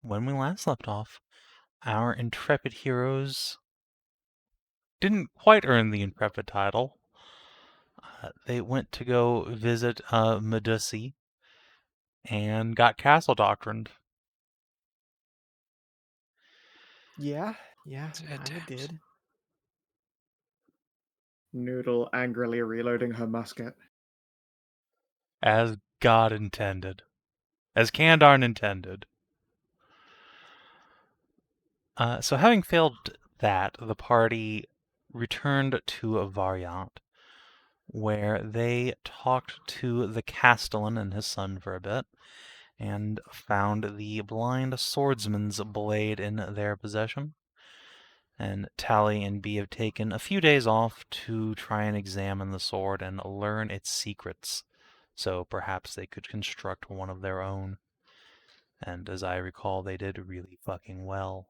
When we last left off, our intrepid heroes didn't quite earn the intrepid title. They went to go visit Medusi and got castle doctrined. Yeah, we Sad kind of times. did. Noodle angrily reloading her musket. As God intended. As Kandarn intended. So having failed that, the party returned to a Variant, where they talked to the Castellan and his son for a bit, and found the blind swordsman's blade in their possession. And Tally and Bee have taken a few days off to try and examine the sword and learn its secrets, so perhaps they could construct one of their own. And as I recall, they did really fucking well.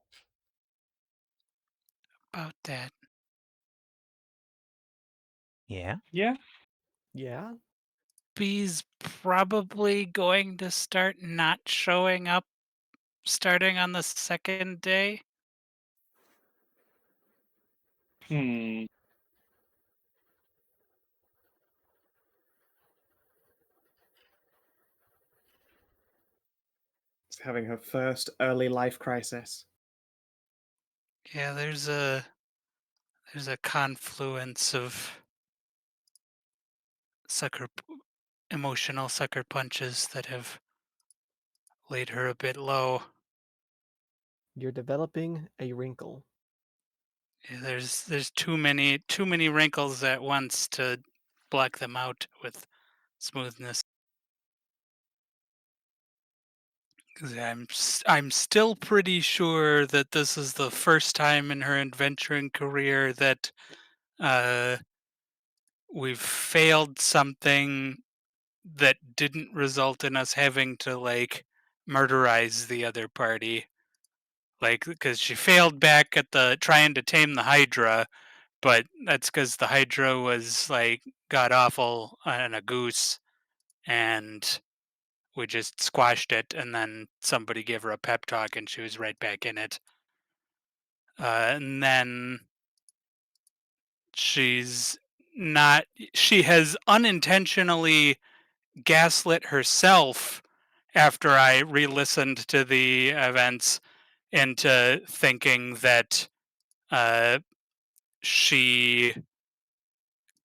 About that. Yeah? Yeah. Yeah. Bee's probably going to start not showing up starting on the second day. Hmm. She's having her first early life crisis. Yeah, there's a confluence of emotional sucker punches that have laid her a bit low. You're developing a wrinkle. Yeah, there's too many wrinkles at once to block them out with smoothness. 'Cause I'm still pretty sure that this is the first time in her adventuring career that uh, we've failed something that didn't result in us having to like murderize the other party. Like, because she failed back at the trying to tame the Hydra, but that's because the Hydra was like god awful and a goose, and we just squashed it, and then somebody gave her a pep talk, and she was right back in it. And then she's not. She has unintentionally gaslit herself after I re-listened to the events into thinking that uh, she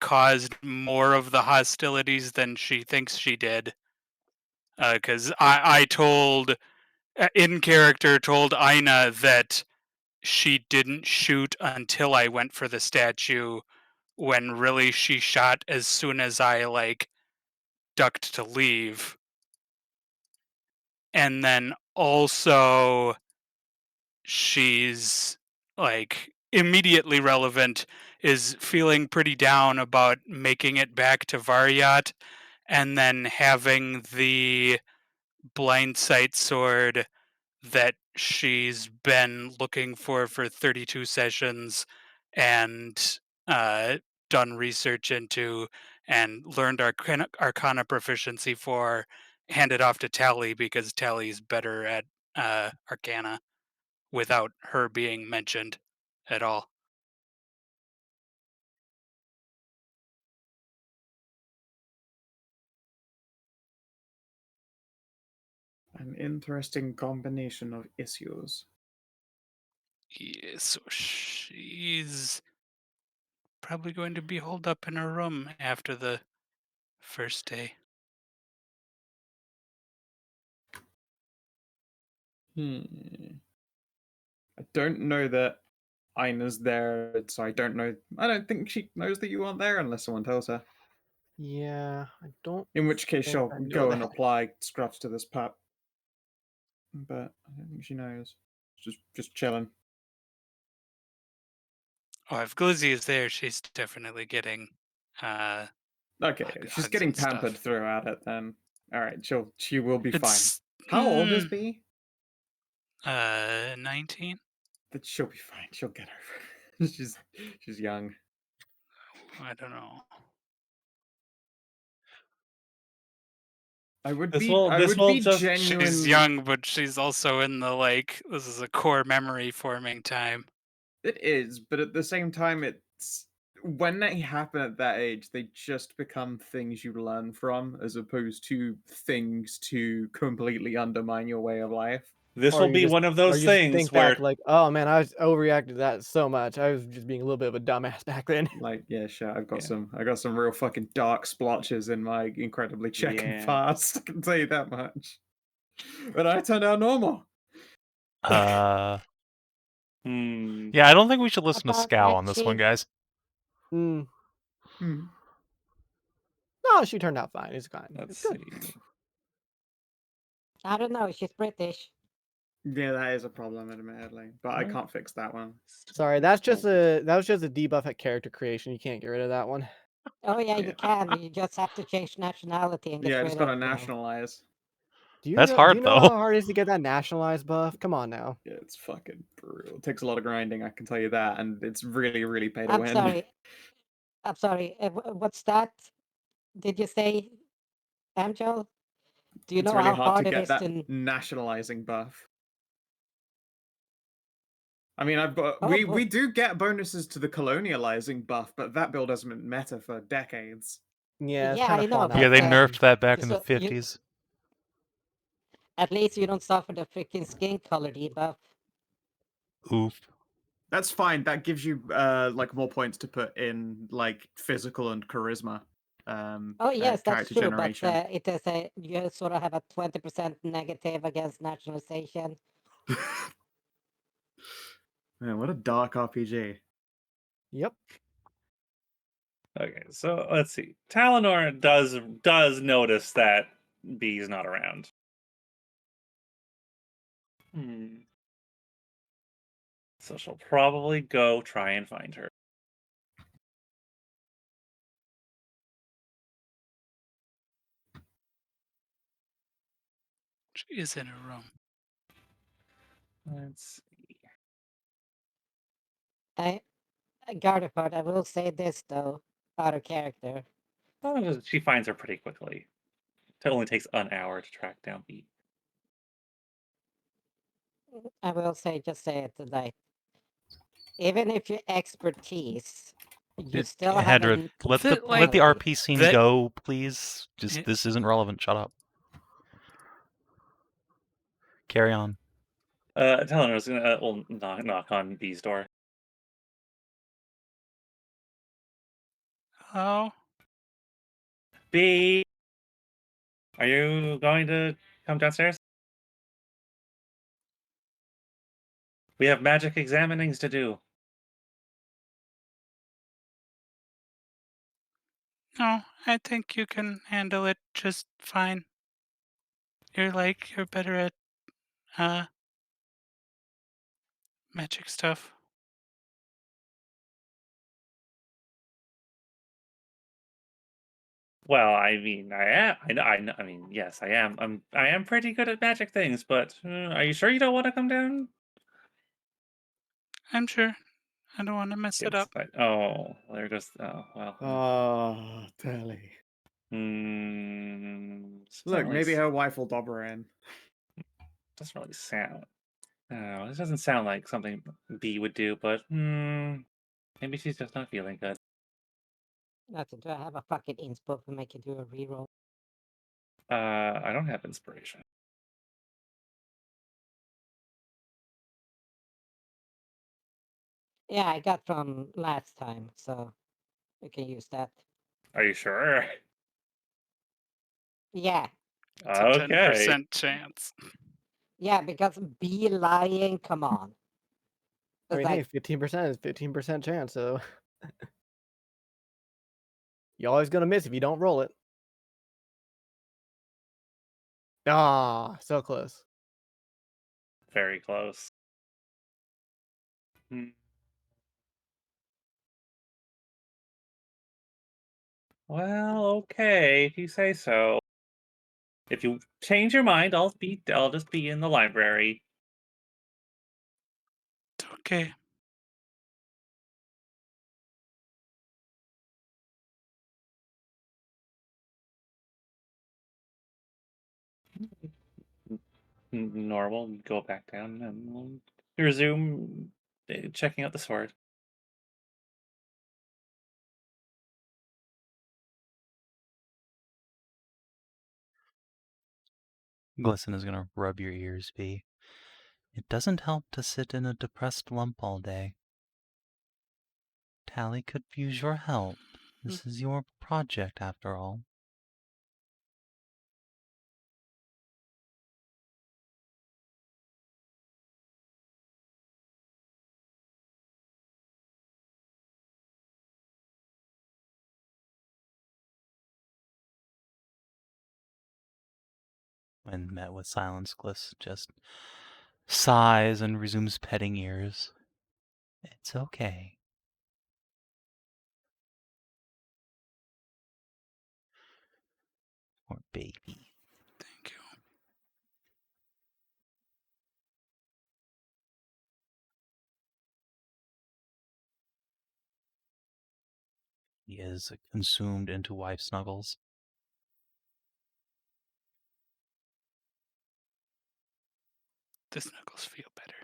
caused more of the hostilities than she thinks she did. Because I told in character told Inah that she didn't shoot until I went for the statue, when really she shot as soon as I like ducked to leave. And then also she's like immediately relevant is feeling pretty down about making it back to Variat and then having the blind sight sword that she's been looking for 32 sessions and done research into and learned arcana proficiency for, handed off to Tally because Tally's better at arcana without her being mentioned at all. An interesting combination of issues. Yeah, so she's probably going to be holed up in her room after the first day. I don't know that Ina's there, so I don't know. I don't think she knows that you aren't there unless someone tells her. Yeah, I don't In which case, think she'll I know go and that. apply scruffs to this pup. But I don't think she knows. Just chilling. Oh, if Glizzy is there, she's definitely getting Okay, she's hugs getting and pampered stuff. throughout it. Then, all right, she will be fine. It's How old is Bee? 19. That she'll be fine. She'll get over it. she's young. I don't know. I would This be. will- I this would will be just- genuine. She's young, but she's also in the this is a core memory forming time. It is, but at the same time, it's when they happen at that age, they just become things you learn from, as opposed to things to completely undermine your way of life. This Or will you be just- one of or those you just things think where back like, oh man, I was overreacted to that so much. I was just being a little bit of a dumbass back then. Like, yeah, sure, I've got Yeah. I got some real fucking dark splotches in my incredibly checkered Yeah. past. I can tell you that much. But I turned out normal. Hmm. Yeah, I don't think we should listen to About Scow that on this one, chief. guys. Hmm. Hmm. No, she turned out fine. It's fine. Let's It's good. see. I don't know. She's British. Yeah, that is a problem, admittedly, but I What? can't fix that one. Sorry, that was just a debuff at character creation. You can't get rid of that one. Oh yeah, Yeah. you can. You just have to change nationality and get Yeah, I rid just of. gotta you know. nationalize. That's Do hard, you know though. how hard it is to get that nationalized buff? Come on now. Yeah, it's fucking brutal. It takes a lot of grinding, I can tell you that, and it's really, really pay to I'm win. sorry. I'm sorry. What's that? Did you say, Amxal? Do you It's know really how hard to hard it get is that to? nationalizing buff. I mean, I've got Oh, we do get bonuses to the colonializing buff, but that build hasn't been meta for decades. Yeah, it's Yeah, kind I of know, fun but, Yeah, they uh, nerfed that back in the so you- 50s. At least you don't suffer the freaking skin color debuff. Oof. That's fine. That gives you like more points to put in like physical and charisma. Oh yes, that's character true. generation. But it is you sort of have a 20% negative against nationalization. Man, what a dark RPG. Yep. Okay, so let's see. Taeleer does notice that B's not around. So she'll probably go try and find her. She is in her room. Let's see. Gardeford, I will say this though, out of character. She finds her pretty quickly. It only takes an hour to track down B. I will just say it like, even if your expertise, you still have Hedrah, a let the penalty. RP scene that- go, please. Just Yeah. this isn't relevant. Shut up. Carry on. Taeleer's gonna knock on B's door. Oh, B, are you going to come downstairs? We have magic examinings to do. no, I think you can handle it just fine. You're better at magic stuff. Well, I mean, I am. I mean, yes, I am. I am pretty good at magic things, but are you sure you don't want to come down? I'm sure. I don't want to mess it up. Oh, they're just. Oh well. Oh, Telly. Look, maybe her wife will dob her in. Doesn't really sound. No, this doesn't sound like something B would do, but maybe she's just not feeling good. Nothing. Do I have a fucking inspo to make you do a reroll? I don't have inspiration. Yeah, I got from last time, so we can use that. Are you sure? Yeah, It's a Okay. 10% chance. yeah, because B lying, come on. I It's mean, hey, like, 15% is 15% chance, so you're always gonna miss if you don't roll it. Ah, so close. Very close. Well, okay, if you say so. If you change your mind, I'll just be in the library. It's okay. Nor will go back down and we'll resume checking out the sword. Glisten is gonna rub your ears, B. It doesn't help to sit in a depressed lump all day. Tally could use your help. This is your project, after all. When met with silence, Gliss just sighs and resumes petting ears. It's okay. Poor baby. Thank you. He is consumed into wife snuggles. The snuggles feel better.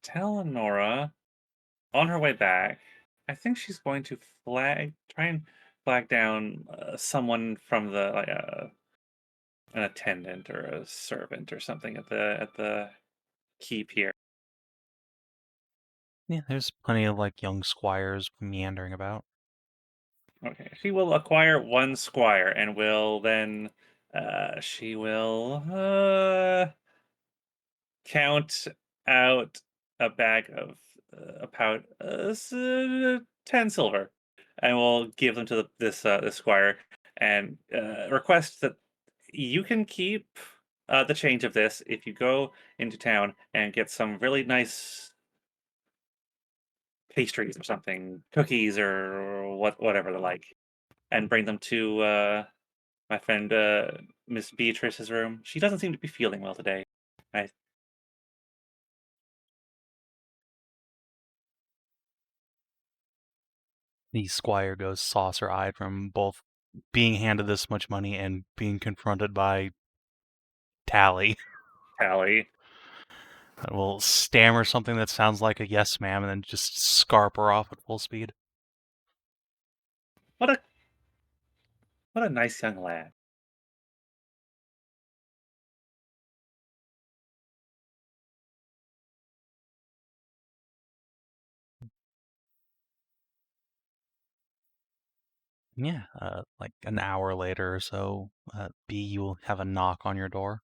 Tell Nora on her way back, I think she's going to try and flag down someone from the an attendant or a servant or something at the keep here. Yeah, there's plenty of young squires meandering about. Okay, she will acquire one squire and will then she will count out a bag of about 10 silver, and we'll give them to this squire and request that you can keep the change of this if you go into town and get some really nice pastries or something, cookies or whatever the like, and bring them to my friend Miss Beatrice's room. She doesn't seem to be feeling well today. The squire goes saucer-eyed from both being handed this much money and being confronted by Tally. Tally. And will stammer something that sounds like a yes, ma'am, and then just scarper off at full speed. What a nice young lad. Yeah, like an hour later or so, B, you will have a knock on your door.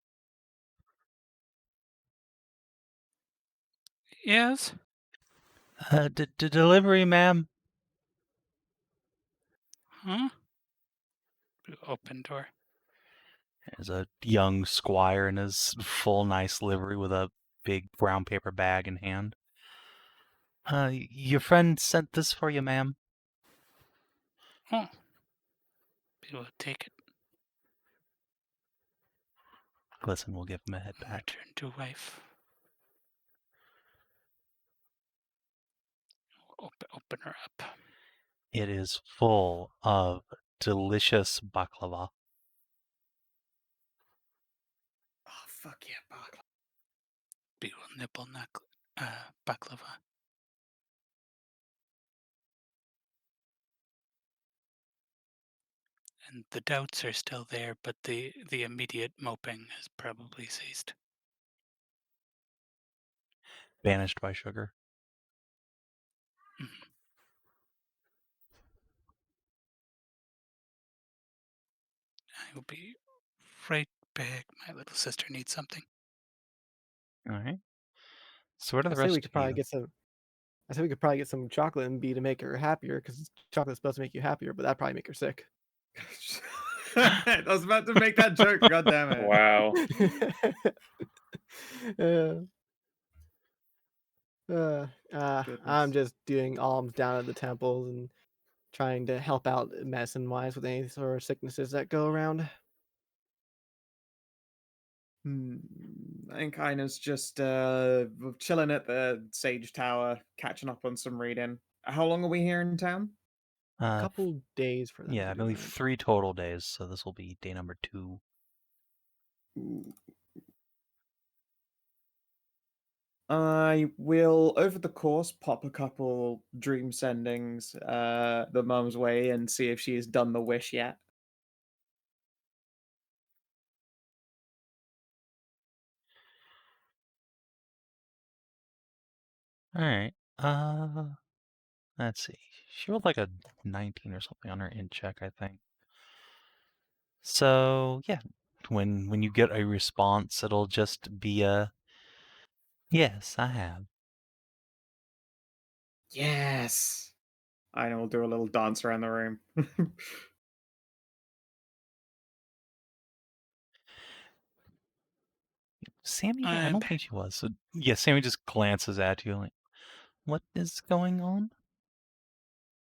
Yes? Delivery, ma'am. Huh? Open door. There's a young squire in his full nice livery with a big brown paper bag in hand. Your friend sent this for you, ma'am. Oh. We will take it. Glisten will give him a head pat. Return to wife. Open her up. It is full of delicious baklava. Oh, fuck yeah, baklava. We will nibble baklava. And the doubts are still there, but the immediate moping has probably ceased. Banished by sugar. Mm-hmm. I will be right back. My little sister needs something. All right. So what are I the say we rest could of probably you? get some. I say we could probably get some chocolate and B to make her happier because chocolate's supposed to make you happier, but that'd probably make her sick. I was about to make that joke. God damn it! Wow. I'm Goodness. just doing alms down at the temples and trying to help out medicine-wise with any sort of sicknesses that go around. I think Ina's just chilling at the Sage Tower, catching up on some reading. How long are we here in town? A Uh, couple days for them. yeah, to I do believe that. 3 total days, so this will be day number 2. Ooh. I will, over the course, pop a couple dream sendings the mum's way and see if she has done the wish yet. Alright. Let's see. She rolled like a 19 or something on her int check, I think. So, yeah. When you get a response, it'll just be a yes, I have. Yes. I will do a little dance around the room. Sammy, I I'm don't back. think she was. So, yeah, Sammy just glances at you like, what is going on?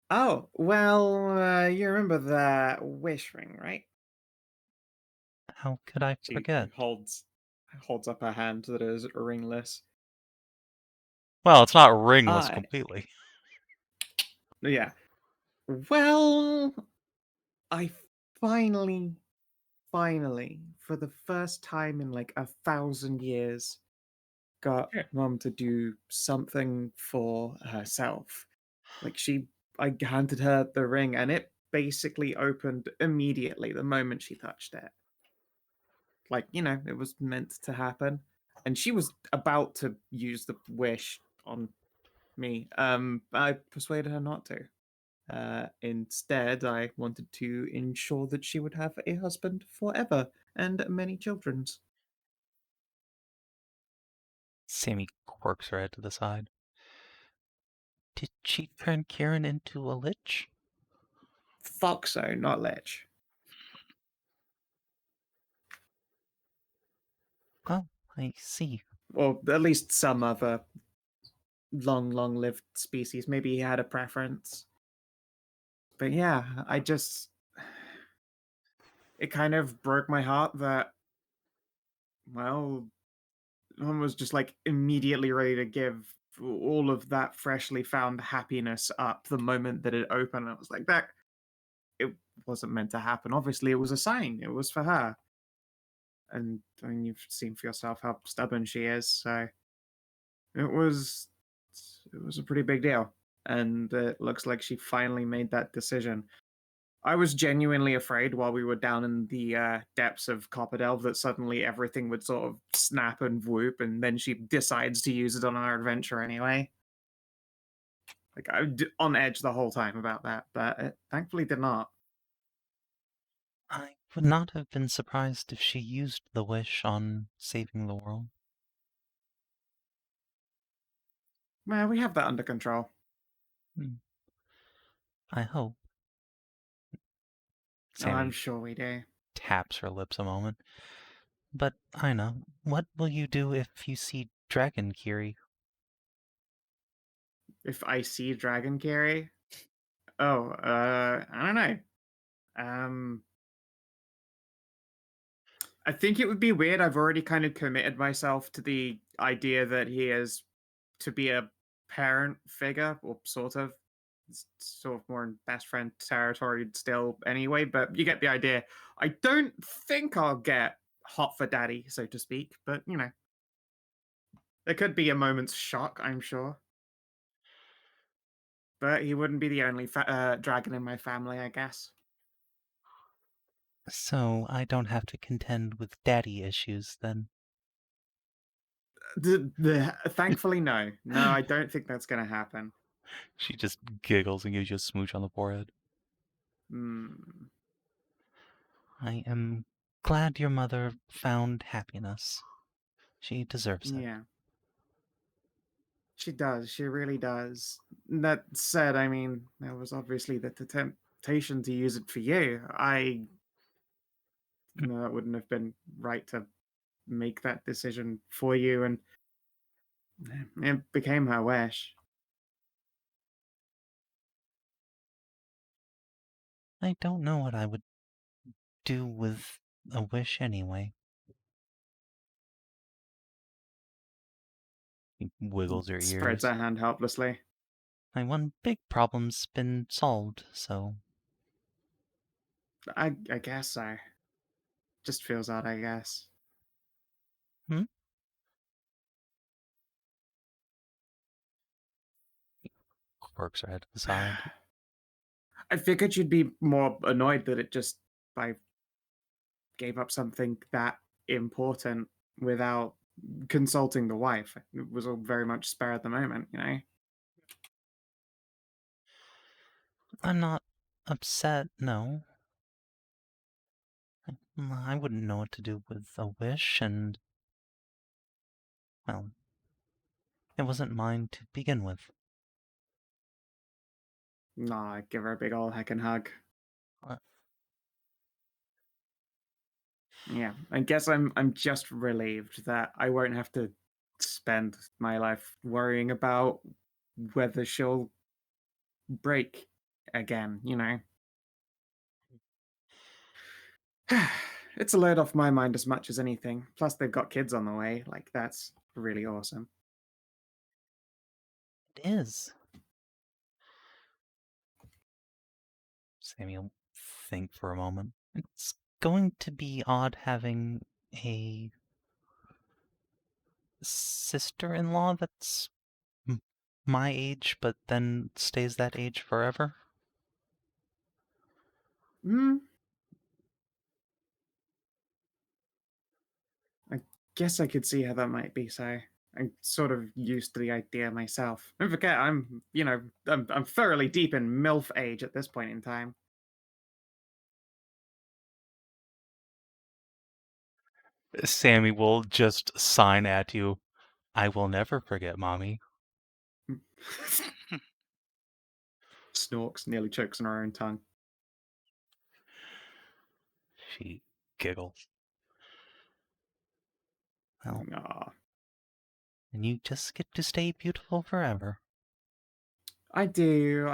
Oh, well, you remember that wish ring, right? How could I She forget? holds up her hand that is ringless. Well, it's not ringless I completely. Yeah. Well, I finally, for the first time in like 1,000 years, got Yeah. mum to do something for herself. Like I handed her the ring and it basically opened immediately the moment she touched it. Like, it was meant to happen. And she was about to use the wish on me. I persuaded her not to. Instead, I wanted to ensure that she would have a husband forever and many children's. Sammy quirks her head to the side. Did she turn Kieran into a lich? Foxo, not Lich. Oh, I see. Or at least some other long lived species. Maybe he had a preference. But yeah, it kind of broke my heart that, well, one was just like immediately ready to give all of that freshly found happiness up the moment that it opened. I was like, that it wasn't meant to happen. Obviously, it was a sign. It was for her. And I mean, you've seen for yourself how stubborn she is. So it was a pretty big deal. And it looks like she finally made that decision. I was genuinely afraid while we were down in the depths of Copperdelve that suddenly everything would sort of snap and whoop, and then she decides to use it on our adventure anyway. Like, I was on edge the whole time about that, but it thankfully did not. I would not have been surprised if she used the wish on saving the world. Well, we have that under control. I hope. Oh, I'm Sammy sure we do. taps her lips a moment. But, Inah, what will you do if you see Dragon Kiri? If I see Dragon Carry, I don't know. Um, I think it would be weird. I've already kind of committed myself to the idea that he is to be a parent figure, or sort of. It's sort of more in best friend territory still, anyway. But you get the idea. I don't think I'll get hot for daddy, so to speak. But there could be a moment's shock, I'm sure. But he wouldn't be the only dragon in my family, I guess. So I don't have to contend with daddy issues then. Thankfully, no. No, I don't think that's going to happen. She just giggles and gives you a smooch on the forehead. Hmm. I am glad your mother found happiness. She deserves it. Yeah. She does. She really does. That said, I mean, there was obviously the temptation to use it for you. I know that wouldn't have been right to make that decision for you, and it became her wish. I don't know what I would do with a wish anyway. He wiggles her Spreads ears. her hand helplessly. My one big problem's been solved, so I guess so. Just feels odd, I guess. quirks her head to the side. I figured you'd be more annoyed that I gave up something that important without consulting the wife. It was all very much spare at the moment, you know? I'm not upset, no. I wouldn't know what to do with a wish, and, well, it wasn't mine to begin with. Nah, I give her a big ol' heckin' hug. What? Yeah, I guess I'm just relieved that I won't have to spend my life worrying about whether she'll break again, you know? It's a load off my mind as much as anything. Plus, they've got kids on the way. Like, that's really awesome. It is. Sammy will think for a moment. It's going to be odd having a sister-in-law that's my age, but then stays that age forever. I guess I could see how that might be so. I'm sort of used to the idea myself. Don't forget, I'm thoroughly deep in MILF age at this point in time. Sammy will just sign at you, "I will never forget, Mommy." Snorks, nearly chokes on her own tongue. She giggles. Well, Aw. and you just get to stay beautiful forever. I do.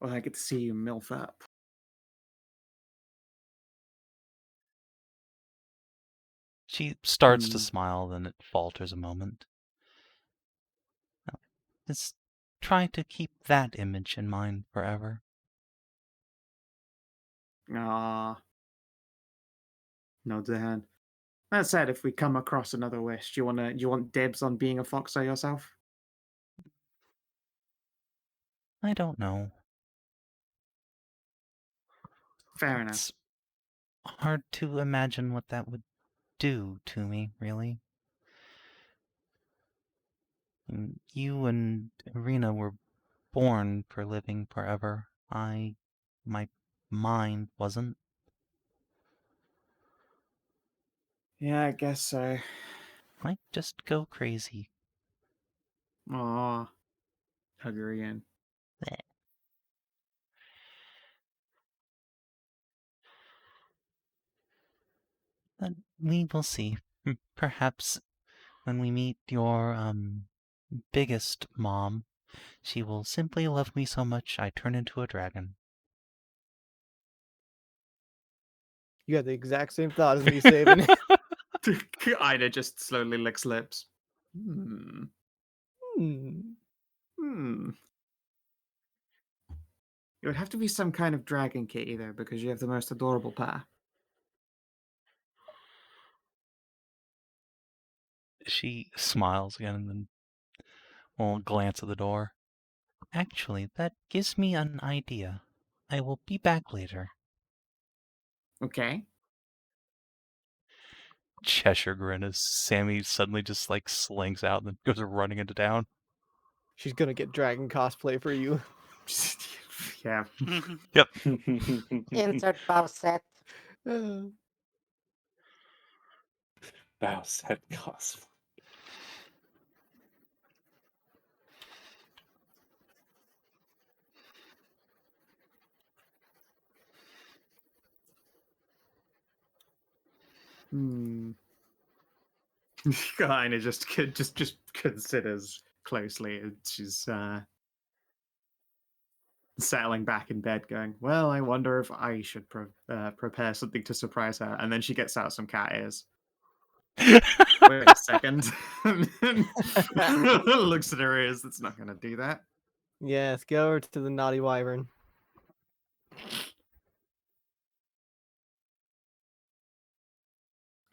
Well, I get to see you MILF up. She starts to smile, then it falters a moment. Just try to keep that image in mind forever. Ah. Nods her hand. That said, if we come across another wish, do you want dibs on being a foxer yourself? I don't know. Fair enough. It's hard to imagine what that would do to me, really. You and Irina were born for living forever. My mind wasn't. Yeah, I guess so. Might just go crazy. Aw. Hug her again. But we will see. Perhaps when we meet your, biggest mom, she will simply love me so much I turn into a dragon. You had the exact same thought as me, Savin. Inah just slowly licks lips. It would have to be some kind of dragon kitty, though, because you have the most adorable pair. She smiles again and then will glance at the door. Actually, that gives me an idea. I will be back later. Okay. Cheshire grin as Sammy suddenly just like slinks out and then goes running into town. She's gonna get dragon cosplay for you. Yeah. Yep. Insert bow set. Bow set cosplay. Inah just considers closely. And she's settling back in bed, going, "Well, I wonder if I should prepare something to surprise her." And then she gets out some cat ears. Wait a second. Looks at her ears. That's not going to do that. Yes, go over to the naughty wyvern.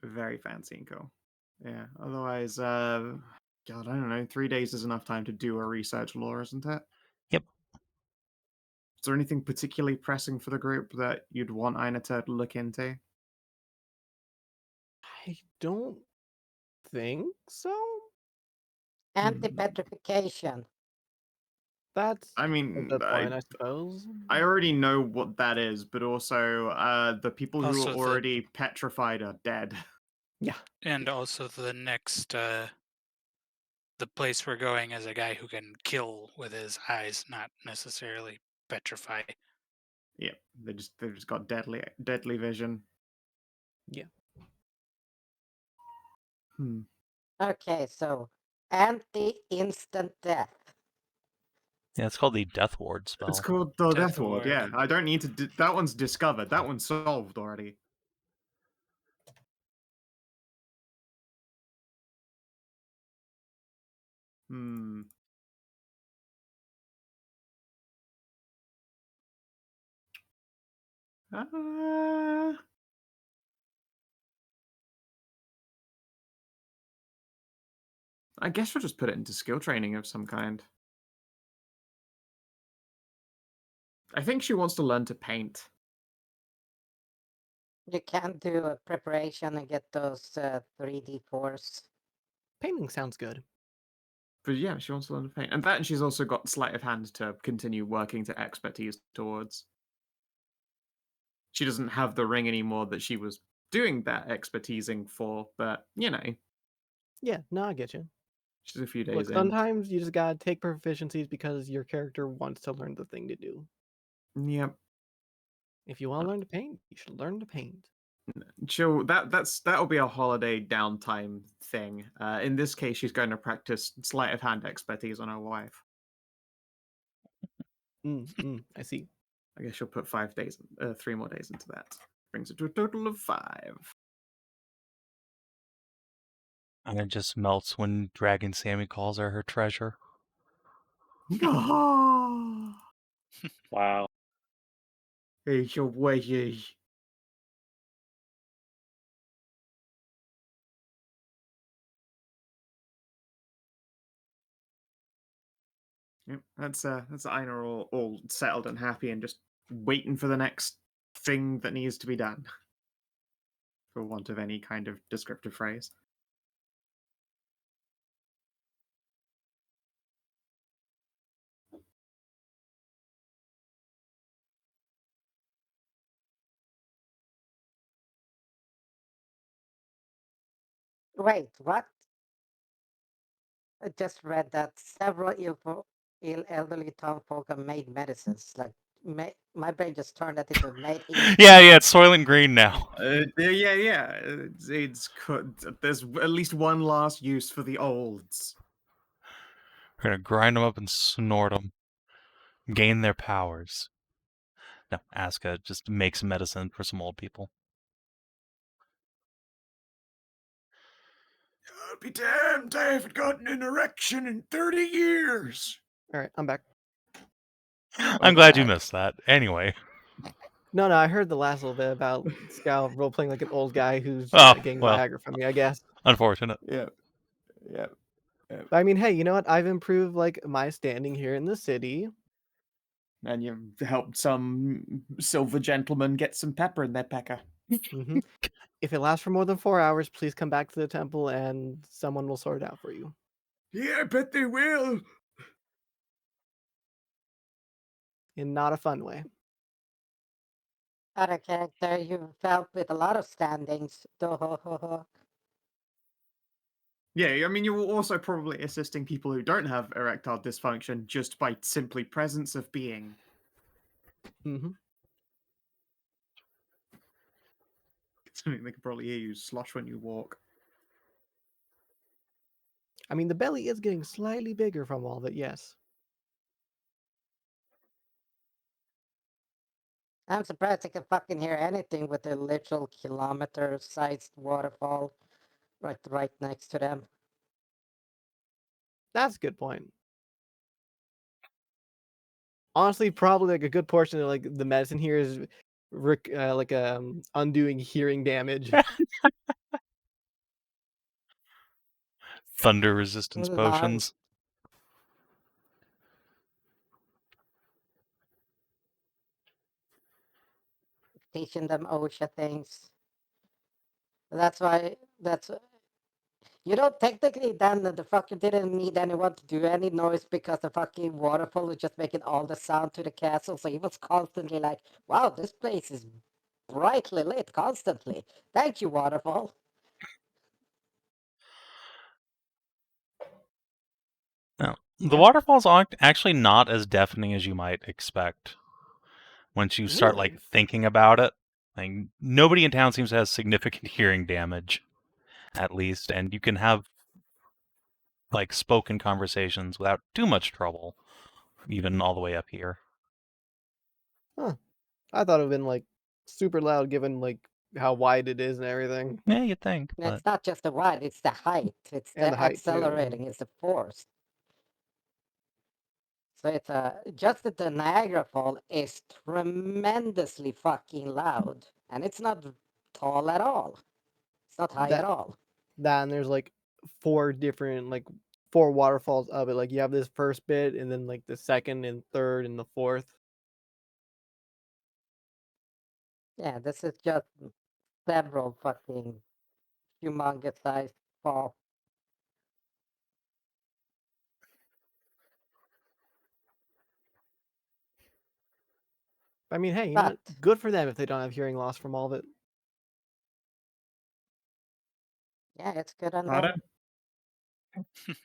Very fancy and cool. Yeah. Otherwise, God, I don't know. 3 days is enough time to do a research lore, isn't it? Yep. Is there anything particularly pressing for the group that you'd want Inah to look into? I don't think so. Anti-petrification. That's I a mean, good point, I suppose. I already know what that is, but also the people who Also are the- already petrified are dead. Yeah. And also the next, the place we're going is a guy who can kill with his eyes, not necessarily petrify. Yeah, they've just got deadly vision. Yeah. Hmm. Okay, so anti-instant death. Yeah, it's called the Death Ward spell. It's called the Death Death Ward. Yeah, Ward. I don't need to. That one's discovered. That one's solved already. Hmm. Uh, I guess we'll just put it into skill training of some kind. I think she wants to learn to paint. You can do a preparation and get those 3d4s. Painting sounds good. But yeah, she wants to learn to paint. And that, and she's also got sleight of hand to continue working to expertise towards. She doesn't have the ring anymore that she was doing that expertising for, but you know, Yeah, no, I get you. she's a few days Look, in. sometimes you just gotta take proficiencies because your character wants to learn the thing to do. Yep. If you want to learn to paint, you should learn to paint. She'll that'll be a holiday downtime thing. In this case, she's going to practice sleight of hand expertise on her wife. I see. I guess she'll put 5 days, 3 more days into that. Brings it to a total of 5. And it just melts when Dragon Sammy calls her treasure. Wow. Hey, your way. Yep, that's Einar all settled and happy and just waiting for the next thing that needs to be done, for want of any kind of descriptive phrase. Wait, what? I just read that several elderly townfolk have made medicines. Like, my brain just turned that into made in. Yeah, it's Soylent Green now. Yeah. There's at least one last use for the olds. We're gonna grind them up and snort them. Gain their powers. No, Aska just makes medicine for some old people. I'll be damned, I haven't gotten an erection in 30 years. All right, I'm back. I'm glad you missed that. Anyway. No, I heard the last little bit about Scal role playing like an old guy who's Oh, getting well. Viagra from me, I guess. Unfortunate. Yeah. But I mean, hey, you know what? I've improved like my standing here in the city. And you helped some silver gentleman get some pepper in their pecker. hmm If it lasts for more than 4 hours, please come back to the temple and someone will sort it out for you. Yeah, I bet they will. In not a fun way. Other character you've helped with a lot of standings. Dohohoho. Yeah, I mean, you were also probably assisting people who don't have erectile dysfunction just by simply presence of being. hmm Considering they can probably hear you slosh when you walk. I mean, the belly is getting slightly bigger from all of it, yes. I'm surprised I can fucking hear anything with a literal kilometer-sized waterfall right next to them. That's a good point. honestly, probably like a good portion of like the medicine here is undoing hearing damage. Thunder resistance Lol. potions. Teaching them OSHA things. That's why. Technically, then the fucker didn't need anyone to do any noise because the fucking waterfall was just making all the sound to the castle. So he was constantly like, "Wow, this place is brightly lit constantly. Thank you, waterfall." No. The waterfalls aren't actually not as deafening as you might expect. Once you start Really? like thinking about it, like nobody in town seems to have significant hearing damage, at least, and you can have like spoken conversations without too much trouble, even all the way up here. I thought it would have been like super loud given like how wide it is and everything. Yeah, you'd think, And but it's not just the width; it's the height. It's And the the height, too. accelerating. It's the force. So it's just that the Niagara Fall is tremendously fucking loud, and it's not tall at all. It's not high That- at all. That and there's like four waterfalls of it. Like you have this first bit, and then like the second and third and the fourth. Yeah, this is just several fucking humongous sized fall. I mean, hey, you know what? But- Good for them if they don't have hearing loss from all of it. Yeah, it's good on Pardon? them.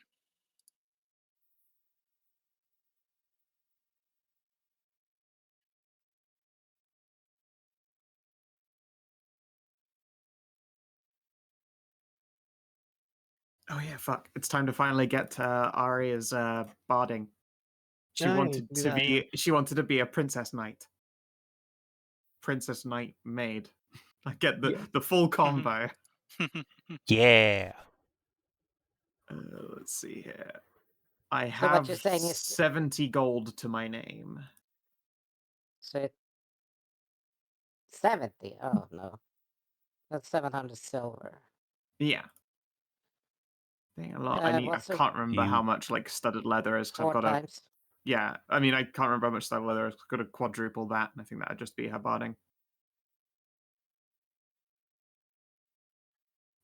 Oh yeah, fuck! It's time to finally get to Arya's barding. She Oh, yeah, you wanted can do to that. be. She wanted to be a princess knight. Princess knight maid. I get the full combo. yeah. Let's see here. I So what have you're saying is- 70 gold to my name. So it's 70. Oh no. That's 700 silver. Yeah. Dang, a lot. I what's the- can't remember how You- much like studded leather is because I've 4 got times. Yeah, I mean, I can't remember how much studded leather is. I've got to quadruple that, and I think that'd just be her barding.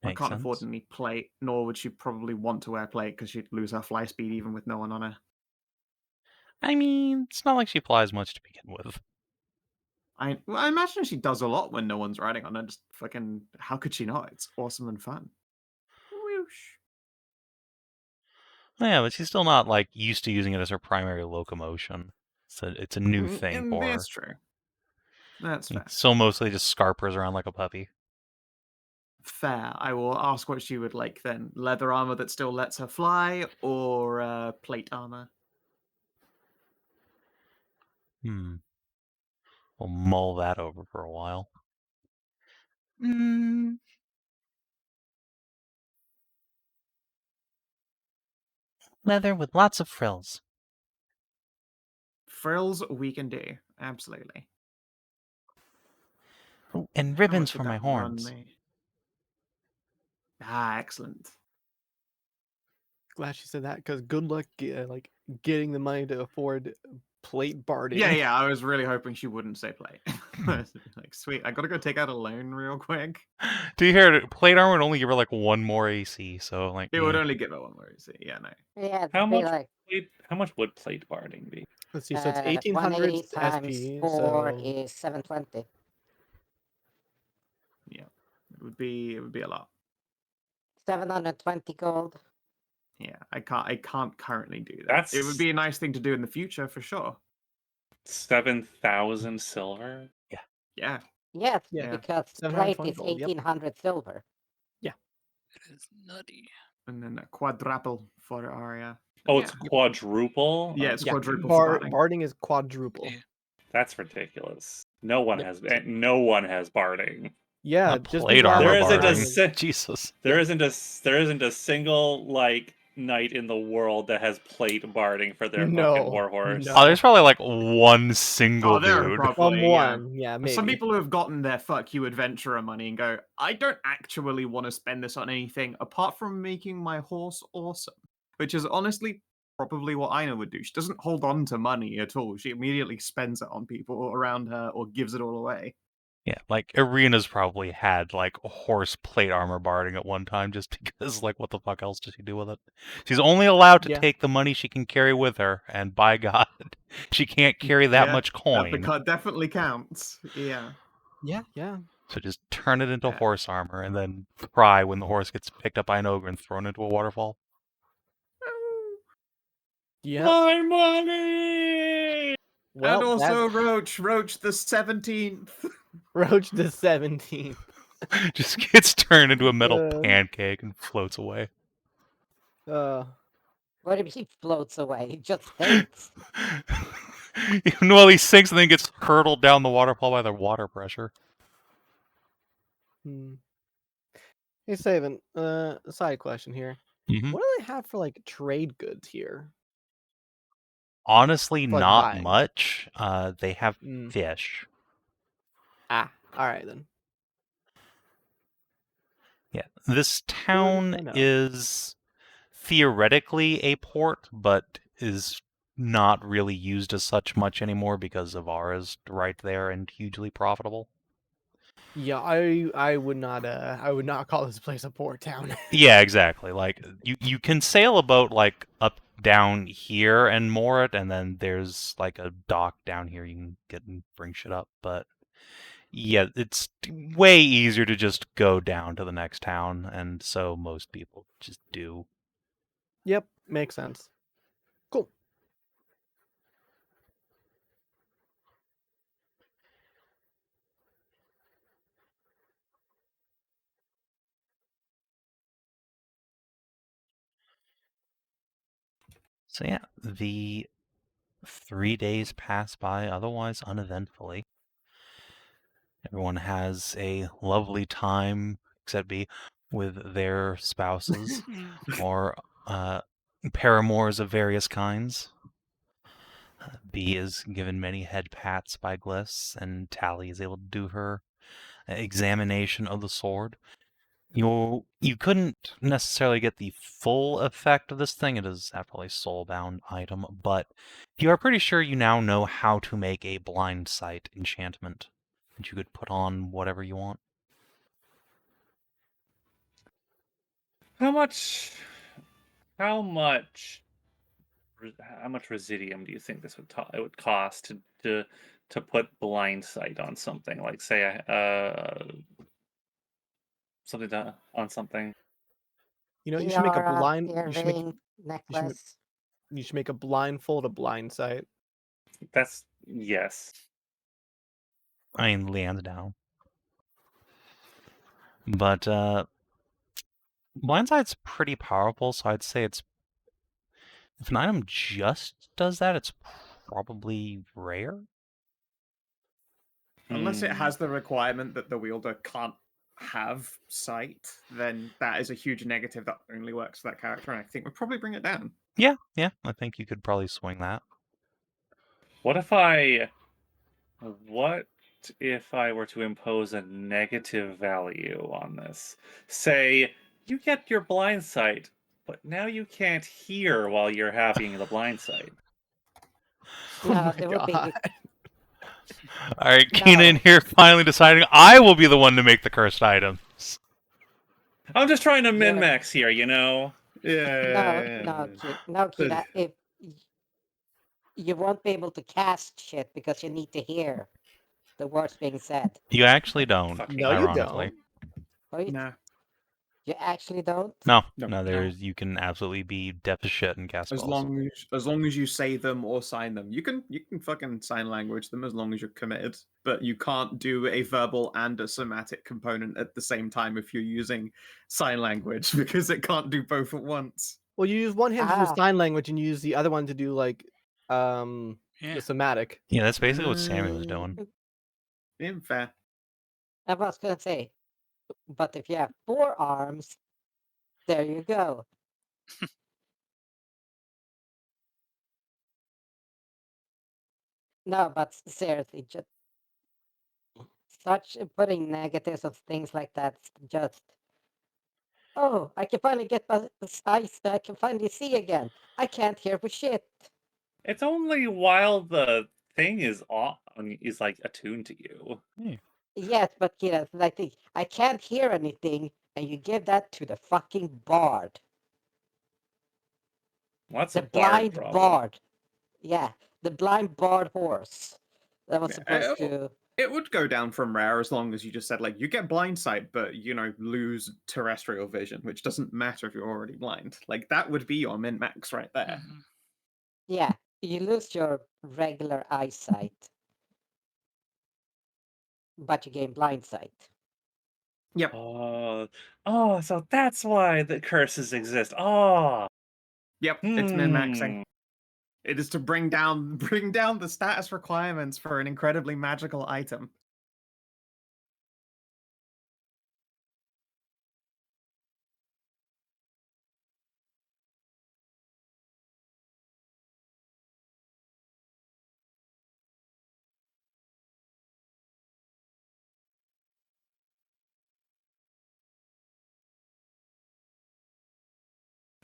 I Makes can't afford sense. any plate, nor would she probably want to wear plate because she'd lose her fly speed even with no one on her. I mean, it's not like she flies much to begin with. I imagine she does a lot when no one's riding on her. Just fucking, how could she not? It's awesome and fun. Whoosh. Yeah, but she's still not like used to using it as her primary locomotion. So it's a new thing And for her. that's true. That's fair. So mostly just scarpers around like a puppy. Fair. I will ask what she would like then. Leather armor that still lets her fly, or plate armor? We'll mull that over for a while. Leather with lots of frills. Frills we can do. Absolutely. Oh, and How ribbons much for would my that run horns. me? Ah, excellent. Glad she said that because good luck getting the money to afford plate barding. Yeah, I was really hoping she wouldn't say plate. Like, sweet, I gotta go take out a loan real quick. Do you hear it? Plate armor would only give her like 1 more AC, so like It would only give her one more, see. Yeah, no. Yeah, it'd How be much like How much would plate barding be? Let's see. So it's 180 1800 times SP. 4 So is 720. Yeah. It would be a lot. 720 gold. Yeah, I can't currently do that. It would be a nice thing to do in the future for sure. 7,000 silver? Yeah. Yes, Yeah, because plate 720 is gold, yep. 1800 silver. It is nutty. And then a quadruple for Arya. Oh, yeah. it's quadruple? Yeah, it's Okay. quadruple for barding. barding is quadruple. Yeah. That's ridiculous. No one Yep. has barding. Yeah, Not just plate because armor There isn't a barding. si- Jesus. There isn't a single like knight in the world that has plate barding for their No, fucking warhorse. no. Oh, there's probably like one single there are dude. probably One, yeah, maybe. Some people who have gotten their fuck you adventurer money and go, I don't actually want to spend this on anything apart from making my horse awesome. Which is honestly probably what Inah would do. She doesn't hold on to money at all. She immediately spends it on people around her or gives it all away. Yeah, like Irina's probably had like horse plate armor barding at one time just because like what the fuck else does she do with it? She's only allowed to Yeah. take the money she can carry with her, and by God, she can't carry that Yeah, much coin. That definitely counts. Yeah. Yeah, yeah. So just turn it into Yeah. horse armor and then cry when the horse gets picked up by an ogre and thrown into a waterfall. Yeah. My money! Well, and also that's Roach the 17th. Roach the 17th. Just gets turned into a metal Uh. pancake and floats away. What do you mean he floats away? He just sinks. Well, he sinks and then gets hurtled down the waterfall by the water pressure. Hey, Savin, side question here. Mhm. What do they have for like trade goods here? Honestly, For, like, not buying. much. They have Mm. fish. Ah, all right then. Yeah, this Good town to know. is theoretically a port, but is not really used as such much anymore because Avara's right there and hugely profitable. Yeah, I would not call this place a port town. Yeah, exactly. Like you can sail a boat like up down here and moor it, and then there's like a dock down here you can get and bring shit up. But yeah, it's way easier to just go down to the next town, and so most people just do. Yep, makes sense. Cool. So yeah, the 3 days pass by otherwise uneventfully. Everyone has a lovely time, except be with their spouses or paramours of various kinds. B is given many head pats by Gliss, and Tally is able to do her examination of the sword. You couldn't necessarily get the full effect of this thing. It is, after all, a soul-bound item, but you are pretty sure you now know how to make a blind sight enchantment that you could put on whatever you want. How much residium do you think this it would cost to put blind sight on something, like say something on something? You know, you should make a Tiara, blind. earring, necklace. You should make a blindfold a blind sight. That's yes. I mean, Leanne's down. But blindsight's pretty powerful, so I'd say it's if an item just does that, it's probably rare. Unless it has the requirement that the wielder can't have sight, then that is a huge negative that only works for that character, and I think we'll probably bring it down. Yeah, I think you could probably swing that. What if I were to impose a negative value on this? Say you get your blind sight, but now you can't hear while you're having the blind sight. Oh No, my it would be god. All right, Kina in No. here finally deciding I will be the one to make the cursed items. I'm just trying to min-max here, you know? No, Kina, if you won't be able to cast shit because you need to hear the words being said. You actually don't. Fucking No, you ironically. don't. Wait, Nah. you actually don't? No, No. there's you can absolutely be deaf as shit and cast As spells. long as you say them or sign them, you can fucking sign language them as long as you're committed. But you can't do a verbal and a somatic component at the same time if you're using sign language because it can't do both at once. Well, you use one hand to do Ah. sign language and you use the other one to do like Yeah. the somatic. Yeah, that's basically what Sammy was doing. Yeah, fair. I was gonna say, but if you have 4 arms, there you go. No, but seriously, just such putting negatives of things like that. Just oh, I can finally get my eyes. I can finally see again. I can't hear for shit. It's only while the thing is on is like attuned to you. Yes, but Kira, like I can't hear anything, and you give that to the fucking bard, What's the a bard blind problem? bard. Yeah, the blind bard horse that was Yeah, supposed to. It would go down from rare as long as you just said like you get blind sight, but lose terrestrial vision, which doesn't matter if you're already blind. Like that would be your min max right there. Mhm. Yeah, you lose your regular eyesight, but you gain blind sight. Yep. Oh, so that's why the curses exist. Oh, Yep. It's min maxing. hmm. It is to bring down the status requirements for an incredibly magical item.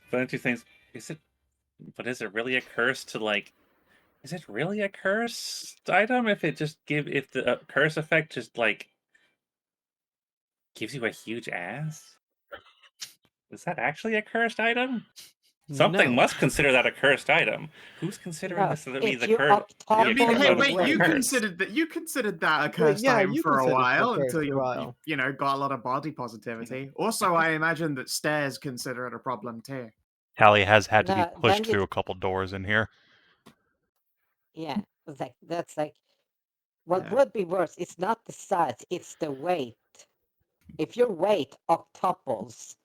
But don't you think is it? But is it really a curse to like? Is it really a cursed item if if the curse effect just like gives you a huge ass? Is that actually a cursed item? Something No. must consider that a cursed item. Who's considering No, this to be if the you curse? I The mean, octuple hey, your equivalent wait, of a weight, curse? you considered that a Wait, cursed yeah, item you for a considered it while cursed until for a while. got a lot of body positivity. Also, I imagine that stairs consider it a problem too. Hallie has had to be no, then pushed you through a couple doors in here. yeah, it's like that's like what Yeah. would be worse. It's not the size, it's the weight. If your weight octuples,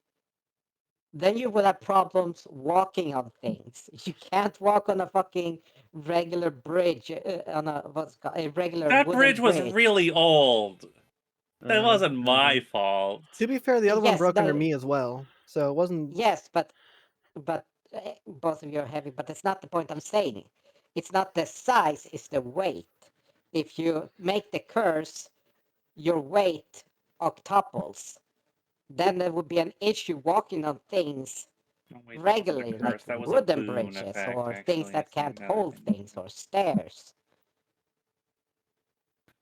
then you will have problems walking on things. You can't walk on a fucking regular bridge on a what's it called, a regular That wooden bridge was bridge. really old. That wasn't my Mhm. fault. To be fair, the other one Yes, broke under no, me as well, so it wasn't. yes, but both of you are heavy. But that's not the point I'm saying. It's not the size; it's the weight. If you make the curse, your weight octuples, then there would be an issue walking on things Oh, wait, that wasn't a regularly, like curse. That was a wooden boon bridges effect, or things actually. that can't Now that I hold think things or stairs.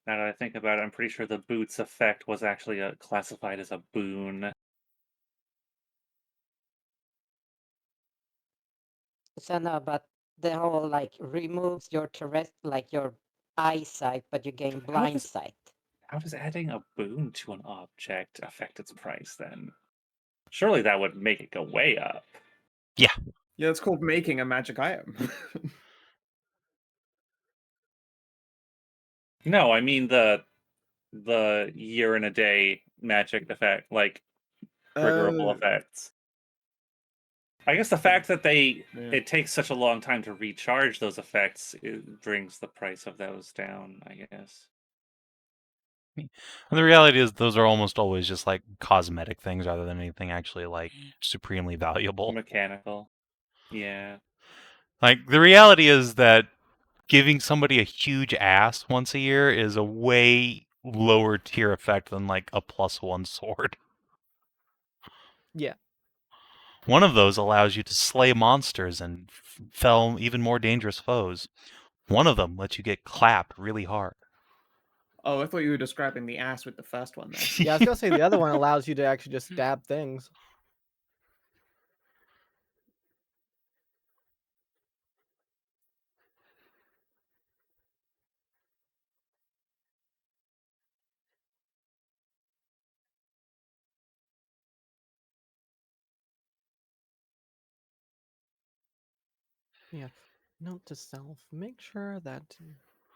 now that I think about it, I'm pretty sure the boots effect was actually classified as a boon. So no, but the whole like removes your like your eyesight, but you gain How blind does sight. how does adding a boon to an object affect its price then? Surely that would make it go way up. Yeah, it's called making a magic item. No, I mean the year and a day magic effect, like triggerable effects. I guess the fact that Yeah. it takes such a long time to recharge those effects brings the price of those down, I guess. And the reality is those are almost always just like cosmetic things rather than anything actually like supremely valuable. Mechanical. Yeah. Like the reality is that giving somebody a huge ass once a year is a way lower tier effect than like a +1 sword. Yeah. One of those allows you to slay monsters and fell even more dangerous foes. One of them lets you get clapped really hard. Oh, I thought you were describing the ass with the first one there. Yeah, I was gonna say the other one allows you to actually just stab things. Yeah. Note to self: make sure that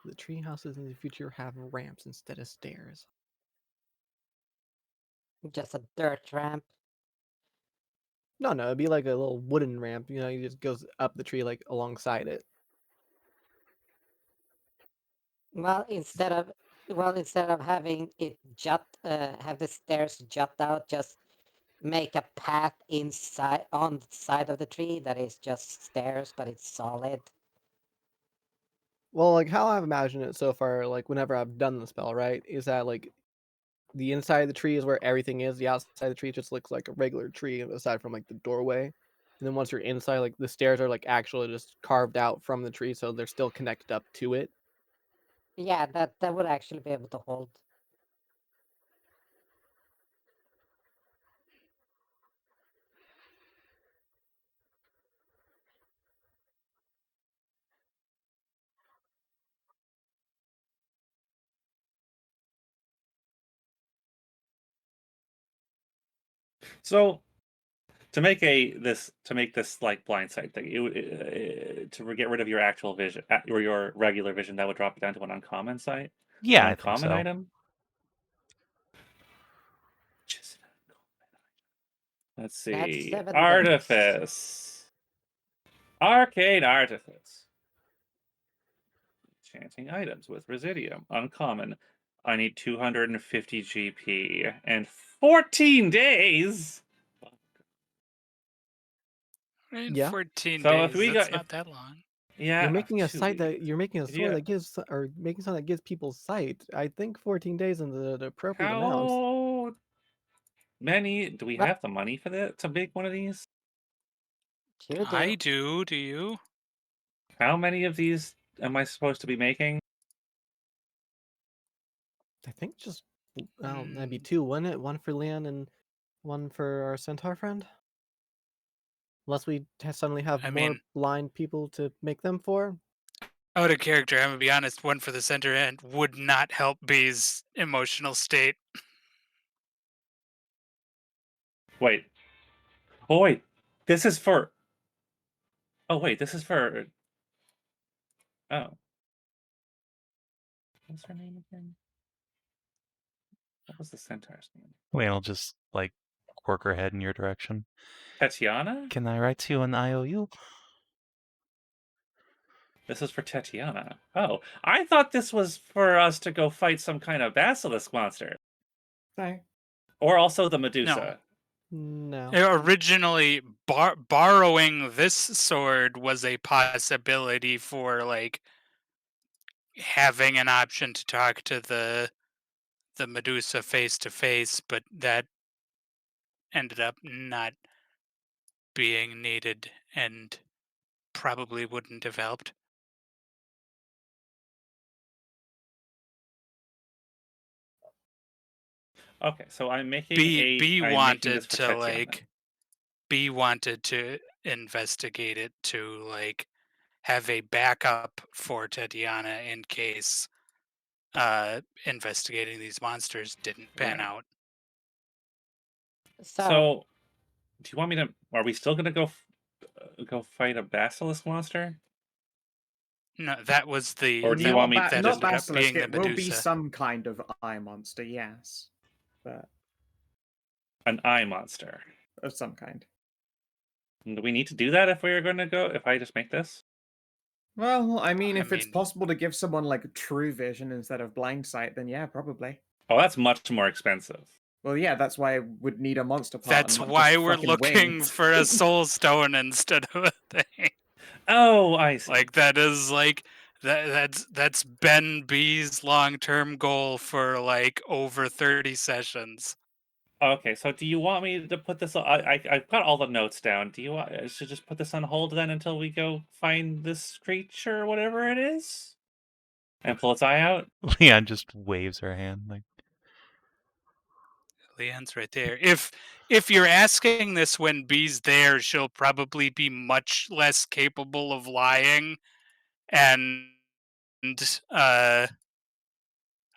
the tree houses in the future have ramps instead of stairs. Just a dirt ramp. No, it'd be like a little wooden ramp. You know, it just goes up the tree like alongside it. Well, instead of having it have the stairs jut out, just make a path inside on the side of the tree that is just stairs, but it's solid. Well, like how I've imagined it so far, like whenever I've done the spell, right, is that like the inside of the tree is where everything is. The outside of the tree just looks like a regular tree, aside from like the doorway. And then once you're inside, like the stairs are like actually just carved out from the tree, so they're still connected up to it. Yeah, that would actually be able to hold. So to make this like blindsight thing, to get rid of your actual vision or your regular vision, that would drop it down to an uncommon sight. Yeah, An I think uncommon so. item. Just an uncommon item. Let's That's see. 7 days. Artifice. Arcane Artifice. Enchanting items with Residium. Uncommon. I need 250 GP and 14 days. In Yeah. 14 So days, if we that's got not that long. yeah, You're making a 2 sight that weeks. you're making a If sword you- that gives, or making something that gives people sight. I think 14 days is the appropriate amount. How many do we But- have the money for that to make one of these? You do. I do. Do you? How many of these am I supposed to be making? I think just that'd be Mm. 2, wouldn't it? 1 for Leanne and 1 for our centaur friend. Unless we suddenly have I more mean- blind people to make them for. Out of character, I'm gonna be honest. One for the center end would not help B's emotional state. Wait. Oh wait. This is for Oh wait, this is for Oh. What's her name again? What was the centaur's name? Wayne will just like quirk her head in your direction. Tatiana? Can I write to you an IOU? This is for Tatiana. Oh, I thought this was for us to go fight some kind of basilisk monster. No. Or also the Medusa. No. Originally, borrowing this sword was a possibility for like having an option to talk to the Medusa face to face, but that ended up not being needed and probably wouldn't have helped. Okay, so I'm making B I'm making wanted this for to Tatiana. like B wanted to investigate it to like have a backup for Tatiana in case investigating these monsters didn't pan Right. out. So, do you want me to? Are we still gonna go fight a basilisk monster? No, that was the Or do you that, want me to that not ended up basilisk. being the It will be Medusa. some kind of eye monster, yes, but An eye monster? of some kind. Do we need to do that if we are going to go? If I just make this? Well, I mean, I if it's mean- possible to give someone like true vision instead of blind sight, then yeah, probably. Oh, that's much more expensive. Well, yeah, that's why I would need a monster part. That's and not why just we're fucking looking wings. for a soul stone instead of a thing. Oh, I see. Like that is like that's Ben B's long-term goal for like over 30 sessions. Okay, so do you want me to put this? I've got all the notes down. Do you want? I should just put this on hold then until we go find this creature or whatever it is, and pull its eye out. Leanne just waves her hand like. Leanne's right there. If you're asking this when B's there, she'll probably be much less capable of lying, and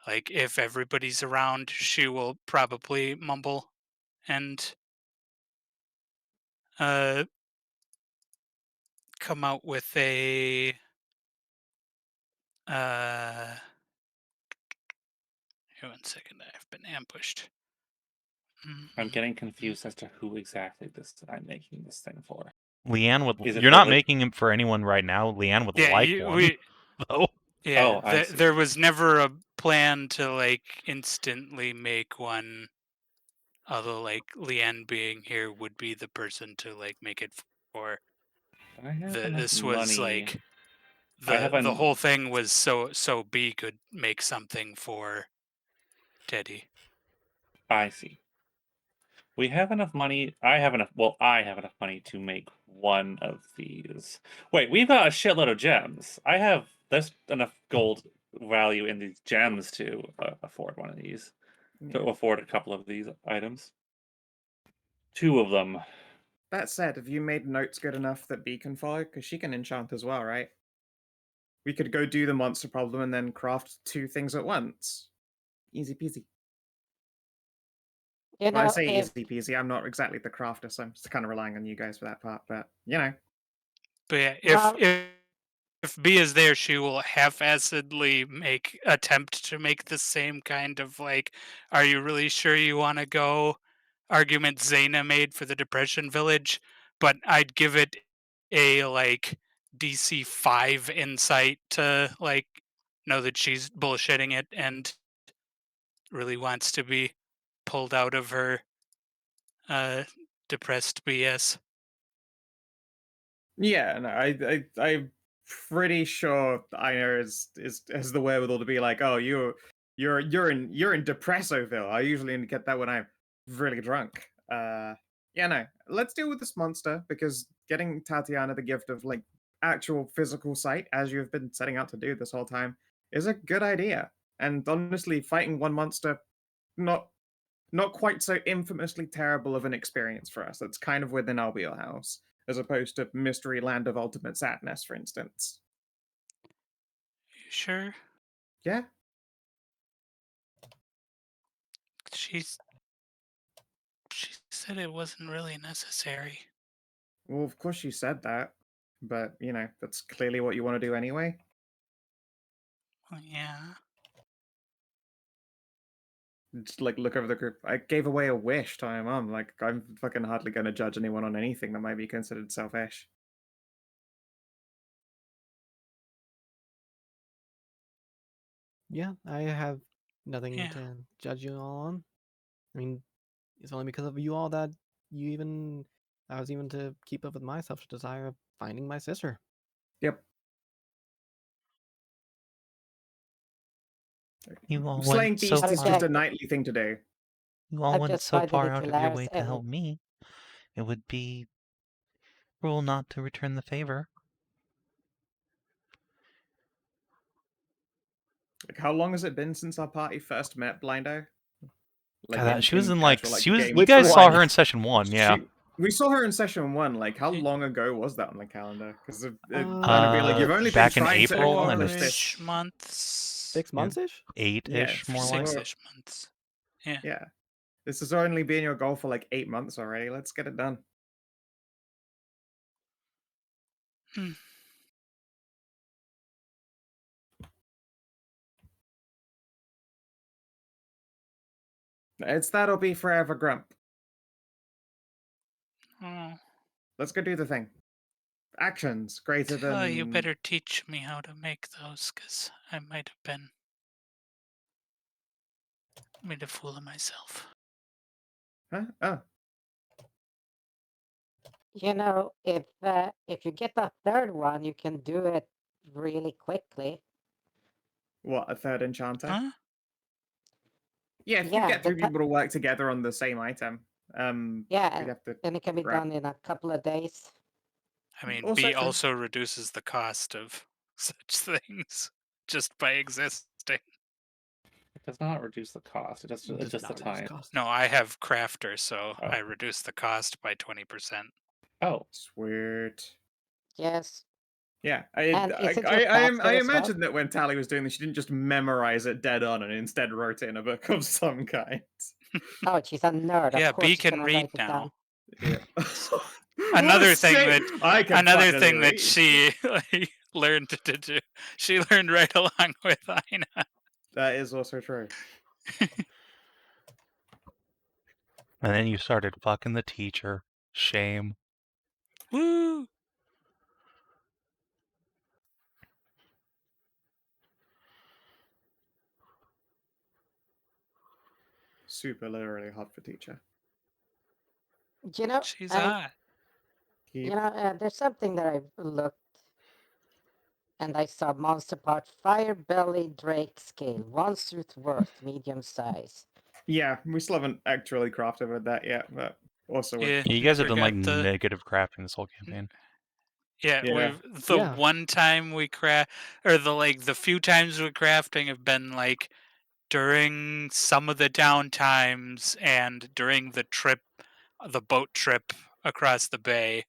like if everybody's around, she will probably mumble and come out with a here 1 second. I've been ambushed. I'm getting confused as to who exactly I'm making this thing for. Leanne would. Is it You're the not lit- making him for anyone right now. Leanne would Yeah, like one, though. Yeah, Oh, I see. there was never a plan to like instantly make one. Although, like Leanne being here would be the person to like make it for. I have enough This money. was like the whole thing was so B could make something for Teddy. I see. We have enough money. I have enough. Well, I have enough money to make one of these. Wait, we've got a shitload of gems. There's enough gold value in these gems to afford one of these. To afford a couple of these items. 2 of them. That said, have you made notes good enough that B can follow? Because she can enchant as well, right? We could go do the monster problem and then craft 2 things at once. Easy peasy. You Well, I know, say if easy peasy. I'm not exactly the crafter, so I'm just kind of relying on you guys for that part. But you know, But yeah, Well- if B is there, she will half-assedly attempt to make the same kind of like, are you really sure you want to go? Argument Zana made for the Depression Village, but I'd give it a like DC 5 insight to like know that she's bullshitting it and really wants to be pulled out of her depressed BS. yeah, no, I'm pretty sure Inah has the wherewithal to be like, oh, you're in Depressoville. I usually only get that when I'm really drunk. Yeah, no, let's deal with this monster because getting Tatiana the gift of like actual physical sight, as you've been setting out to do this whole time, is a good idea. And honestly, fighting one monster, not quite so infamously terrible of an experience for us. That's kind of within our wheelhouse, as opposed to Mystery Land of Ultimate Sadness, for instance. You sure? Yeah, She said it wasn't really necessary. well, of course you said that, but you know that's clearly what you want to do anyway. Well, yeah. Just like look over the group. I gave away a wish to my mom. Like I'm fucking hardly going to judge anyone on anything that might be considered selfish. Yeah, I have nothing Yeah. to judge you all on. I mean, it's only because of you all that I was even to keep up with my selfish desire of finding my sister. Yep. You all Slaying went so beasts is far. just a nightly thing to do. You all I'm went just so finding far it out of your hilarious way to and help me. It would be cruel not to return the favor. Like, how long has it been since our party first met, Blindo? Like, God, she was in like casual, she was. game You guys Which saw one? her in session 1, yeah. We saw her in session 1. Like, how Ye- long ago was that on the calendar? Because it kind of be like Uh, you've only been back in trying to April, and accomplish it's- this. 4-ish months. 6 months ish? 8-ish, Yeah, more like. 6-ish months. Yeah. Yeah, this has only been your goal for like 8 months already. Let's get it done. Hmm. It's that'll be forever, Grump. Oh, Let's go do the thing. Actions greater tell than. you better teach me how to make those, because I might have been made a fool of myself. Huh? Oh, you know, if you get the third one, you can do it really quickly. what, a third enchanter? Huh? Yeah, if you Yeah, get 3 the people to work together on the same item, Yeah, we'd have to. and it can be grab- done in a couple of days. I mean, Also B true. also reduces the cost of such things just by existing. It does not reduce the cost. It's Does just the not reduce time. cost. No, I have Crafter, so Oh. I reduce the cost by 20%. Oh, Sweet. Yes. Yeah, And isn't your faster I as well? imagine that when Taeleer was doing this, she didn't just memorize it dead on and instead wrote it in a book of some kind. Oh, she's a nerd. Yeah, Of course B she's can gonna read write it now. down. Yeah. Another What a thing shame! that- I can Another fucking thing that read. she like, learned to do. She learned right along with Inah. That is also true. And then you started fucking the teacher. Shame. Woo! Super literally hot for teacher. You know, She's I, hot. you know, there's something that I've looked And I saw monster part fire belly drake scale, 1 suit worth, medium size. Yeah, we still haven't actually crafted with that yet, but also with Yeah, You guys have done like forgot the negative crafting this whole campaign. yeah. Yeah. We've the Yeah. one time we craft, or the few times we're crafting have been like during some of the down times and during the trip, the boat trip across the bay.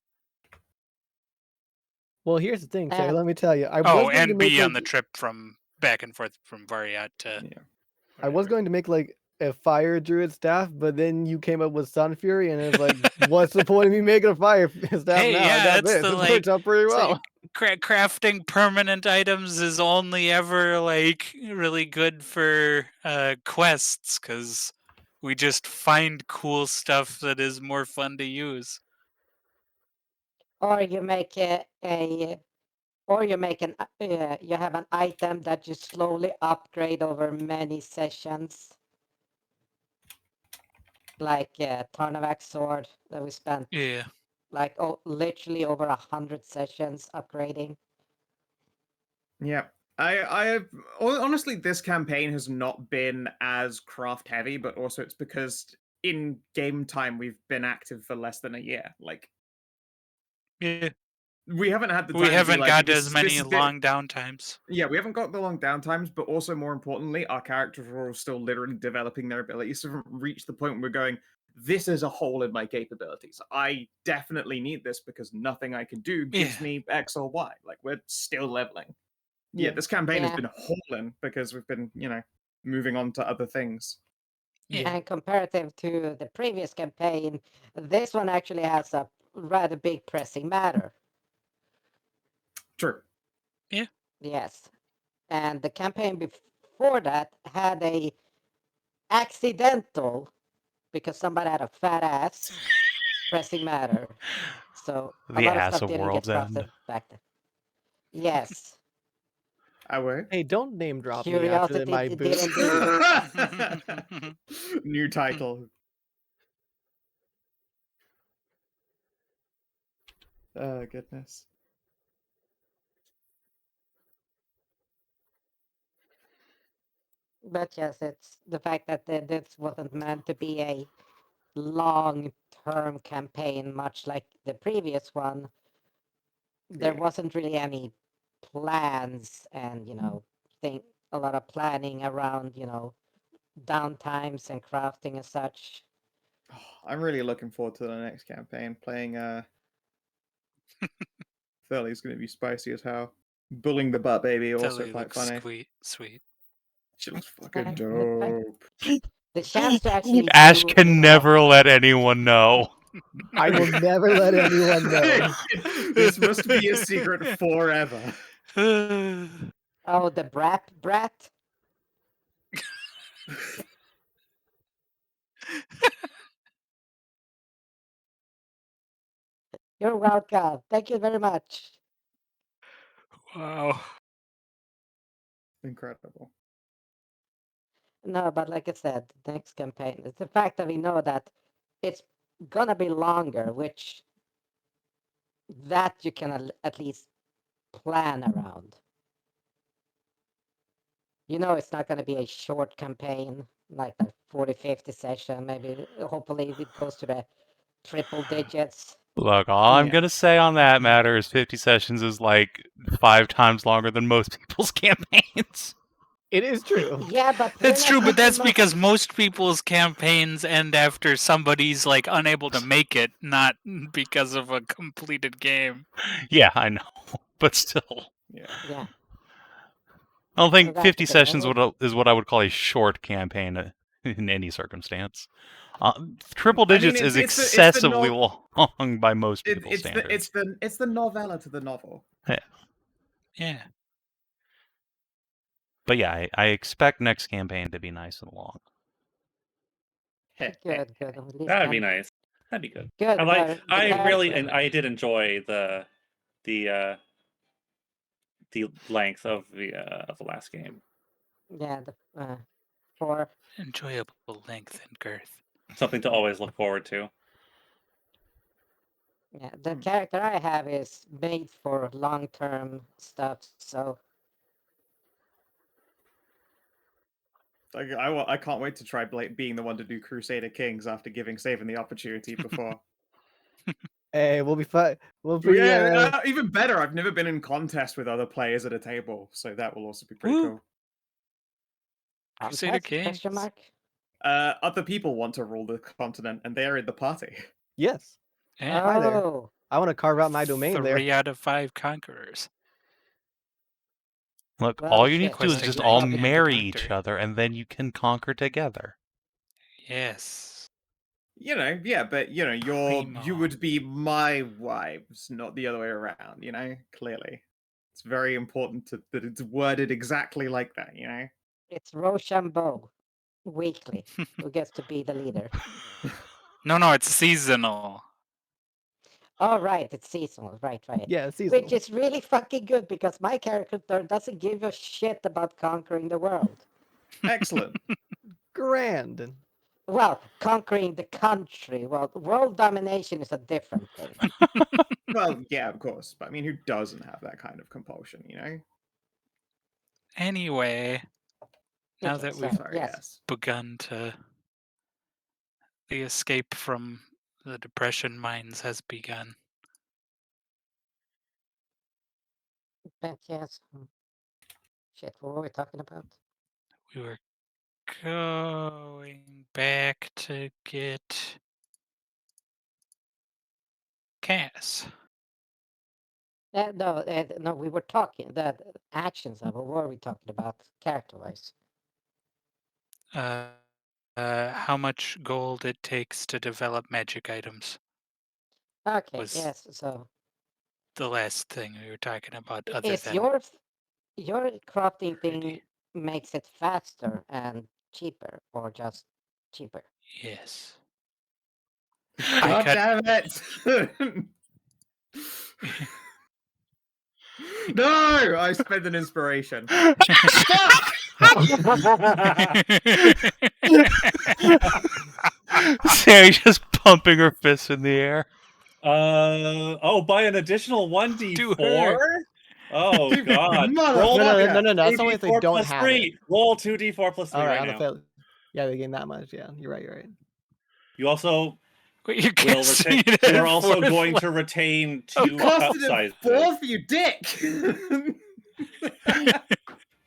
Well, here's the thing, Terry. And Let me tell you. I was Oh, going to and make be on like the trip from back and forth from Variat to. Yeah. I was wherever. going to make like a fire druid staff, but then you came up with Sun Fury, and it's like, what's the point of me making a fire staff Hey, now? I yeah, got that's this. the, It like, works out pretty it's like- well. Crafting permanent items is only ever like really good for quests because we just find cool stuff that is more fun to use. or you make or you make you have an item that you slowly upgrade over many sessions, like Tarnavak's sword that we spent Yeah, like literally over 100 sessions upgrading. Yeah. I honestly, this campaign has not been as craft heavy, but also it's because in game time we've been active for less than a year. Like yeah. we haven't had the time We to be haven't like got this as is- many this is the- long downtimes. Yeah, we haven't got the long downtimes, but also more importantly, our characters are all still literally developing their abilities. So we've reached the point where we're going, this is a hole in my capabilities. I definitely need this because nothing I can do gives Yeah. me X or Y. Like we're still leveling. Yeah, Yeah. this campaign has Yeah. been holding because we've been, moving on to other things. Yeah. And comparative to the previous campaign, this one actually has a rather big pressing matter. True. Yes. And the campaign before that had a accidental, because somebody had a fat ass, pressing matter. So a The lot of ass stuff of didn't get World's End. crafted back then. Yes. I will. Hey, don't name drop me after Curiosity my didn't boost. do it. New title. Oh, goodness. But yes, it's the fact that this wasn't meant to be a long-term campaign, much like the previous one. There Yeah. wasn't really any plans and, a lot of planning around, downtimes and crafting and such. I'm really looking forward to the next campaign. Playing Thurley's going to be spicy as hell. Bullying the butt baby also Taeleer quite looks funny. sweet. She looks fucking the dope. The chance to actually Ash do, can never let anyone know. I will never let anyone know. This must be a secret forever. Oh, the brat. You're welcome. Thank you very much. Wow. Incredible. No, but like I said, the next campaign, it's the fact that we know that it's gonna be longer, which that you can at least plan around. It's not gonna be a short campaign, like a 40, 50 session, maybe, hopefully it goes to the triple digits. Look, all I'm Yeah. gonna say on that matter is 50 sessions is like 5 times longer than most people's campaigns. It is true. Yeah, but That's we're not true, but that's talking because most people's campaigns end after somebody's like unable to make it, not because of a completed game. Yeah, I know, but still, Yeah. Yeah, I don't think that's 50 the thing. sessions is what I would call a short campaign in any circumstance. Triple I mean, digits is it's the excessively long by most people's It's standards. the novella to the novel. Yeah. But yeah, I expect next campaign to be nice and long. Good. At least That'd be I'm nice. That'd be good. good. I really, and I did enjoy the length of the last game. Yeah, for Enjoyable length and girth. Something to always look forward to. Yeah, the character I have is made for long-term stuff, so Like, I can't wait to try being the one to do Crusader Kings after giving Savin the opportunity before. Hey, we'll be fine. We'll be. Yeah, even better. I've never been in contest with other players at a table, so that will also be pretty Woo. cool. Crusader contest? Question Kings. mark? Other people want to rule the continent, and they are in the party. Yes. Yeah. Hi there. Oh, I want to carve out my domain there. 3 out of 5 conquerors. Look, Well, all you need shit, to do is Questing just for all independent marry each victory. other, and then you can conquer together. Yes. Yeah, but you Primo. would be my wives, not the other way around. Clearly, it's very important that it's worded exactly like that. it's Rochambeau weekly who gets to be the leader. No, it's seasonal. Oh, right, it's seasonal. Right. Yeah, seasonal. Which is really fucking good because my character doesn't give a shit about conquering the world. Excellent. Grand. Well, conquering the country. Well, world domination is a different thing. Well, yeah, of course, but I mean, who doesn't have that kind of compulsion? Anyway, now Okay, that so, we've Sorry, yes. yes. begun to... The escape from the depression mines has begun. But yes. Shit, what were we talking about? We were going back to get Cass. No, we were talking the actions of it. What were we talking about character-wise? How much gold it takes to develop magic items Okay, was yes. So, the last thing we were talking about, other is than your crafting pretty. thing makes it faster and cheaper, or just cheaper? Yes. God cut- damn it! No! I spent an inspiration. Fuck! Sarah just pumping her fists in the air. Buy an additional 1d4? Oh You god. motherfucker. Roll No. That's only if they 2d4 don't plus have 3. it. Roll 2d4 plus 3 All right, right on the now. fail. Yeah, they gain that much. Yeah, you're right. You also Wait, you will can't retain. see it You at are also fourth going level. to retain Oh, 2 You cup costed sizes. it 4 for you dick!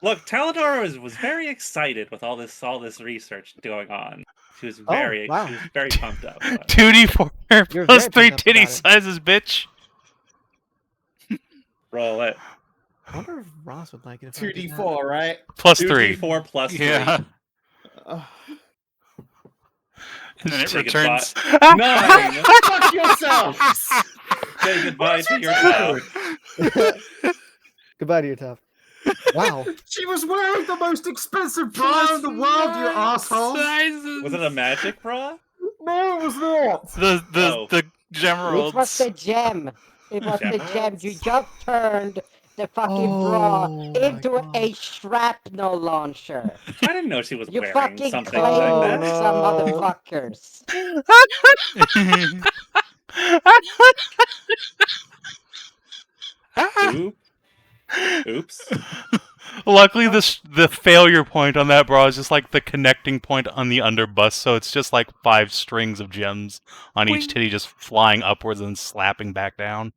Look, Taeleer was very excited with all this research going on. She was very wow. she was very pumped up. 2d4 You're plus very 3 pumped up titty about it. sizes, bitch. Roll it. I wonder if Ross would like it if I did that. 2d4, right? Plus 3. 2d4 plus 3. Yeah. Ugh. And then it Say returns. 9. Fuck yourselves! Say goodbye What's to your your town? Goodbye to your tough. Wow. She was wearing the most expensive bra in the world, you asshole! Sizes. Was it a magic bra? No, it was not! The It Gemeralds. was the gem. It was the gem. You just turned the fucking bra Oh my into God. a shrapnel launcher. I didn't know she was You wearing fucking something claimed like that. some no. motherfuckers. Oops. Luckily, the failure point on that bra is just like the connecting point on the underbust, so it's just like 5 strings of gems on each Boing. titty just flying upwards and slapping back down.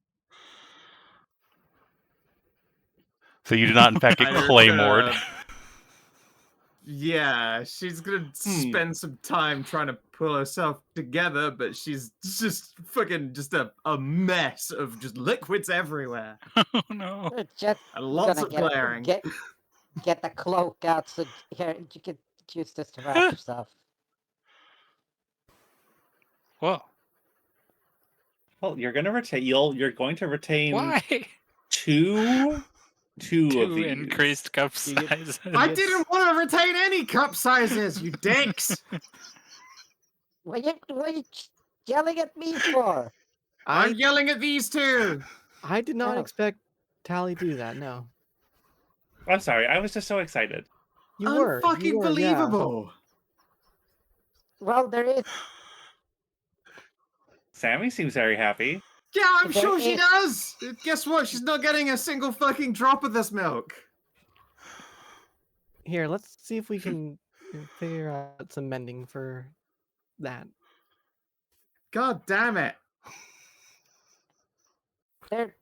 So you do not, in fact, get You're claymored. gonna- Yeah, she's gonna spend some time trying to pull herself together, but she's just fucking just a mess of just liquids everywhere. Oh no. Just And lots gonna of glaring. get the cloak out so here you can use this to wrap yourself. Whoa. Well, you're gonna retain. You're going to retain Why? two of 2 these. increased cup You get- sizes. I didn't want to retain any cup sizes, you dicks! What are you yelling at me for? I'm I yelling at these two! I did not Oh. expect Tally to do that. No, I'm sorry. I was just so excited. you were. Unfucking believable! Well, there is. Sammy seems very happy. Yeah, I'm There sure she is- does. Guess what? She's not getting a single fucking drop of this milk. Here, let's see if we can figure out some mending for that. God damn it. There,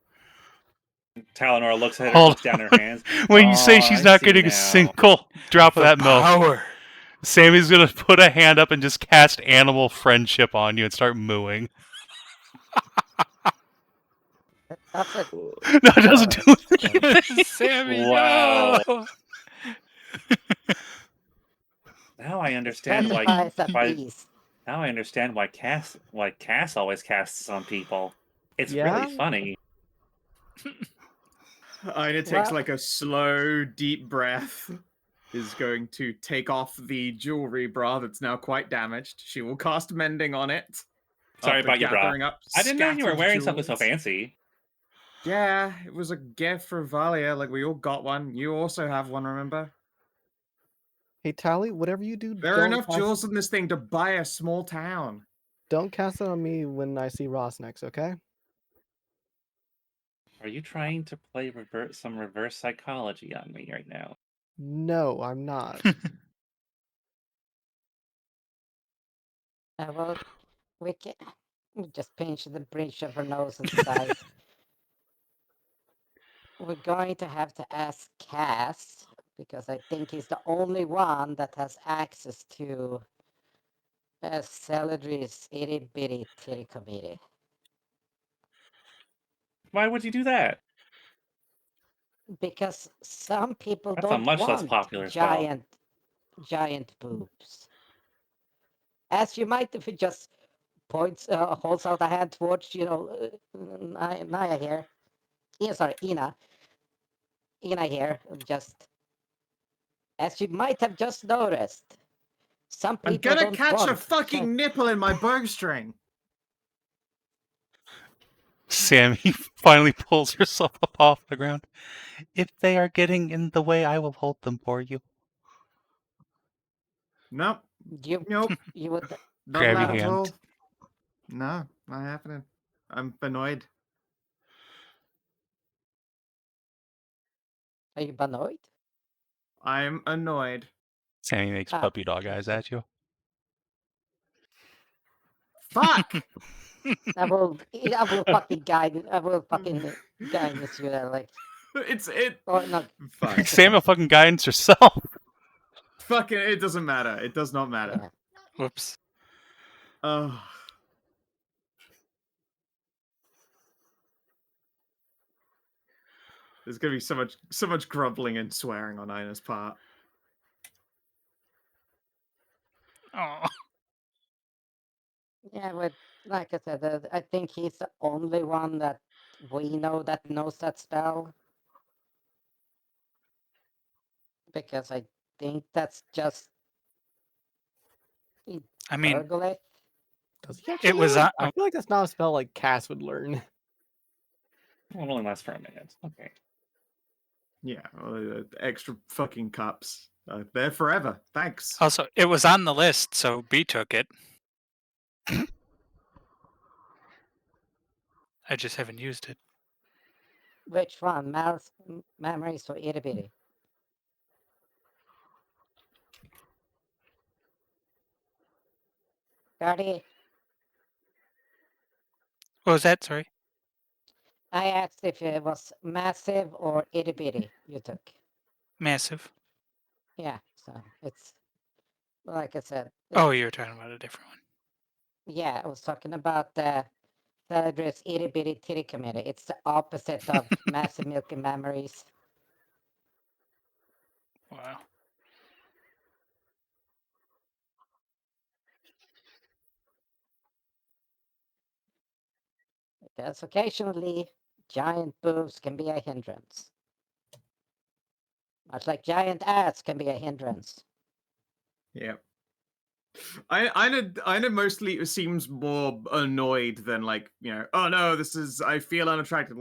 Talenor looks at her, Hold puts down her hands. When you say Oh, she's I not see getting a now. single drop of The that milk, power. Sammy's gonna put a hand up and just cast animal friendship on you and start mooing. that's a No, it doesn't do anything. Sammy, Wow. no. Now I understand why. specifies at Why least. now I understand why Cass always casts on people. It's Yeah? really funny. Inah takes Well- like a slow, deep breath. Is going to take off the jewelry bra that's now quite damaged. She will cast mending on it. Sorry after about your bra. gathering up I didn't know you were scattered wearing something so jewels. fancy. Yeah, it was a gift for Valia. Like, we all got one. You also have one, remember? Hey, Tally, whatever you do, There are don't enough cast, jewels in this thing to buy a small town. don't cast it on me when I see Ross next, okay? Are you trying to play some reverse psychology on me right now? No, I'm not. Well, we just pinch the bridge of her nose and decide. We're going to have to ask Cass, because I think he's the only one that has access to Celadry's itty bitty titty committee. Why would you do that? Because some people That's a don't much less want popular spell. giant boobs. As you might if it just holds out a hand towards, Naya here. Yeah, sorry, Inah. Inah here, just as you might have just noticed. Some I'm people gonna don't catch a want fucking nipple in my bowstring. Sammy finally pulls herself up off the ground. If they are getting in the way, I will hold them for you. Nope. You Nope. you would Not Grab your allowed at hand. all. No, not happening. I'm annoyed. are you annoyed? I'm annoyed. Sammy makes Ah, puppy dog eyes at you. Fuck! I will fucking guide you there like or no Fuck. Sammy will fucking guidance herself. Fucking, it doesn't matter. It does not matter. yeah. Whoops. Oh. There's gonna be so much grumbling and swearing on Inah's part. Oh. Yeah, but like I said, I think he's the only one that we know that knows that spell. Because I think that's just I mean, Pergolith. Does he actually it was know on. I feel like that's not a spell like Cass would learn. It only lasts for a minute. Okay. Yeah, well, the extra fucking cups. They're forever. Thanks. Also, it was on the list, so B took it. I just haven't used it. Which one? Memories or itty bitty? Gardy, What was that? Sorry. I asked if it was massive or itty bitty you took. Massive. Yeah, so it's like I said. Oh, you were talking about a different one. Yeah, I was talking about the Celadry's itty bitty titty committee. It's the opposite of massive milky memories. Wow. Because occasionally giant boobs can be a hindrance. Much like giant ass can be a hindrance. Yeah. Inah mostly seems more annoyed than like, oh no, I feel unattractive.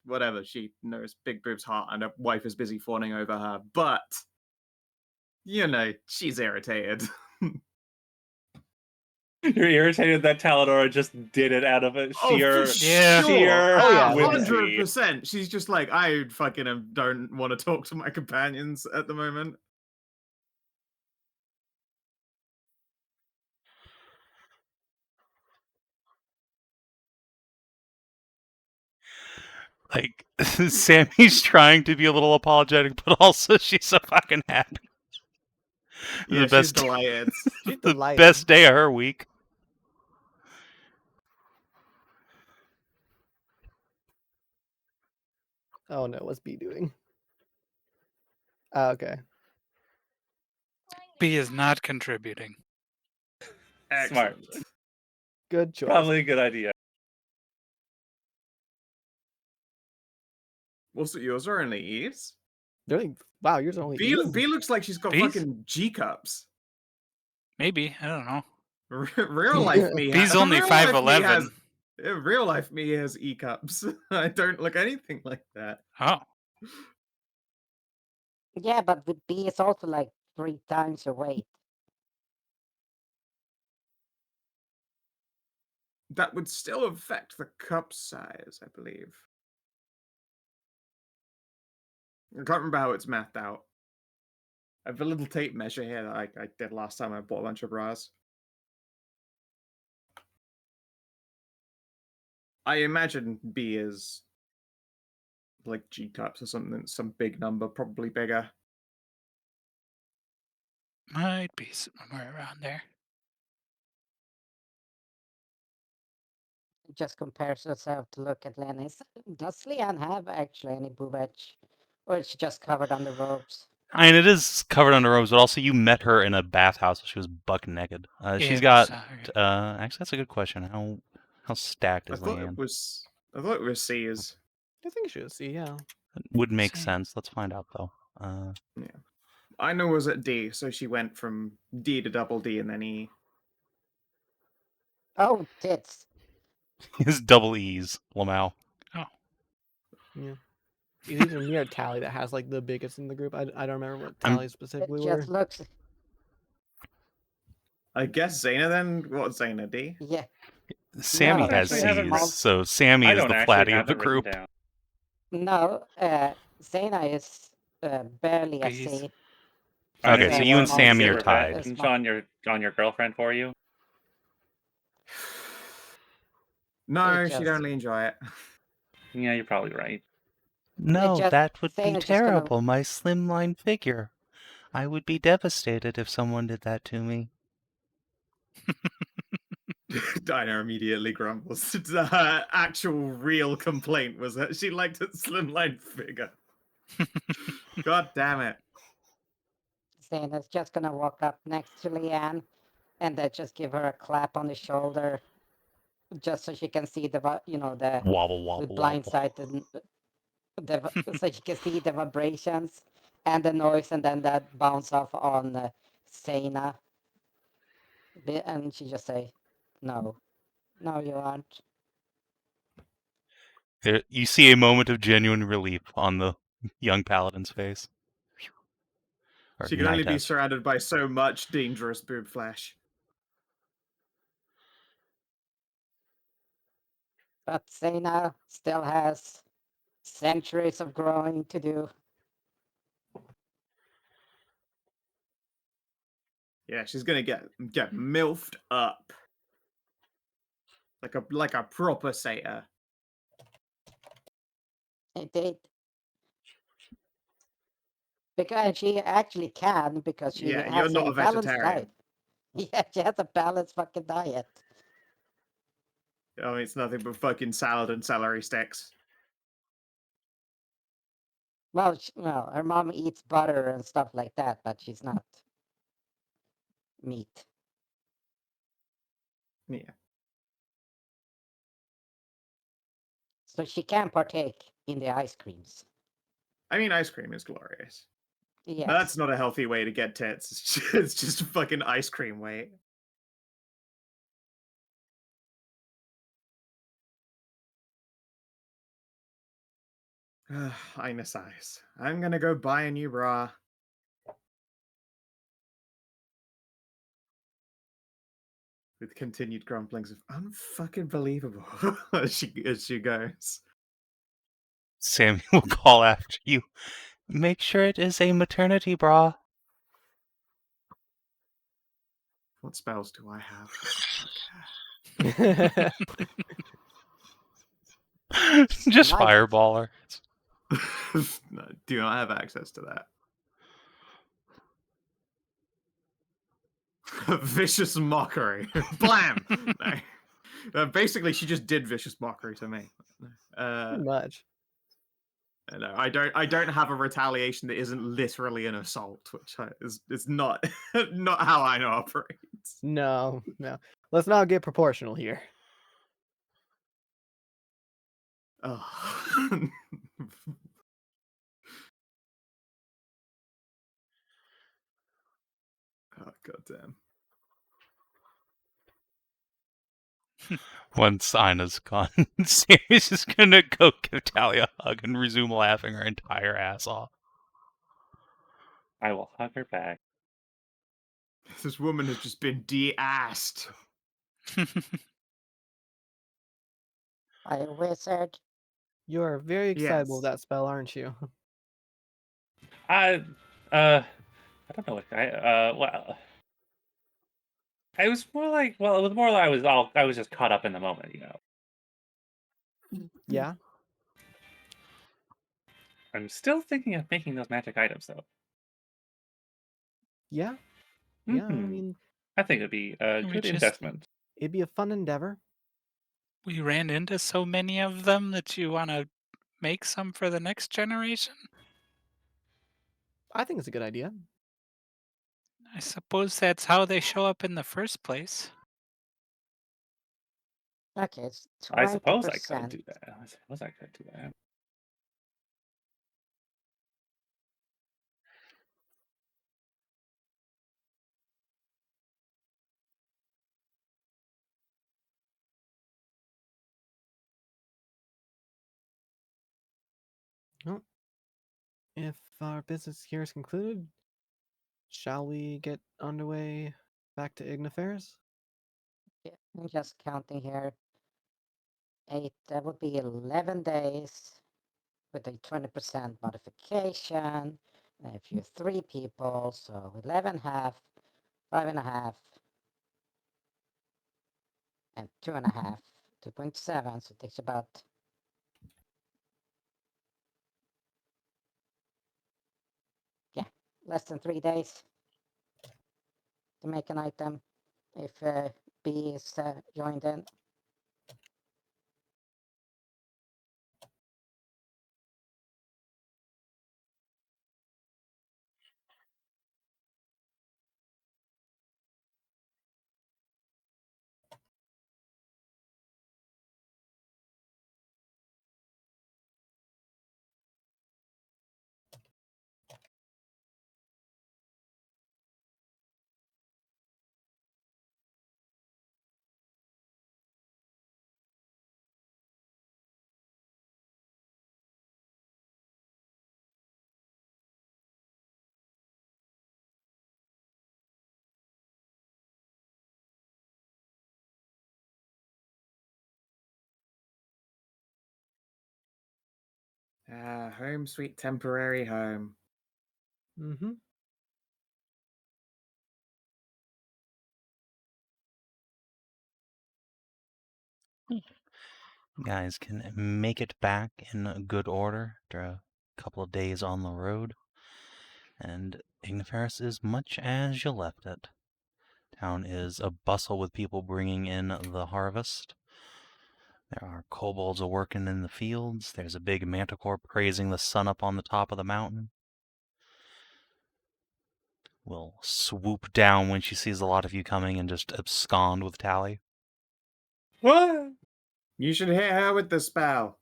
Whatever, she knows big boobs hot and her wife is busy fawning over her, but she's irritated. You're irritated that Taladora just did it out of a sheer, Yeah. sheer Oh, yeah, whimsy. 100%. She's just like, I fucking don't want to talk to my companions at the moment. Like, Sammy's trying to be a little apologetic, but also she's so fucking happy. Yeah, The she's best, delighted. She's the delighted. best day of her week. Oh no, what's B doing? Okay. B is not contributing. Smart. Excellent. Good choice. Probably a good idea. What's it? Yours are only E's? They're like, wow, yours are only B, E's? B looks like she's got B's? fucking G cups. Maybe. I don't know. Real life me. B's only real life me 5'11". has- Real life me has E cups. I don't look anything like that. Oh. Yeah, but with B, it's also like 3 times your weight. That would still affect the cup size, I believe. I can't remember how it's mathed out. I have a little tape measure here that I did last time I bought a bunch of bras. I imagine B is like G cups or something, some big number, probably bigger. Might be somewhere around there. Just compares herself to look at Lenny's. Does Leanne have actually any boobage? Or is she just covered under robes? I mean, it is covered under robes, but also you met her in a bathhouse. She was buck naked. She's got. Actually, that's a good question. How stacked I is thought Leanne? it was C's. I think you should see, yeah. Would make Same. sense. Let's find out though. I know it was at D, so she went from D to double D and then E. Oh, tits. His double E's, Lamau. Yeah. It's either me or Tally that has like the biggest in the group. I don't remember what I'm- Tally It specifically were. just looks. I guess Zana then? What, Zana D? Yeah. Sammy No, has actually have it C's, marked. so Sammy I is don't the actually flatty have of the it written group. down. No, Zana is barely a B's. C. Okay, She's so a you and small- Sammy are Give tied. revenge on your girlfriend for you. No, just- she'd only enjoy it. Yeah, you're probably right. No, just that would saying be it's just gonna- terrible. My slimline figure. I would be devastated if someone did that to me. Dinah immediately grumbles. Her actual real complaint was that she liked a slimline figure. God damn it. Zana's just gonna walk up next to Leanne and then just give her a clap on the shoulder, just so she can see the Wobble, the wobble, blind wobble. side, so she can see the vibrations and the noise, and then that bounce off on Zana. And she just say, "No, no, you aren't." You see a moment of genuine relief on the young paladin's face. Or She can only be knightess. surrounded by so much dangerous boob flesh. But Zana still has centuries of growing to do. Yeah, she's gonna get milfed up. Like a proper satyr. Indeed. Because she actually can, because she Yeah, you're has not a a balanced vegetarian. diet. Yeah, she has a balanced fucking diet. I mean, it's nothing but fucking salad and celery sticks. Well, her mom eats butter and stuff like that, but she's not meat. Yeah. So she can partake in the ice creams. I mean, ice cream is glorious. Yes. But that's not a healthy way to get tits. It's just fucking ice cream weight. Inah sighs. I'm gonna go buy a new bra. with continued grumblings of unfucking believable as she goes. Sammy will call after you. Make sure it is a maternity bra. What spells do I have? Just Nice. fireballer. No, do not have access to that. Vicious mockery. Blam! No. Basically, she just did vicious mockery to me. Pretty much. No, I don't have a retaliation that isn't literally an assault, which is not not how I operate. No. Let's not get proportional here. Oh. Oh, goddamn. Once Ina's gone, Sammy's just gonna go give Talia a hug and resume laughing her entire ass off. I will hug her back. This woman has just been de-assed. Are you a wizard? You are very excitable with Yes. that spell, aren't you? I don't know what well. It was more like, well, it was more like I was just caught up in the moment, you know. Yeah. I'm still thinking of making those magic items though. Yeah. Yeah. I Mhm. mean, I think it'd be a We good just- investment. it'd be a fun endeavor. We ran into so many of them that you want to make some for the next generation? I think it's a good idea. I suppose that's how they show up in the first place. Okay, it's 20%. I suppose I could do that. I suppose I could do that. Well, if our business here is concluded, shall we get underway back to Igniferous? Yeah, I'm just counting here. 8, that would be 11 days with a 20% modification. And if you're 3 people, so 11 half, 5.5, and 2.5, 2.7, so it takes about less than 3 days to make an item if B is joined in. Home sweet temporary home. Mm-hmm. You guys can make it back in good order after a couple of days on the road. And Igniferous is much as you left it. Town is a bustle with people bringing in the harvest. There are kobolds a-working in the fields. There's a big manticore praising the sun up on the top of the mountain. Will swoop down when she sees a lot of you coming and just abscond with Tally. What? You should hit her with the spell.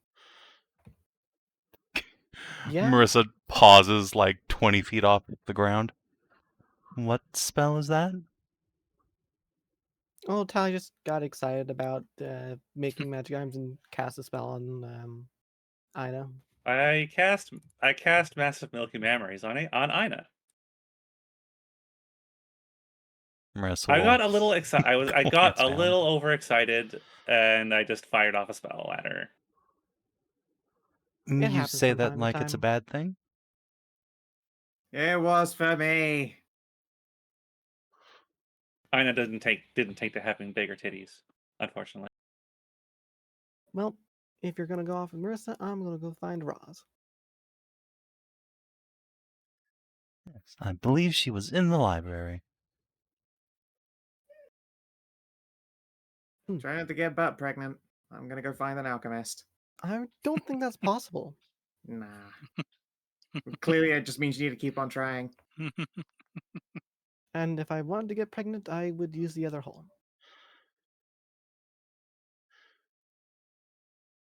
Yeah. Marissa pauses like 20 feet off the ground. What spell is that? Oh, Tally just got excited about making magic items and cast a spell on Inah. I cast Massive Milky Memories on Inah. Marissa I will got a little excited. I got glance a down. little overexcited, and I just fired off a spell at her. It You happens say from that time to like it's a time. bad thing? It was for me. Inah didn't take to having bigger titties, unfortunately. Well, if you're gonna go off with Marissa, I'm gonna go find Roz. Yes, I believe she was in the library. Try not to get butt pregnant. I'm gonna go find an alchemist. I don't think that's possible. Nah. Clearly, it just means you need to keep on trying. And if I wanted to get pregnant, I would use the other hole.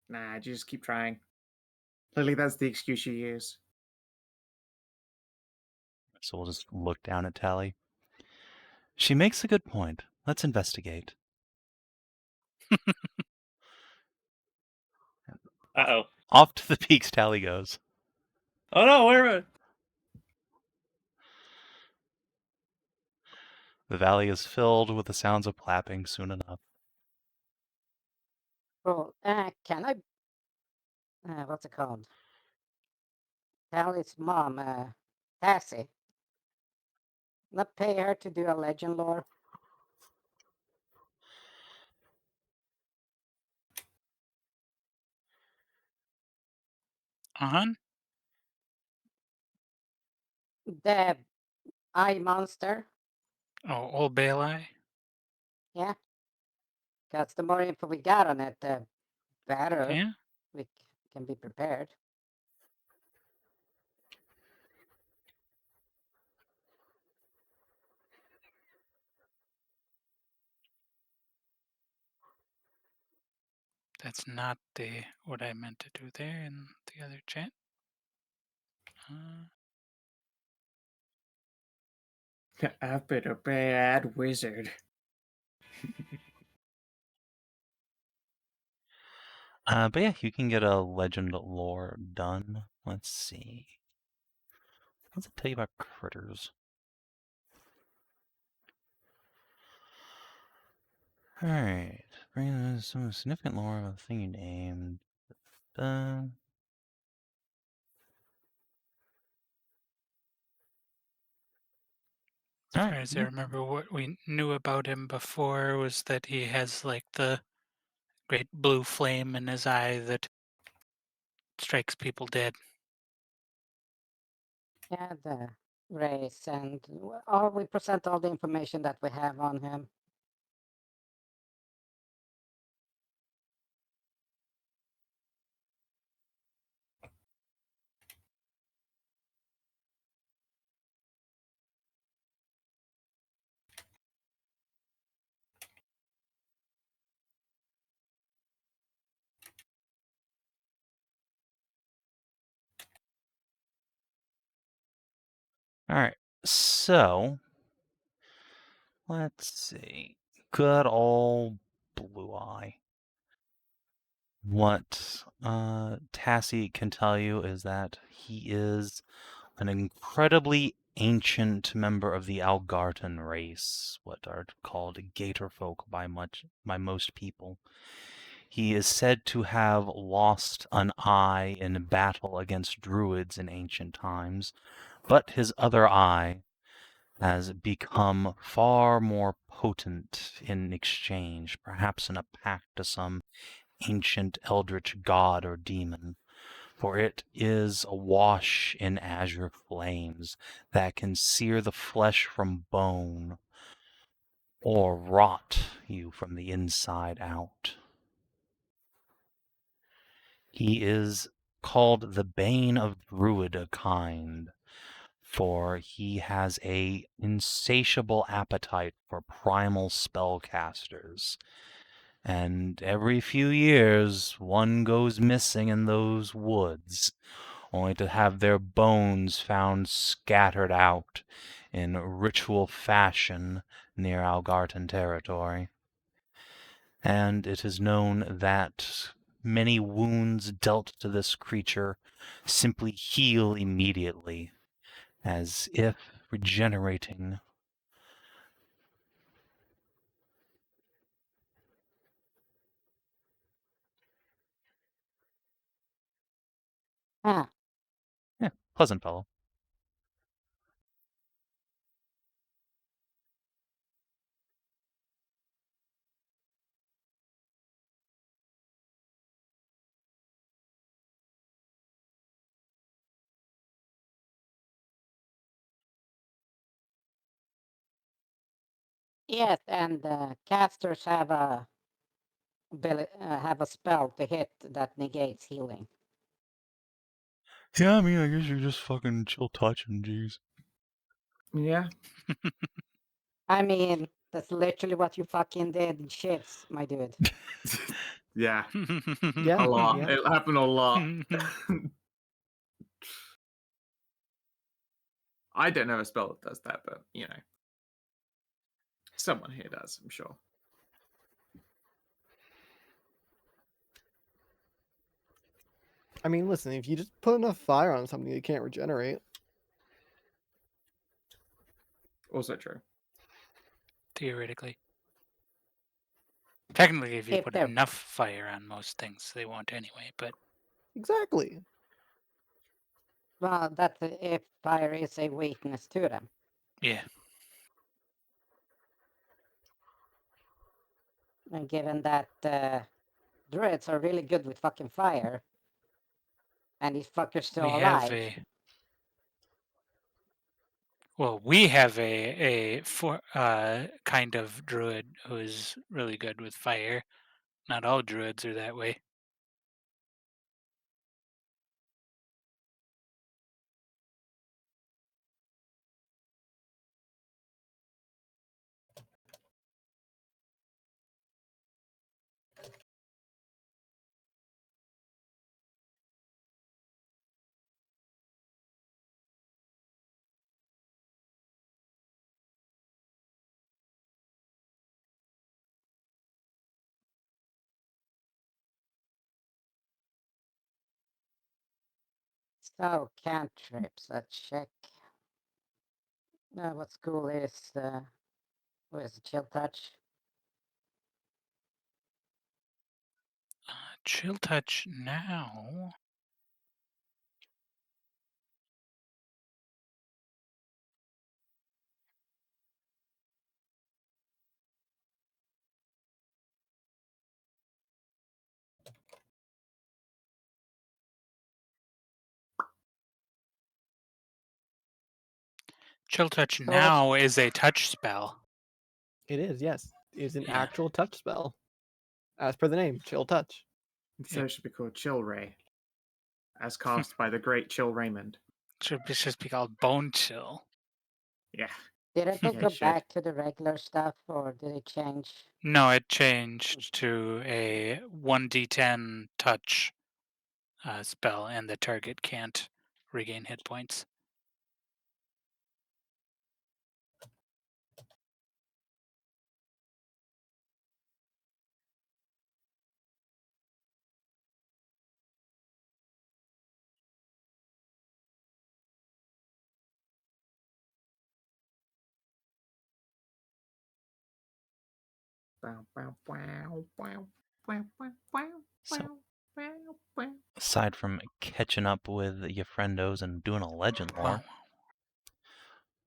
Nah, just keep trying. Clearly, that's the excuse you use. So we'll just look down at Tally. She makes a good point. Let's investigate. Uh-oh. Off to the peaks Tally goes. Oh no, where? The valley is filled with the sounds of clapping soon enough. Well, can I? What's it called? Tally's mom, Tassie. Not pay her to do a legend lore. On? The eye monster. Oh, old Bailey. Yeah. Because the more info we got on it, the better Yeah. we can be prepared. That's not what I meant to do there in the other chat. I've been a bad wizard. But yeah, you can get a legend lore done. Let's see. What does it tell you about critters? Alright. Bring some significant lore of a thing you named. As far as I remember, what we knew about him before was that he has like the great blue flame in his eye that strikes people dead. Yeah, the race, and we present all the information that we have on him. Alright, so let's see. Good old Blue Eye. What Tassie can tell you is that he is an incredibly ancient member of the Algartan race, what are called gator folk by most people. He is said to have lost an eye in battle against druids in ancient times, but his other eye has become far more potent in exchange, perhaps in a pact to some ancient eldritch god or demon, for it is awash in azure flames that can sear the flesh from bone or rot you from the inside out. He is called the bane of druid-kind, for he has a insatiable appetite for primal spellcasters. And every few years, one goes missing in those woods, only to have their bones found scattered out in ritual fashion near Algartan territory. And it is known that many wounds dealt to this creature simply heal immediately, as if regenerating Huh. Yeah, pleasant fellow. Yes, and casters have a spell to hit that negates healing. Yeah, I mean, I guess you're just fucking chill touching, jeez. Yeah. I mean, that's literally what you fucking did in shifts, my dude. Yeah. Yeah. A lot. Yeah. It happened a lot. I don't know a spell that does that, but you know, someone here does, I'm sure. I mean, listen, if you just put enough fire on something, you can't regenerate. Also true. Theoretically. Technically, if you If put they're- enough fire on most things, they won't anyway, but Exactly. Well, that's if fire is a weakness to them. yeah. And given that druids are really good with fucking fire, and these fuckers still We alive. have a well, we have a kind of druid who's really good with fire. Not all druids are that way. So, cantrips, let's check. What school is, what is it, Chill Touch? Chill touch now. Chill touch So now is a touch spell. It is, yes. It's an Yeah. actual touch spell. As per the name, chill touch. So it should be called Chill Ray, as cast by the great Chill Raymond. Should just be called bone chill. Yeah. didn't they Yeah, go it should. back to the regular stuff, or did it change? No, it changed to a 1d10 touch spell, and the target can't regain hit points. So, aside from catching up with your friendos and doing a legend lore, Wow.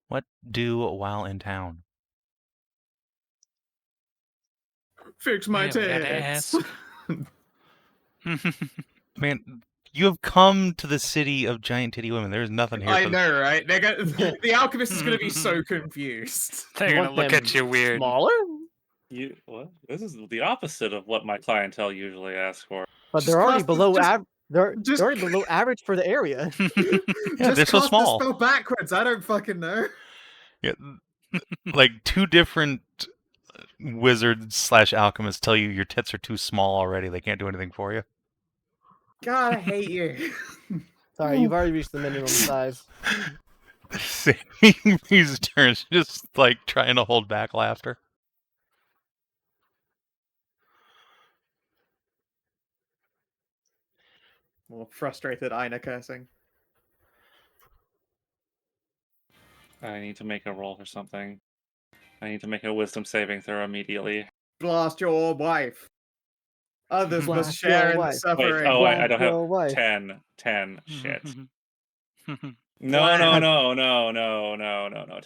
what do while in town? Fix my Yeah, we gotta tits. ask. Man, you have come to the city of giant titty women. There's nothing here I for know, right? The alchemist is going to be so confused. They're You gonna want look them at you weird. Smaller? You what? This is the opposite of what my clientele usually asks for. But Just they're already cast the- below just- they're just- already below average for the area. Yeah, they're so cast small. the spell backwards. I don't fucking know. Yeah, like two different wizards / alchemists tell you your tits are too small already. They can't do anything for you. God, I hate you. Sorry, you've already reached the minimum size. Saving these turns, just like trying to hold back laughter. More frustrated Inah cursing. I need to make a roll for something. I need to make a wisdom saving throw immediately. Blast your wife. Others must Blast your share in the wife. Wait, suffering. oh, I Blast don't have your wife. 10. Shit. No. Blast.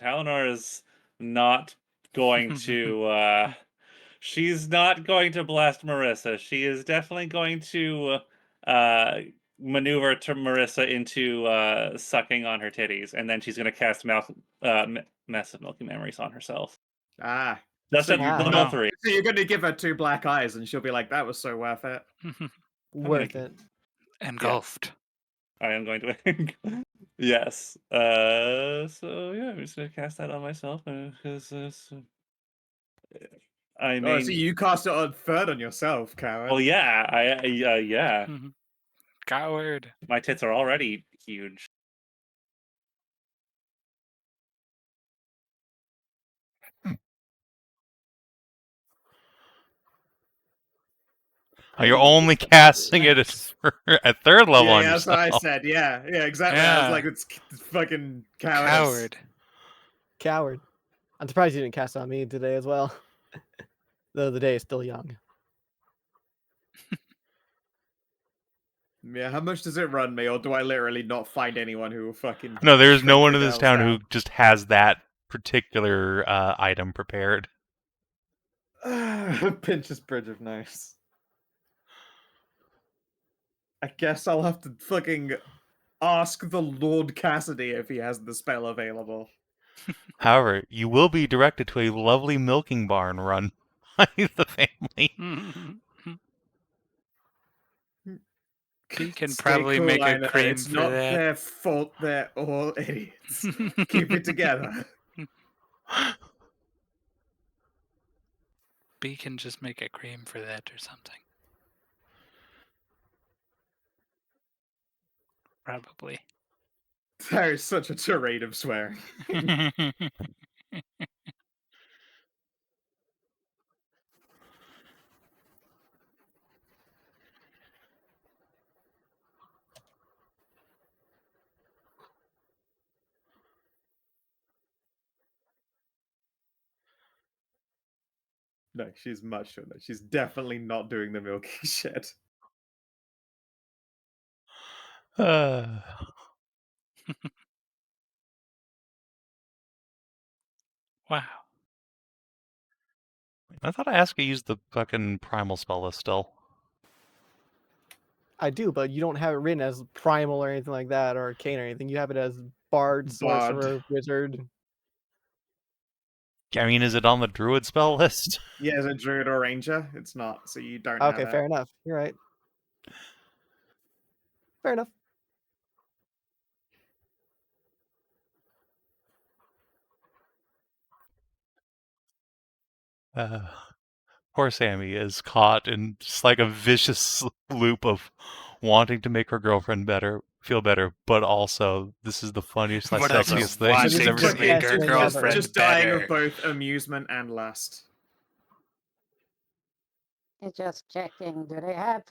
Taeleer is not going to, she's not going to blast Marissa. She is definitely going to, maneuver to Marissa into, sucking on her titties, and then she's gonna cast Massive Milky Memories on herself. Ah. That's So at you- level no. 3. So you're going to give her 2 black eyes, and she'll be like, "That was so worth it." Worth it. Engulfed. I am going to. Yes. So yeah, I'm just gonna cast that on myself because I Oh, mean, so you cast it on third on yourself, coward. well, yeah, yeah. Coward. My tits are already huge. Oh, you're only casting it at third level Yeah, on that's what I yourself. said. Yeah, exactly. I was Yeah. like, it's fucking cowardice. Coward. Coward. I'm surprised you didn't cast on me today as well. Though the day is still young. Yeah, how much does it run me, or do I literally not find anyone who will fucking? No, there's no trick one the in this girls town down? who just has that particular item prepared. Pinch's Bridge of Nice. I guess I'll have to fucking ask the Lord Cassidy if he has the spell available. However, you will be directed to a lovely milking barn run by the family. He can Stay probably cool, make a Inah. cream It's for not that. their fault. They're all idiots. Keep it together. B can just make a cream for that or something. Probably. There is such a tirade of swearing. No, she's much shorter. She's definitely not doing the milking shit. Uh, Wow. I thought Aska used the fucking primal spell list still. I do, but you don't have it written as primal or anything like that, or arcane or anything. You have it as bard, sorcerer, wizard. I mean, is it on the druid spell list? Yeah, as a druid or ranger, it's not, so you don't Okay, have it. fair enough. You're right. Fair enough. Poor Sammy is caught in just like a vicious loop of wanting to make her girlfriend feel better, but also this is the funniest, But also sexiest thing she's wanting ever to seen. make her Just girlfriend Just dying better. of both amusement and lust. Just checking. Do they have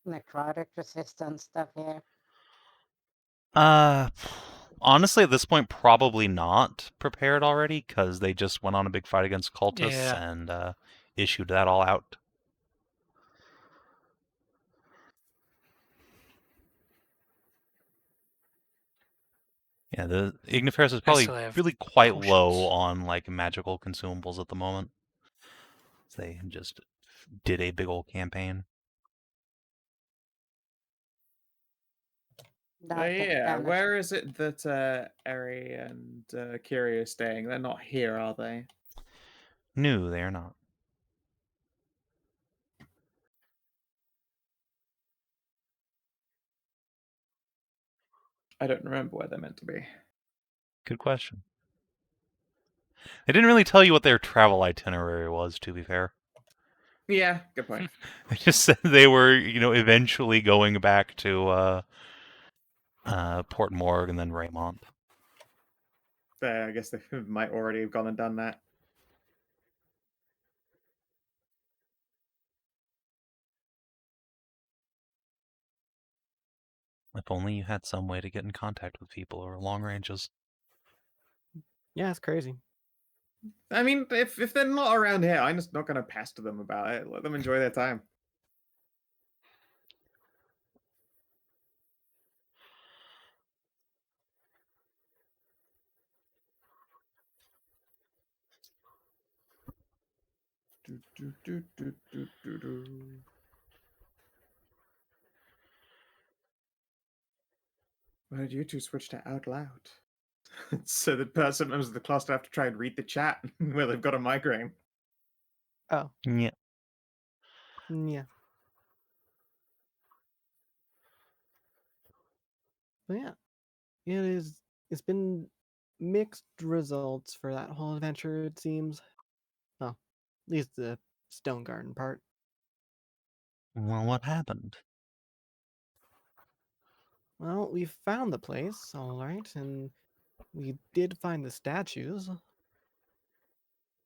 necrotic resistance stuff here? Honestly, at this point, probably not prepared already, because they just went on a big fight against cultists Yeah. and issued that all out. Yeah, the Igniferous is probably still have really quite low potions. on like magical consumables at the moment. They just did a big old campaign. Yeah, where is it that Eri and Kiri are staying? They're not here, are they? No, they are not. I don't remember where they're meant to be. Good question. They didn't really tell you what their travel itinerary was, to be fair. Yeah, good point. They just said they were, eventually going back to Port Morgue and then Raymont. I guess they might already have gone and done that. If only you had some way to get in contact with people over long ranges. Yeah, it's crazy. I mean, if they're not around here, I'm just not going to pester them about it. Let them enjoy their time. Why did you two switch to out loud? So the person members of the class don't have to try and read the chat where they've got a migraine. Oh, Yeah. yeah. But yeah, it's been mixed results for that whole adventure, it seems. Well, at least the Stone Garden part. Well, what happened? Well, we found the place, all right, and we did find the statues.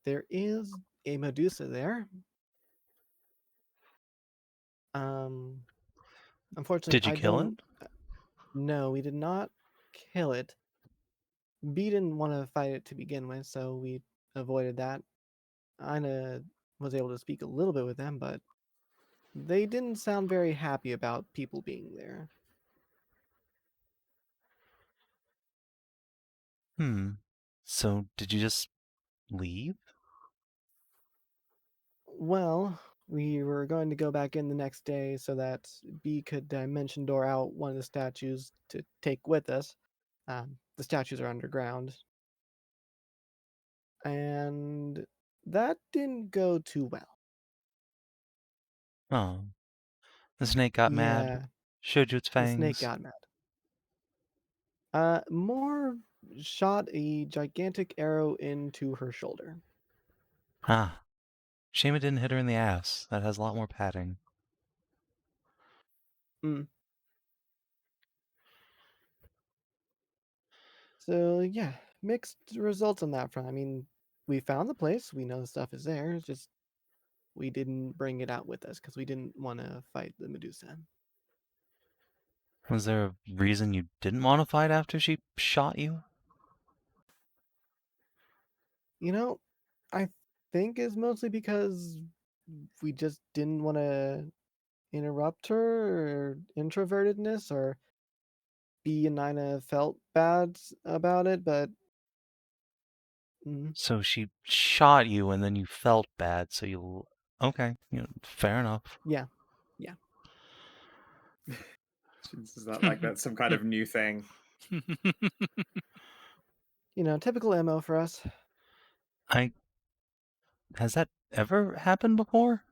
There is a Medusa there. Unfortunately, Did you I kill it? don't. No, we did not kill it. B didn't want to fight it to begin with, so we avoided that. Inah was able to speak a little bit with them, but they didn't sound very happy about people being there. So did you just leave? Well, we were going to go back in the next day so that B could dimension door out one of the statues to take with us. The statues are underground. And that didn't go too well. Oh. The snake got mad, Yeah, showed you its the snake fangs. got mad. More shot a gigantic arrow into her shoulder. Ah. Shame it didn't hit her in the ass. That has a lot more padding. So yeah, mixed results on that front. I mean, we found the place. We know the stuff is there. It's just we didn't bring it out with us because we didn't want to fight the Medusa. Was there a reason you didn't want to fight after she shot you? You know, I think it's mostly because we just didn't want to interrupt her or introvertedness, or B and Inah felt bad about it, but So she shot you and then you felt bad, so you... Okay, fair enough. yeah. Is that like that's some kind of new thing? Typical MO for us. Has that ever happened before?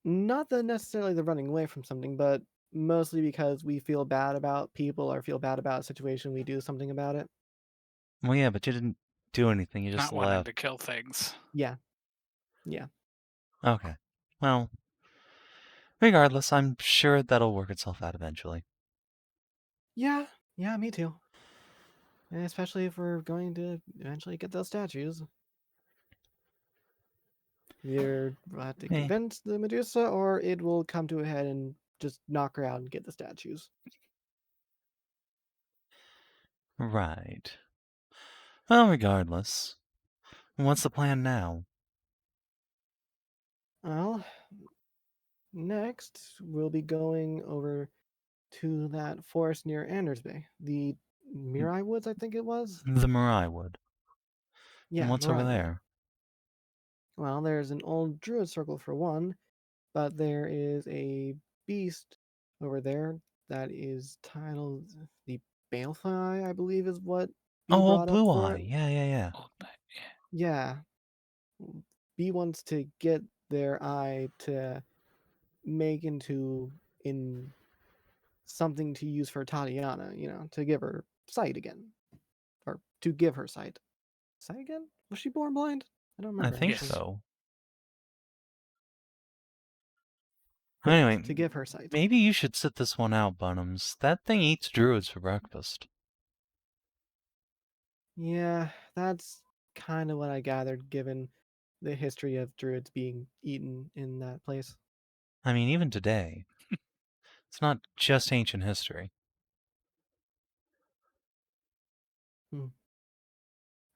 Not necessarily the running away from something, but mostly because we feel bad about people or feel bad about a situation, we do something about it. Well, yeah, but you didn't do anything. You just Not wanting left. to kill things. Yeah. Okay. Well, regardless, I'm sure that'll work itself out eventually. Yeah, me too. And especially if we're going to eventually get those statues. Either we'll have to convince the Medusa or it will come to a head and just knock her out and get the statues. Right. Well, regardless, what's the plan now? Well, next we'll be going over to that forest near Anders Bay. The Mirai Woods, I think it was? The Mirai Wood. Yeah, And what's Mirai over Wood. there? Well, there's an old druid circle for one, but there is a beast over there that is titled the Balefly, I believe is what B Oh, brought up Blue for Eye. it. Yeah. Old night, Yeah. B wants to get their eye to make in something to use for Tatiana, to give her sight again. Or to give her sight. Sight again? Was she born blind? I don't I remember. think actually. so. Yes, Anyway, to give her sight. maybe you should sit this one out, Bunhams. That thing eats druids for breakfast. Yeah, that's kind of what I gathered given the history of druids being eaten in that place. I mean, even today. It's not just ancient history. I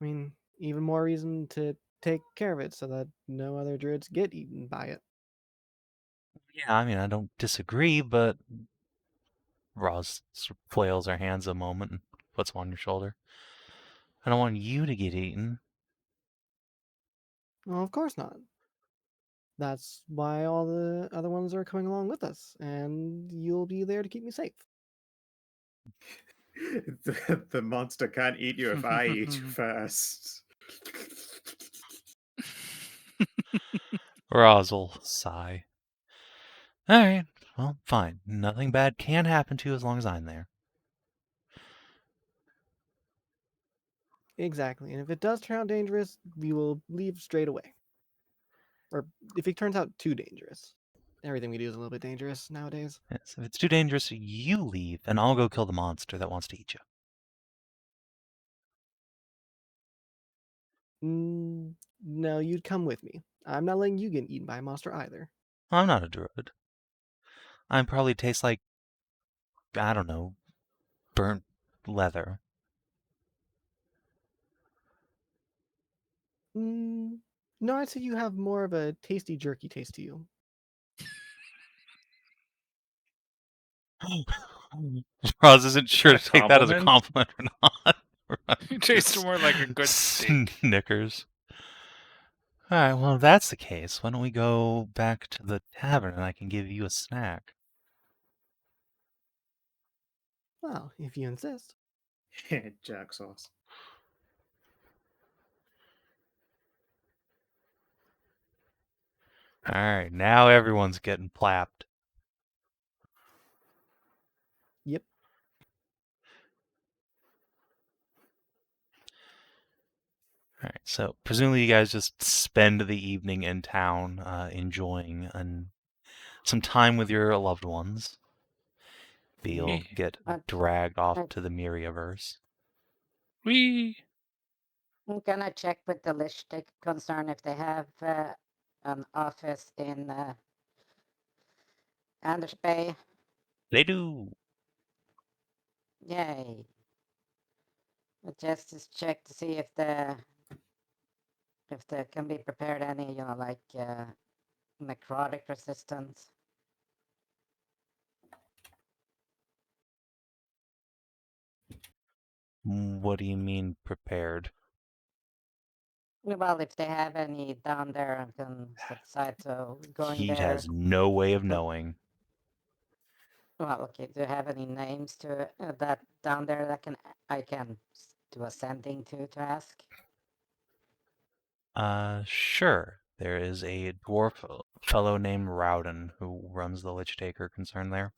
mean, even more reason to take care of it so that no other druids get eaten by it. Yeah, I mean, I don't disagree, but Roz sort of flails her hands a moment and puts one on your shoulder. I don't want you to get eaten. Well, of course not. That's why all the other ones are coming along with us, and you'll be there to keep me safe. The monster can't eat you if I eat you first. Roz will sigh. Alright, well, fine. Nothing bad can happen to you as long as I'm there. Exactly, and if it does turn out dangerous, we will leave straight away. Or if it turns out too dangerous. Everything we do is a little bit dangerous nowadays. Yes, if it's too dangerous, you leave, and I'll go kill the monster that wants to eat you. No, you'd come with me. I'm not letting you get eaten by a monster either. I'm not a druid. I probably taste like, I don't know, burnt leather. No, I'd say you have more of a tasty jerky taste to you. Roz isn't sure that to a take that as a compliment? compliment or not. You taste more like a good steak. Snickers. Alright, well, if that's the case, why don't we go back to the tavern and I can give you a snack? Well, if you insist. Jerk sauce. Alright, now everyone's getting plapped. Yep. Alright, so presumably you guys just spend the evening in town enjoying some time with your loved ones. You'll get dragged off to the Myriaverse. I'm gonna check with the Lichtig concern if they have an office in Anders Bay. They do. Yay. Just to check to see if there can be prepared any, like necrotic resistance. What do you mean prepared? Well, if they have any down there and can set aside, so going He there. has no way of but- knowing. Well, okay. Do you have any names to that down there that I can do a sending to ask? Sure. There is a dwarf fellow named Rowden who runs the Lich Taker concern there.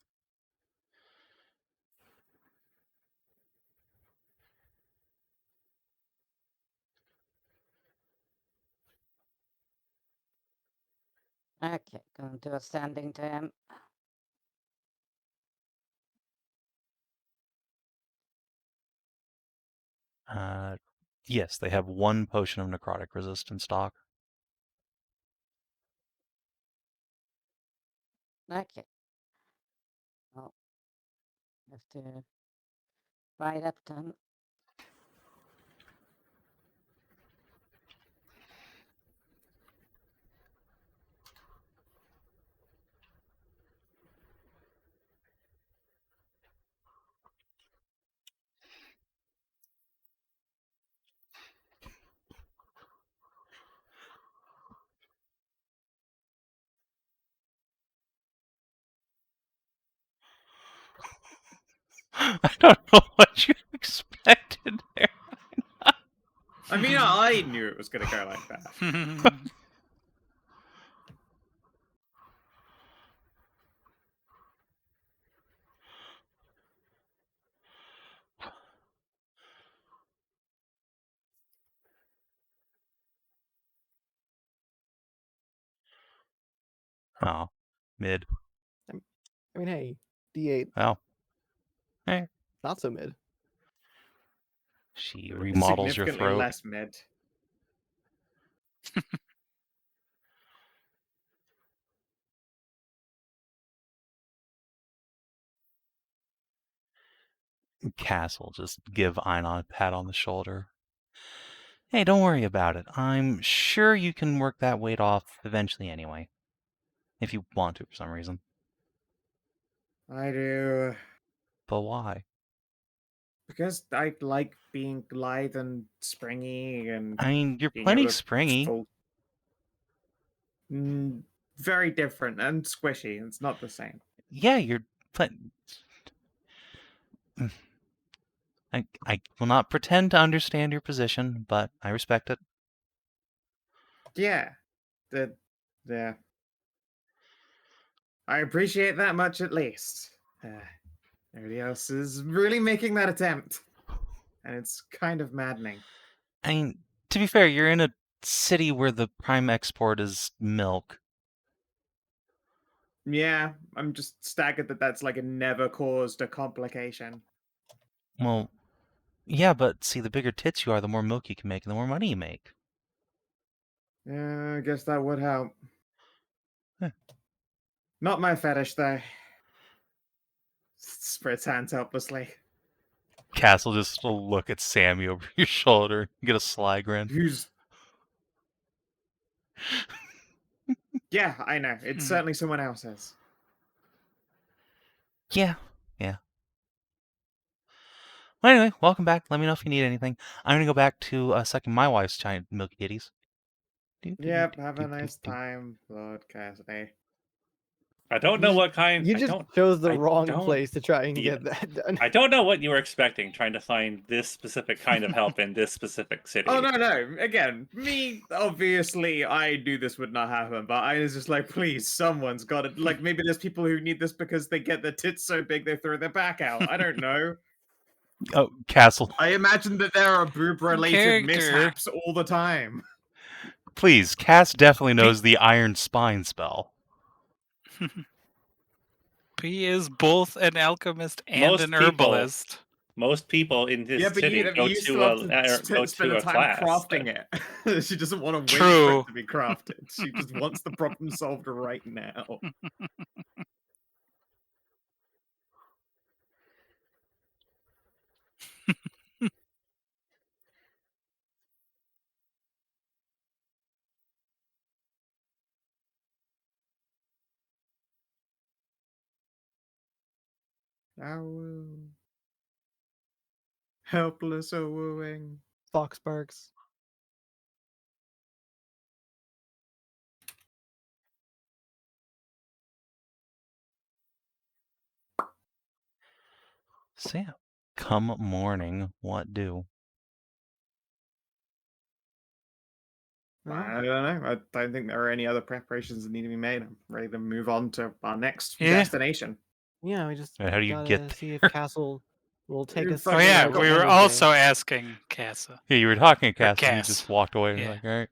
Okay, going to do a sending to him. Yes, they have one potion of necrotic resistance stock. Okay. Well, have to buy that then. I don't know what you expected there. I mean, I knew it was going to go like that. Oh, mid. I mean, hey, D8, Well, hey, not so mid. she remodels your Significantly throat. less mid. Cass will just give Inah a pat on the shoulder. Hey, don't worry about it. I'm sure you can work that weight off eventually anyway. If you want to for some reason. I do. But why? Because I like being lithe and springy and I mean, you're being plenty able to springy. full Very different and squishy. It's not the same. Yeah, I will not pretend to understand your position, but I respect it. Yeah. Yeah. I appreciate that much at least. Everybody else is really making that attempt. And it's kind of maddening. I mean, to be fair, you're in a city where the prime export is milk. Yeah, I'm just staggered that that's like never caused a complication. Well, yeah, but see, the bigger tits you are, the more milk you can make, and the more money you make. Yeah, I guess that would help. Huh. Not my fetish, though. Spreads hands helplessly. Castle just will look at Sammy over your shoulder and get a sly grin. Who's... Yeah, I know. It's certainly someone else's. Yeah. Well, anyway, welcome back. Let me know if you need anything. I'm gonna go back to sucking my wife's giant milky kitties. Yep, have a nice time, Lord Cassidy. I don't know what kind. You just chose the wrong place to try and Yeah. get that done. I don't know what you were expecting, trying to find this specific kind of help in this specific city. Oh, no. Again, me, obviously, I knew this would not happen, but I was just like, please, someone's got it. Like, maybe there's people who need this because they get their tits so big they throw their back out. I don't know. Oh, Castle. I imagine that there are boob-related mishaps all the time. Please, Cass definitely knows the Iron Spine spell. He is both an alchemist and an herbalist. Most people in this city but go you to still a have to spend a time class. crafting it. She doesn't want to wait for it to be crafted. She just wants the problem solved right now. Helpless wooing. Foxbarks. So yeah, come morning, what do? I don't know. I don't think there are any other preparations that need to be made. I'm ready to move on to our next Yeah. destination. Yeah, we just How do you gotta get see if there? Castle will take us. Oh yeah, somewhere we to were Ander's also Bay. asking Casa. Yeah, you were talking to Or Cass, and you Cass. just walked away. Yeah. You're like, all right,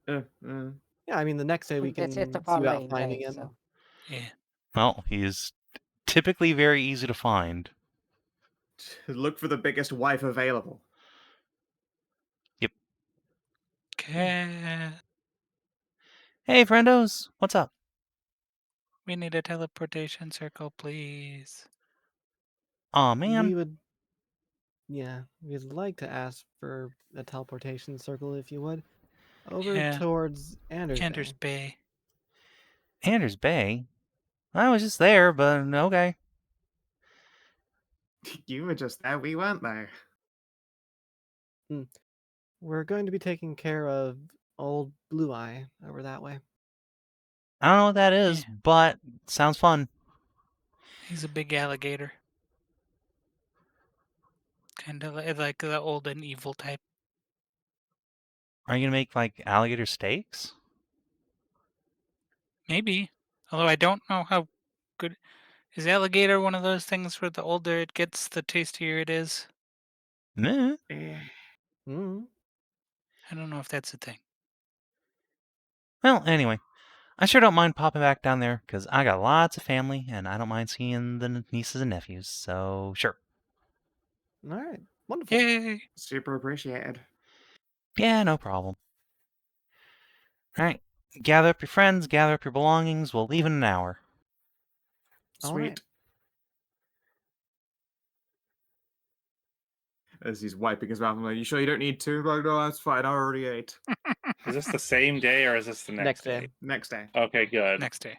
fine. Yeah, I mean the next day we can It's see just a about following finding day, him. so. Yeah. Well, he's typically very easy to find. Look for the biggest wife available. Yep. Okay. Hey, friendos, what's up? We need a teleportation circle, please. Aw, man. We'd like to ask for a teleportation circle if you would. Over Yeah. towards Anders Bay. Anders Bay? I was just there, but okay. You were just there, we weren't there. We're going to be taking care of old Blue Eye over that way. I don't know what that is, but sounds fun. He's a big alligator. Kind of like the old and evil type. Are you gonna make like alligator steaks? Maybe. Although I don't know how good. Is alligator one of those things where the older it gets, the tastier it is? Nah. Mm. I don't know if that's a thing. Well, anyway, I sure don't mind popping back down there because I got lots of family and I don't mind seeing the nieces and nephews. So sure. All right, wonderful. Yay! Super appreciated. Yeah, no problem. All right, gather up your friends, gather up your belongings. We'll leave in an hour. All Sweet. right. As he's wiping his mouth, I'm like, you sure you don't need to? Like, no, that's fine. I already ate. Is this the same day or is this the next day? Next day. Okay, good. Next day.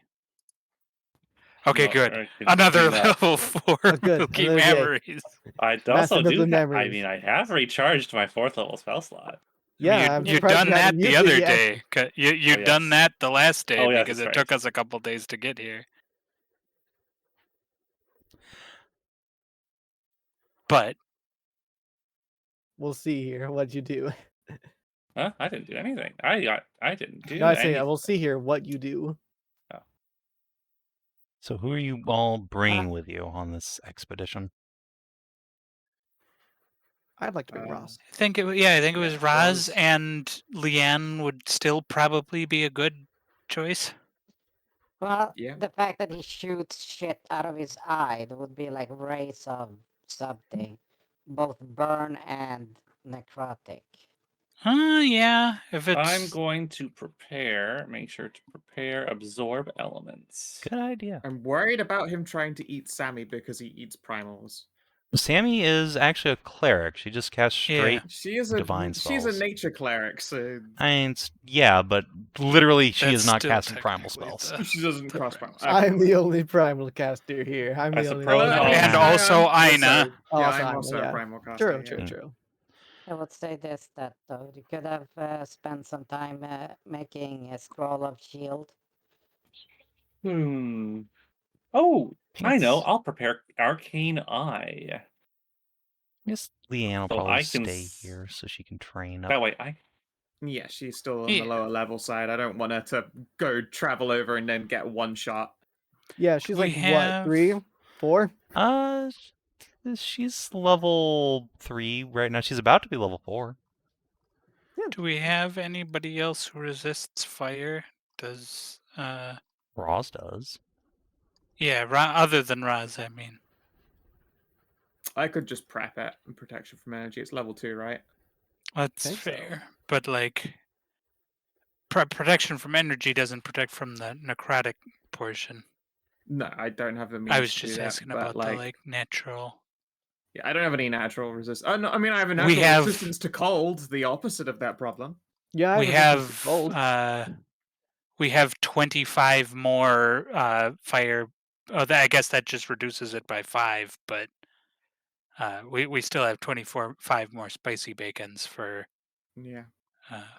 Okay, No, good. I can Another clean up. level 4 good. Milky Another day. Memories. I Massive also do. Milky I Memories. mean, I have recharged my 4th level spell slot. Yeah, I'm you'd surprised done you that haven't the used it other yet. day. You'd done yes. that the last day Oh, yes, because that's it took right. us a couple days to get here. But We'll see here. What'd you do? Huh? I didn't do anything. I didn't do No, I say anything. we'll see here what you do. So who are you all bringing with you on this expedition? I'd like to bring Ross. I think it was Yeah, Raz Raz. and Leanne would still probably be a good choice. Well, Yeah. the fact that he shoots shit out of his eye, there would be like rays of something, both burn and necrotic. Yeah. If I'm it's going to make sure to prepare absorb elements. Good idea. I'm worried about him trying to eat Sammy because he eats primals. Sammy is actually a cleric. She just casts straight She's divine a spells. nature cleric, so I mean, yeah, but literally she That's is not still casting primal technically spells. the- she doesn't cross Primal primal. I'm the only primal caster here. I'm I the only suppose one. I'll- And Yeah. also I'm Inah. Oh, yeah, also I'm Inah, also yeah. a primal caster. True, yeah. true. I would say this, that though, you could have spent some time making a scroll of shield. Oh, I know. Yes. I'll prepare Arcane Eye. Yes, Leanne will So probably I can stay s- here so she can train up. That way, I Yeah, she's still on Yeah. the lower level side. I don't want her to go travel over and then get one shot. Yeah, she's We like have- what, 3, 4? She's level 3 right now. She's about to be level 4. Do we have anybody else who resists fire? Does Roz does. yeah, other than Raz, I mean. I could just prep it and protection from energy. It's level 2, right? That's Think so. fair. But like protection from energy doesn't protect from the necrotic portion. No, I don't have the means I was to just do that, asking but about the like natural. yeah, I don't have any natural resistance. Oh no, I mean I have a We natural have- resistance to cold, the opposite of that problem. Yeah, I we resistance to have cold. we have 25 more fire. Oh, I guess that just reduces it by 5, but we still have 5 more spicy bacons for Yeah.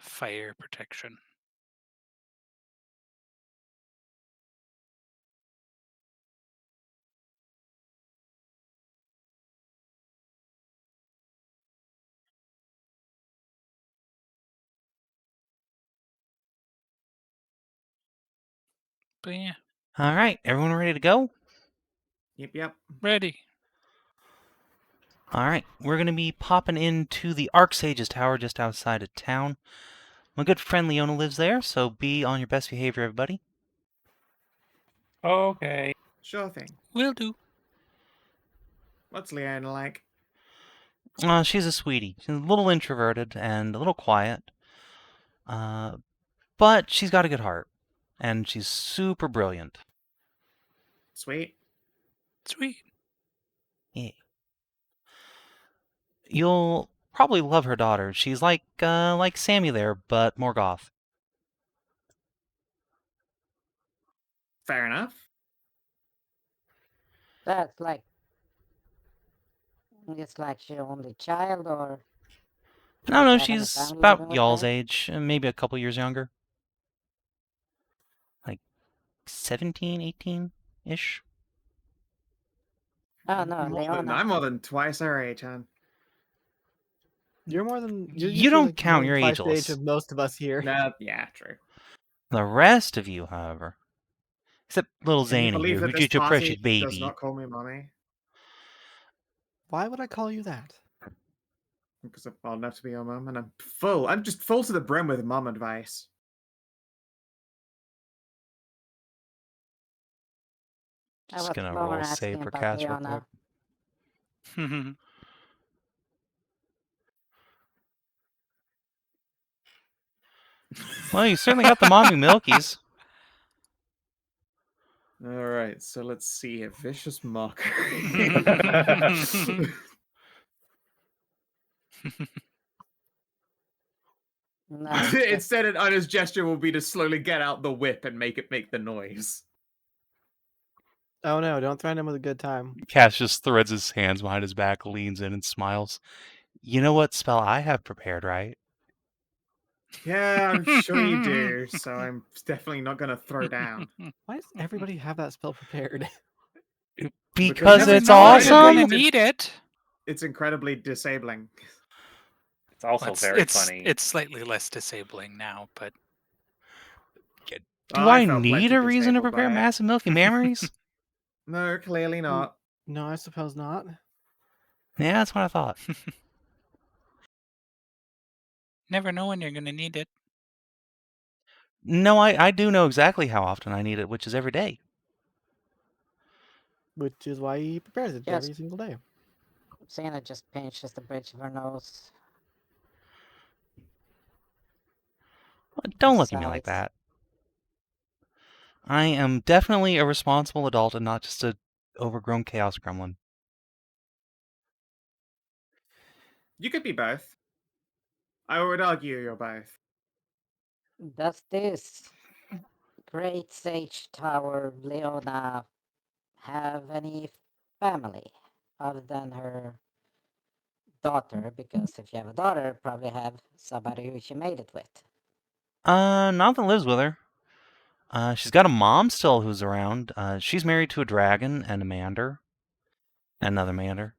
fire protection. But yeah, All right, everyone ready to go? Yep. ready. All right, we're going to be popping into the Archsage's tower just outside of town. My good friend Leona lives there, so be on your best behavior, everybody. okay. Sure thing. Will do. What's Leanne like? She's a sweetie. She's a little introverted and a little quiet. But she's got a good heart. And she's super brilliant. Sweet. Sweet. Yeah. You'll probably love her daughter. She's like Sammy there, but more goth. Fair enough. That's like, it's like she only child, or No, does no, she have any she's family about living with y'all's her? age, maybe a couple years younger. Like 17, 18-ish. Oh no, Leona. I'm more than twice her age, hon. You're more than you're You don't usually count, more than you're twice the age ageless. of most of us here. Nah, yeah, true. The rest of you, however, except little Can you Zany believe here, that who's this just your party precious does baby. not call me mommy? Why would I call you that? Because I'm old enough to be your mum, and I'm just full to the brim with mum advice. Just was gonna more roll save asking for about cast real Leona. quick. Well, you certainly got the mommy milkies. All right, so let's see a vicious mockery. No, it's just- Instead, on his gesture will be to slowly get out the whip and make it make the noise. Oh no, don't threaten him with a good time. Cass just threads his hands behind his back, leans in, and smiles. You know what spell I have prepared, right? Yeah, I'm sure you do. So I'm definitely not going to throw down. Why does everybody have that spell prepared? Because Never it's know when you're gonna awesome. need it. It's incredibly disabling. It's also Well, very funny. It's slightly less disabling now, but Do Oh, I felt need plenty a reason to disabled by prepare it. massive milky memories? No, clearly not. No, I suppose not. Yeah, that's what I thought. never know when you're gonna need it. No, I do know exactly how often I need it, which is every day. Which is why he prepares it Yes. every single day. Zana just pinches the bridge of her nose. Don't look at me like Sighs. that. I am definitely a responsible adult and not just a overgrown chaos gremlin. You could be both. I would argue you're both. Does this great sage tower Leona have any family other than her daughter? Because if you have a daughter, probably have somebody who she made it with. Not that lives with her. She's got a mom still who's around. She's married to a dragon and a mander. Another mander.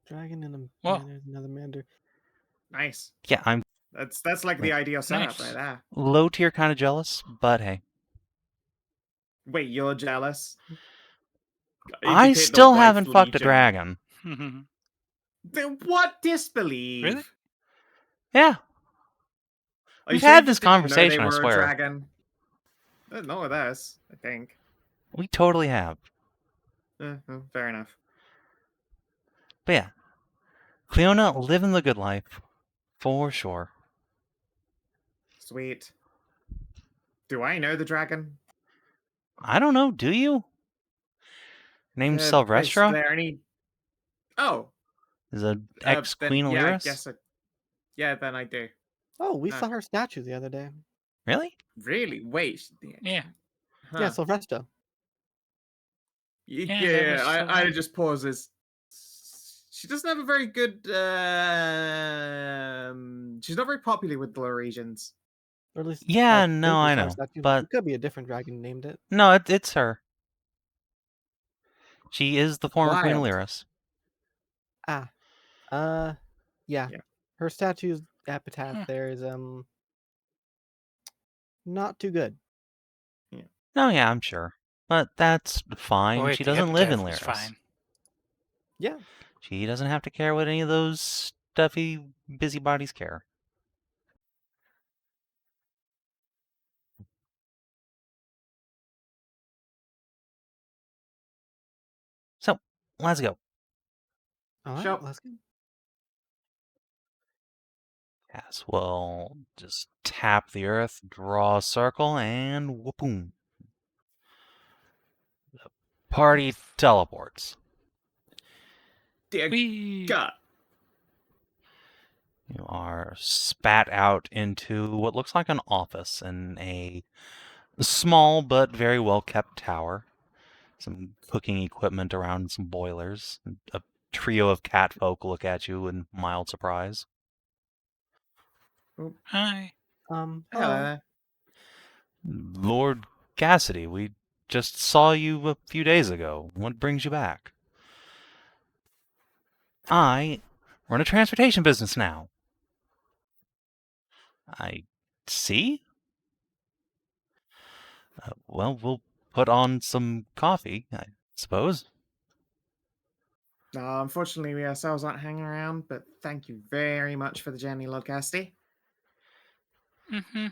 Dragon and a Whoa. man, another mander. Nice. Yeah, I'm That's like the ideal setup Nice. right there. low tier kind of jealous, but hey. Wait, you're jealous? I Indicate the still wife haven't fucked a legion. dragon. Then what disbelieve? Really? Yeah, Are you we've sure had you this just didn't know conversation, they I were swear. a dragon? Not with us, I think. we totally have. Fair enough. But yeah, Cleona living the good life, for sure. Sweet. Do I know the dragon? I don't know, do you? Named Is Silvestra? there any? Oh, Is a then ex-Queen yeah, I Lyris? guess. Yeah, then I do. Oh, we Ah. saw her statue the other day. Really? Really? Wait. Yeah. Huh. Yeah, Sylvester. Yeah, that Yeah, was the I one. just pauses. She doesn't have a very good. She's not very popular with the Loresians. Or at least Yeah, I no, think we I saw her know, statue. but It could be a different dragon named it. no, it's her. She is the former Queen of Wild. Lyris. Yeah. Yeah. Her statue's epitaph Huh. there is not too good. Oh yeah, I'm sure. But that's fine. Wait, She the doesn't live in epitaph was Lyris. fine. Yeah. She doesn't have to care what any of those stuffy busybodies care. So, let's go. All right, Sure. let's go. Yes, we'll just tap the earth, draw a circle, and whoop-boom. The party teleports. Dear Whee! God. You are spat out into what looks like an office in a small but very well-kept tower. Some cooking equipment around some boilers. A trio of catfolk look at you in mild surprise. Hi. Hello. Hello. Lord Cassidy, we just saw you a few days ago. What brings you back? I run a transportation business now. I see? Well, we'll put on some coffee, I suppose. Unfortunately, we ourselves aren't hanging around, but thank you very much for the journey, Lord Cassidy. Mm-hmm. We'll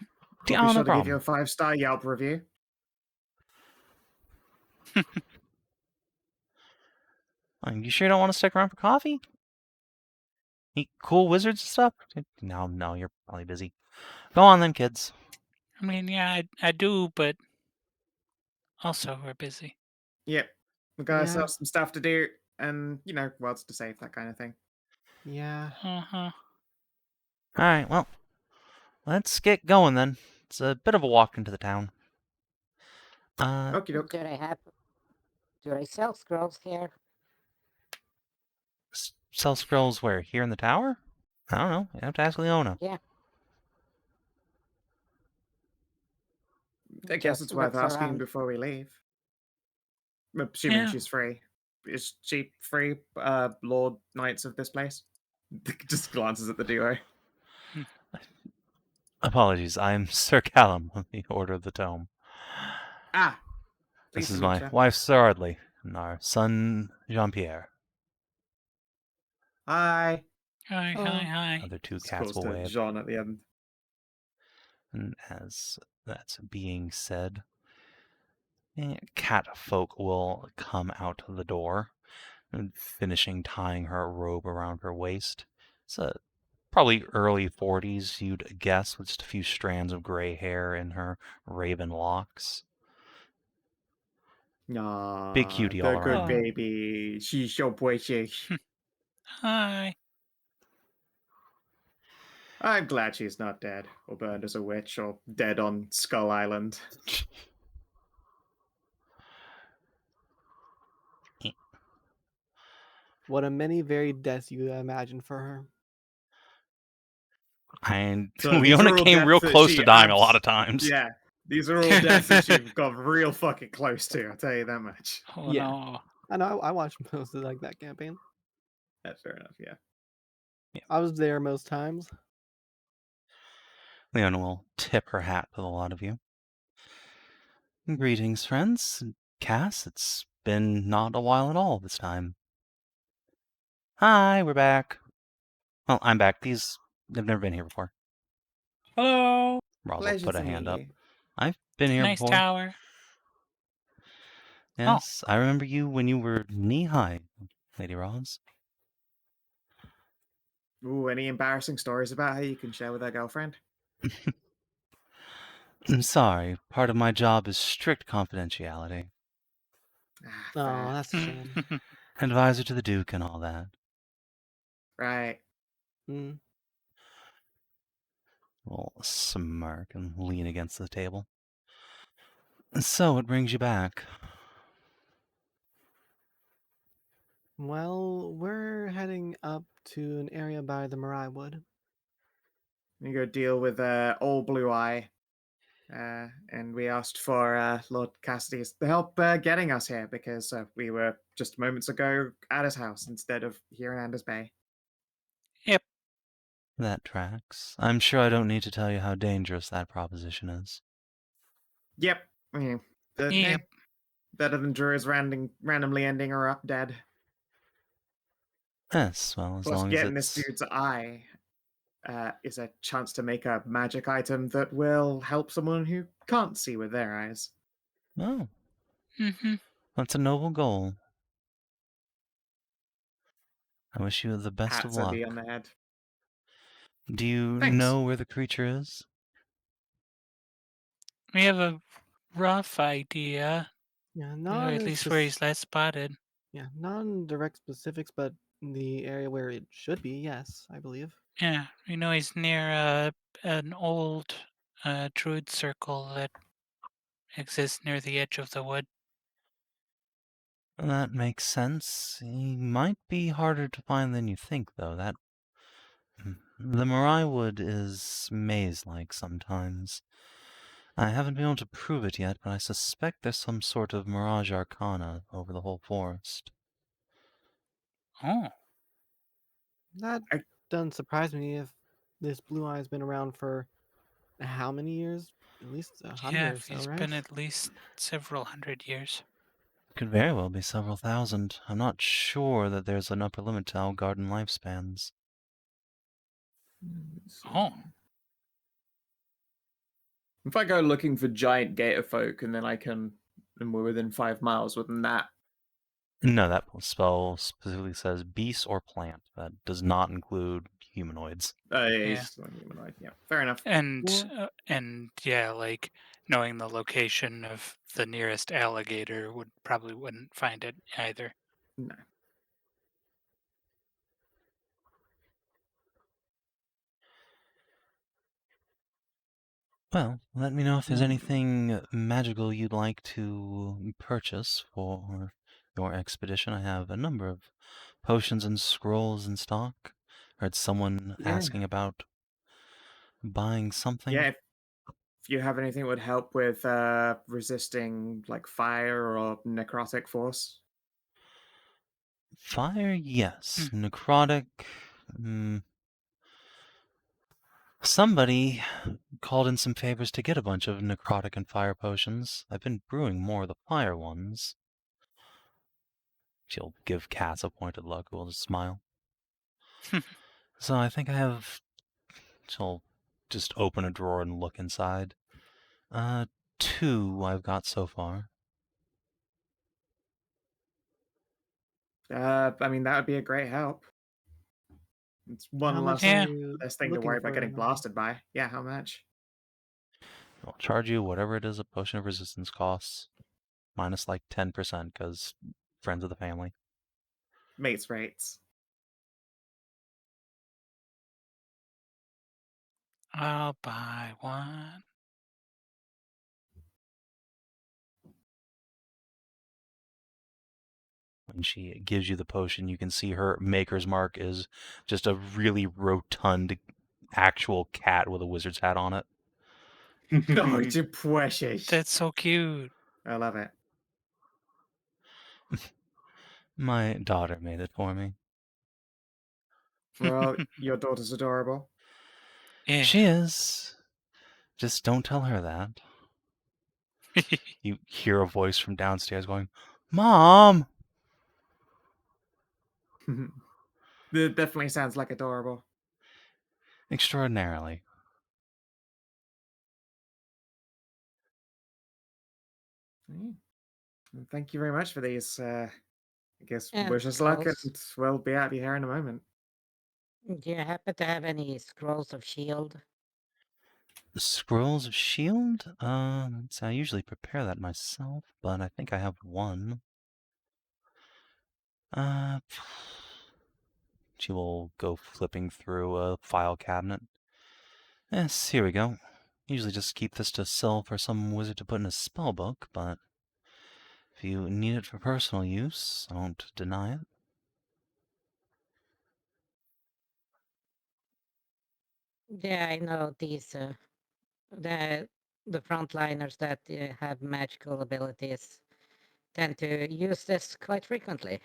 Yeah, be no sure to give you problem. a 5-star Yelp review. You sure you don't want to stick around for coffee? Meet cool wizards and stuff? No, you're probably busy. Go on then, kids. I mean, yeah, I do, but also we're busy. Yep. We've got Yeah. ourselves some stuff to do, and, worlds to save, that kind of thing. Yeah. Uh-huh. Alright, well, let's get going then. It's a bit of a walk into the town. Okie doke. Do they sell scrolls here? Sell scrolls where? Here in the tower? I don't know. You have to ask Leona. Yeah. I guess Just it's worth looks asking around. before we leave. Assuming Yeah. she's free. Is she free, Lord Knights of this place? Just glances at the duo. Apologies, I'm Sir Callum of the Order of the Tome. Ah, This pleased is to meet my you. wife, Sir Ardley, and our son, Jean-Pierre. Hi. Hi, Hello. hi, hi. Other two It's cats close will to wave. Jean at the end. And as that's being said, cat folk will come out the door, finishing tying her robe around her waist. It's probably early 40s, you'd guess, with just a few strands of gray hair in her raven locks. Aw, Big cutie the all good around. baby. She's so precious. Hi. I'm glad she's not dead, or burned as a witch, or dead on Skull Island. What a many varied deaths you imagine for her. And So these Leona are all came deaths real that close she to dying a lot of times. Yeah, these are all deaths that she's got real fucking close to, I'll tell you that much. Oh Yeah. no. I know. I watched most of like that campaign. That's fair enough, yeah. I was there most times. Leona will tip her hat to the lot of you. Greetings, friends. Cass, it's been not a while at all this time. Hi, we're back. Well, I'm back. They've never been here before. Hello. Roz will Pleasure put a to hand meet up. you. I've been here Nice before. tower. Yes, I remember you when you were knee-high, Lady Roz. Ooh, any embarrassing stories about her you can share with her girlfriend? I'm sorry, part of my job is strict confidentiality. Ah, Oh, fair. that's a shame. Advisor to the Duke and all that. Right. Mm. We'll smirk and lean against the table. So, what brings you back? Well, we're heading up to an area by the Marai Wood. You go deal with Old Blue Eye. And we asked for Lord Cassidy's help getting us here because we were just moments ago at his house instead of here in Anders Bay. Yep. That tracks. I'm sure I don't need to tell you how dangerous that proposition is. Yep. Yeah. Yep. Better than Druids randomly ending her up dead. Yes, well, as Plus, long as getting this it's... dude's eye is a chance to make a magic item that will help someone who can't see with their eyes. Oh, Mm-hmm. that's a noble goal. I wish you the best of Pats her luck. D on the head. Do you Thanks. know where the creature is? We have a rough idea, Yeah, or not at in least where he's last spotted. yeah, not in direct specifics, but in the area where it should be. Yes, I believe. Yeah, we know he's near an old druid circle that exists near the edge of the wood. That makes sense. He might be harder to find than you think, though. The Marai Wood is maze-like sometimes. I haven't been able to prove it yet, but I suspect there's some sort of mirage arcana over the whole forest. Oh, That I- doesn't surprise me if this blue eye's been around for how many years? At least 100 yeah, or if so, he's right? been at least several hundred years. Could very well be several thousand. I'm not sure that there's an upper limit to how garden lifespans. Oh, If I go looking for giant gator folk and we're within 5 miles, wouldn't that? No, that spell specifically says beast or plant. That does not include humanoids. Yeah, Yeah. he's still humanoid. Yeah, fair enough. and yeah, like knowing the location of the nearest alligator wouldn't find it either. No. Well, let me know if there's anything magical you'd like to purchase for your expedition. I have a number of potions and scrolls in stock. Heard someone Yeah. asking about buying something. Yeah, if you have anything that would help with resisting like fire or necrotic force. Fire, yes. Necrotic. Somebody called in some favors to get a bunch of necrotic and fire potions. I've been brewing more of the fire ones. She'll give Cass a pointed look, who will just smile. So I think I have... She'll just open a drawer and look inside. 2 I've got so far. I mean, that would be a great help. It's one How much less, are Yeah. you less thing to looking worry about for, getting Amara? blasted by. Yeah, how much? I'll charge you whatever it is a potion of resistance costs. Minus like 10%, because friends of the family. Mates rates. I'll buy one. When she gives you the potion, you can see her maker's mark is just a really rotund actual cat with a wizard's hat on it. Oh, it's precious. That's so cute. I love it. My daughter made it for me. Well, your daughter's adorable. Yeah. She is. Just don't tell her that. You hear a voice from downstairs going, "Mom!" It definitely sounds like adorable. Extraordinarily. Well, thank you very much for these. I guess And wish us luck, scrolls. and we'll be out of here in a moment. Do you happen to have any scrolls of shield? The Scrolls of Shield? Let's see, I usually prepare that myself, but I think I have one. She will go flipping through a file cabinet. Yes, here we go. Usually just keep this to sell for some wizard to put in a spell book, but if you need it for personal use, I won't deny it. Yeah, I know these. The frontliners that have magical abilities tend to use this quite frequently.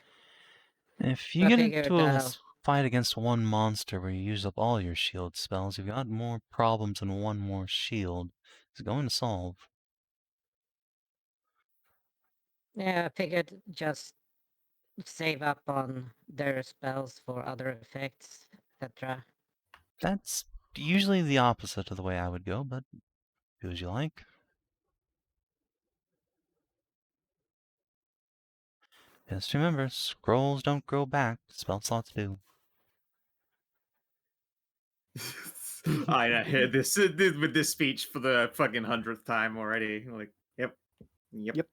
If you I get figured, into a fight against one monster where you use up all your shield spells, you've got more problems than one more shield. It's going to solve. Yeah, I figured just save up on their spells for other effects, etc. That's usually the opposite of the way I would go, but do as you like. Just remember, scrolls don't grow back, spell slots do. I hear this with this speech for the fucking 100th time already. Like, yep. Yep.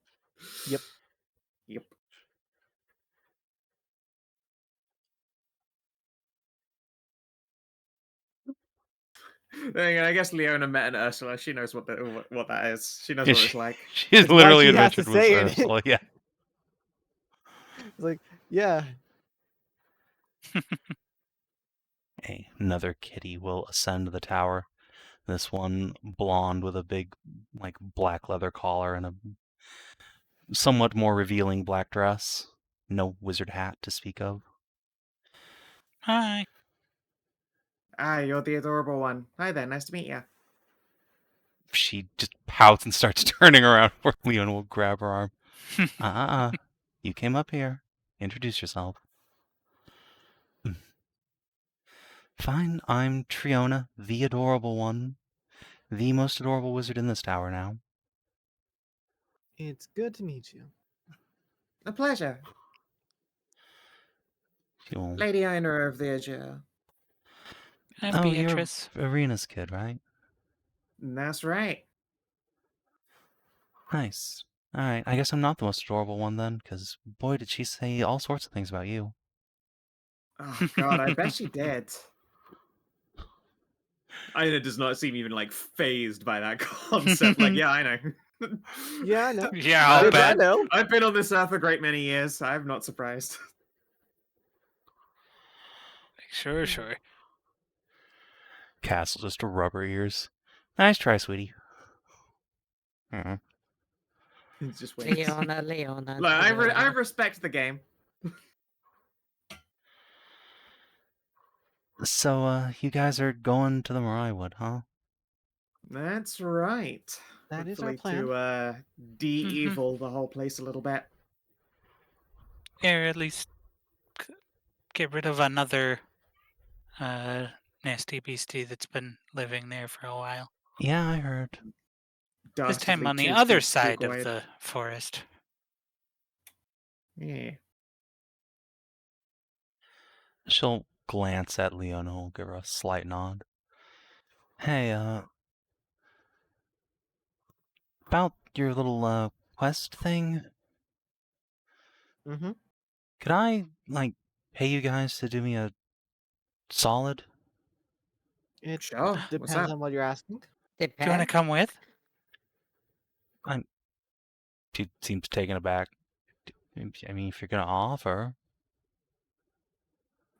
I guess Leona met an Ursula. She knows what that is. She knows what it's like. She's That's why literally she has to adventured with say it. Ursula, yeah. It's like, yeah. Another kitty will ascend the tower. This one blonde with a big, like, black leather collar and a somewhat more revealing black dress. No wizard hat to speak of. Hi. Ah, you're the adorable one. Hi there, nice to meet you. She just pouts and starts turning around where Leon will grab her arm. You came up here. Introduce yourself. Fine, I'm Triona, the adorable one. The most adorable wizard in this tower now. It's good to meet you. A pleasure. You'll... Lady owner of the Azure. I'm Oh, Beatrice. you're Arena's kid, right? That's right. Nice. Alright, I guess I'm not the most adorable one then, because boy did she say all sorts of things about you. Oh god, I bet she did. Inah does not seem even like phased by that concept. Like, yeah, I know. Yeah, I know. Yeah, I'll I bet. know. I've been on this earth a great many years. I'm not surprised. Sure. Castle just to rub her ears. Nice try, sweetie. Mhm. He's just waiting. Leona, Leona. Look, I Leona. respect the game. So, you guys are going to the Mariahwood, huh? That's right. That is our Hopefully plan. to de-evil the whole place a little bit. Or at least get rid of another nasty beastie that's been living there for a while. Yeah, I heard. This time Dastardly on the toothed other and side of spook-eyed. the forest. Yeah. She'll glance at Leona, give her a slight nod. Hey, about your little, quest thing, Mm-hmm. could I, pay you guys to do me a solid? It Sure. What's depends up? on what you're asking. Do you want to Depends. come with? She seems taken aback. I mean, if you're gonna offer.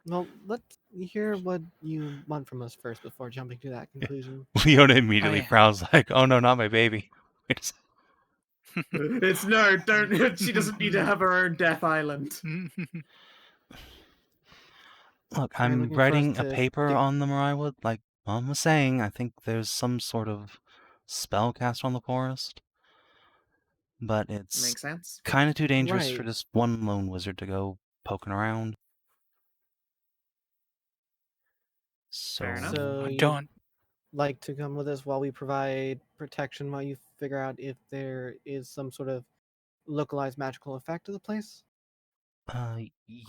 Well, let's hear what you want from us first before jumping to that conclusion. Leona immediately yeah. frowns like, oh no, not my baby. Wait a second. It's no, don't. She doesn't need to have her own death island. Look, Are you I'm looking for us writing a to paper do- on the Mariahwood. Like Mom was saying, I think there's some sort of spell cast on the forest. But it's Makes sense. kind of too dangerous for Right. just one lone wizard to go poking around. Fair enough. So you Don't. like to come with us while we provide protection while you figure out if there is some sort of localized magical effect to the place?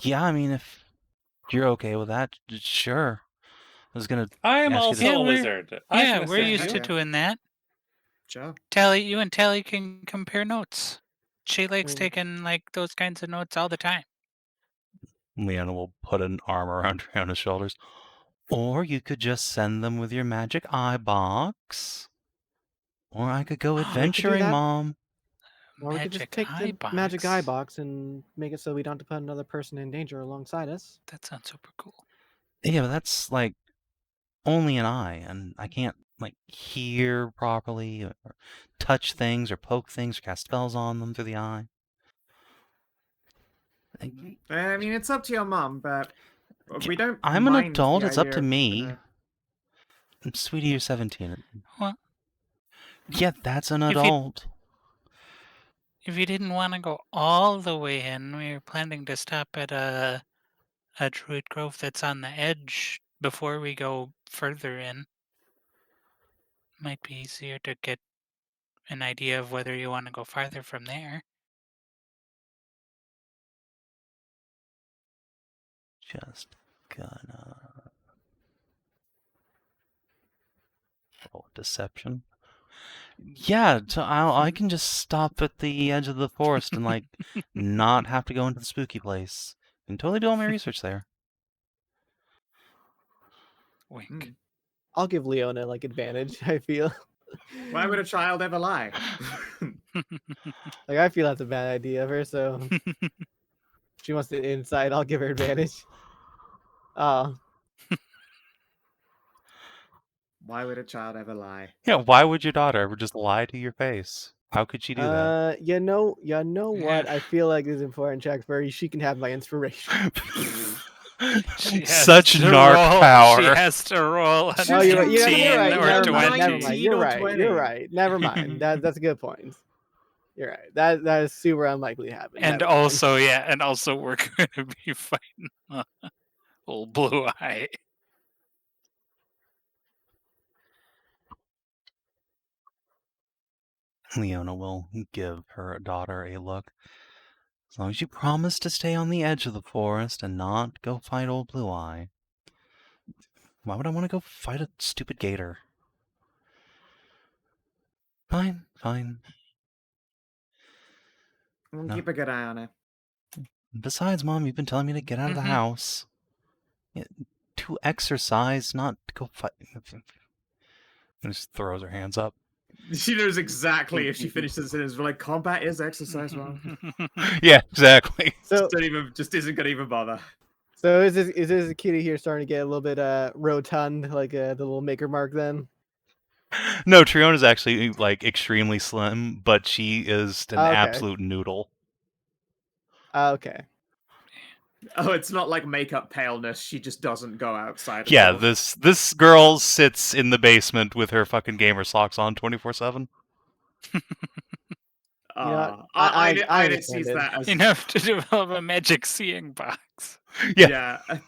Yeah, I mean, if you're okay with that, sure. I was gonna I am ask you to- also Yeah, a we're- wizard. Yeah, can we're assist used you. to doing that. Sure. You and Tally can compare notes. She likes mean- taking those kinds of notes all the time. Leona will put an arm around his shoulders. Or you could just send them with your magic eye box. Or I could go We could do adventuring, that. Mom. Or we could just take the magic eye box and make it so we don't have to put another person in danger alongside us. That sounds super cool. Yeah, but that's only an eye, and I can't hear properly, or touch things, or poke things, or cast spells on them through the eye. I mean, it's up to your mom, but we don't. I'm an mind adult. the It's up idea to of me. keeping her- Sweetie, you're 17. What? Yeah, that's an If you- adult. If you didn't want to go all the way in, we were planning to stop at a druid grove that's on the edge before we go further in. Might be easier to get an idea of whether you want to go farther from there. Just gonna roll deception. Yeah, so I can just stop at the edge of the forest and not have to go into the spooky place. I can totally do all my research there. Wink. Mm. I'll give Leona advantage, I feel. Why would a child ever lie? I feel that's a bad idea of her, so if she wants the inside, I'll give her advantage. Oh. Why would a child ever lie? Yeah, why would your daughter ever just lie to your face? How could she do that? You know what? I feel like this is important checks where she can have my inspiration. She has Such to narc roll- power. She has to roll a Oh, you're right. 19 You're right. or Never 20. mind. Never mind. 19 You're or right. 20. You're right. Never mind. That's a good point. You're right. That is super unlikely to happen. And Never mind. also we're going to be fighting old Blue Eye. Leona will give her daughter a look. As long as you promise to stay on the edge of the forest and not go fight old Blue Eye. Why would I want to go fight a stupid gator? Fine. We'll No. keep a good eye on her. Besides, Mom, you've been telling me to get out of the Mhm. house. Yeah, to exercise, not to go fight. And just throws her hands up. She knows exactly if she finishes the sentence. We're like, combat is exercise, mom. Yeah, exactly. So Just isn't gonna even bother. So is this kitty here starting to get a little bit rotund, like the little maker mark then? No, Triona's actually like extremely slim, but she is an Okay. absolute noodle. Okay. Oh, it's not like makeup paleness. She just doesn't go outside. Yeah, at all. this girl sits in the basement with her fucking gamer socks on 24/7. You know what? I I didn't see understand it. that as Enough to develop a magic seeing box. Yeah. yeah.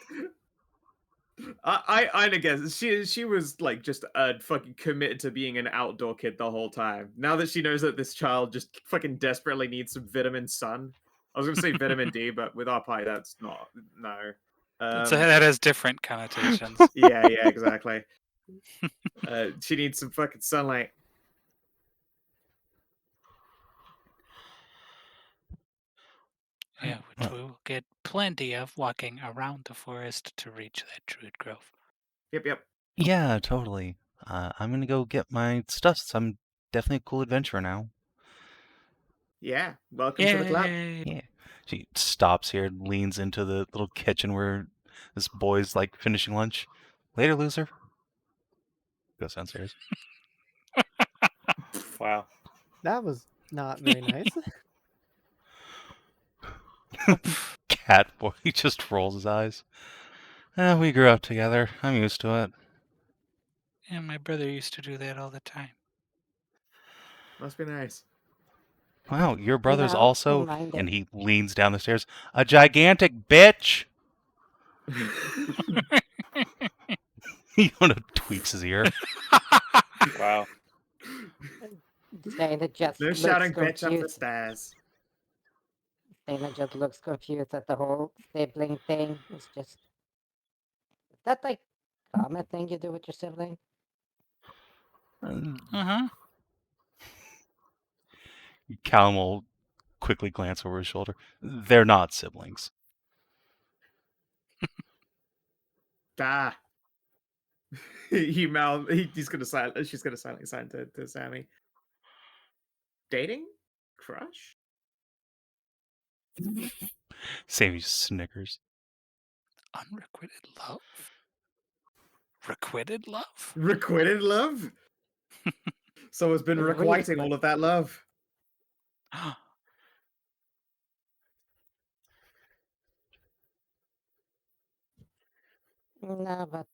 I guess she was like just fucking committed to being an outdoor kid the whole time. Now that she knows that this child just fucking desperately needs some vitamin sun. I was gonna say vitamin D, but with our pie, that's not no. That has different connotations. Yeah, exactly. She needs some fucking sunlight. Yeah, which we will get plenty of walking around the forest to reach that druid grove. Yep. Yeah, totally. I'm gonna go get my stuff. So I'm definitely a cool adventurer now. Yeah. Welcome to the club. Yay! Yeah. She stops here, leans into the little kitchen where this boy's like finishing lunch. Later, loser. Goes downstairs. Wow. That was not very nice. Cat boy just rolls his eyes. We grew up together. I'm used to it. Yeah, my brother used to do that all the time. Must be nice. Wow, your brother's No, also, mind and it. he leans down the stairs, a gigantic bitch. Yona tweaks his ear. Wow. Dana just No looks shouting bitch up the confused. stairs. Dana just looks confused at the whole sibling thing. It's just, is that like common thing you do with your sibling? Uh-huh. Callum will quickly glance over his shoulder. They're not siblings. Ah. He's gonna she's gonna silently sign to Sammy. Dating? Crush? Sammy snickers. Unrequited love? Requited love? Requited love? Someone's been It really, requiting all of that love. No, but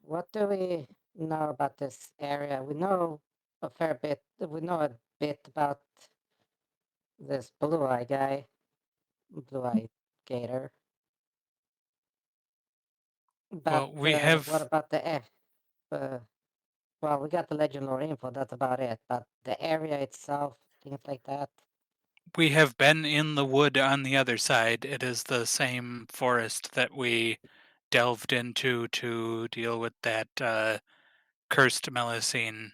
what do we know about this area? We know a fair bit. We know a bit about this blue-eye guy, blue-eye gator. But Well, we what have about the well, we got the legend lore info. That's about it. But the area itself, things like that. been in the wood on the other side. It is the same forest that we delved into to deal with that cursed Melusine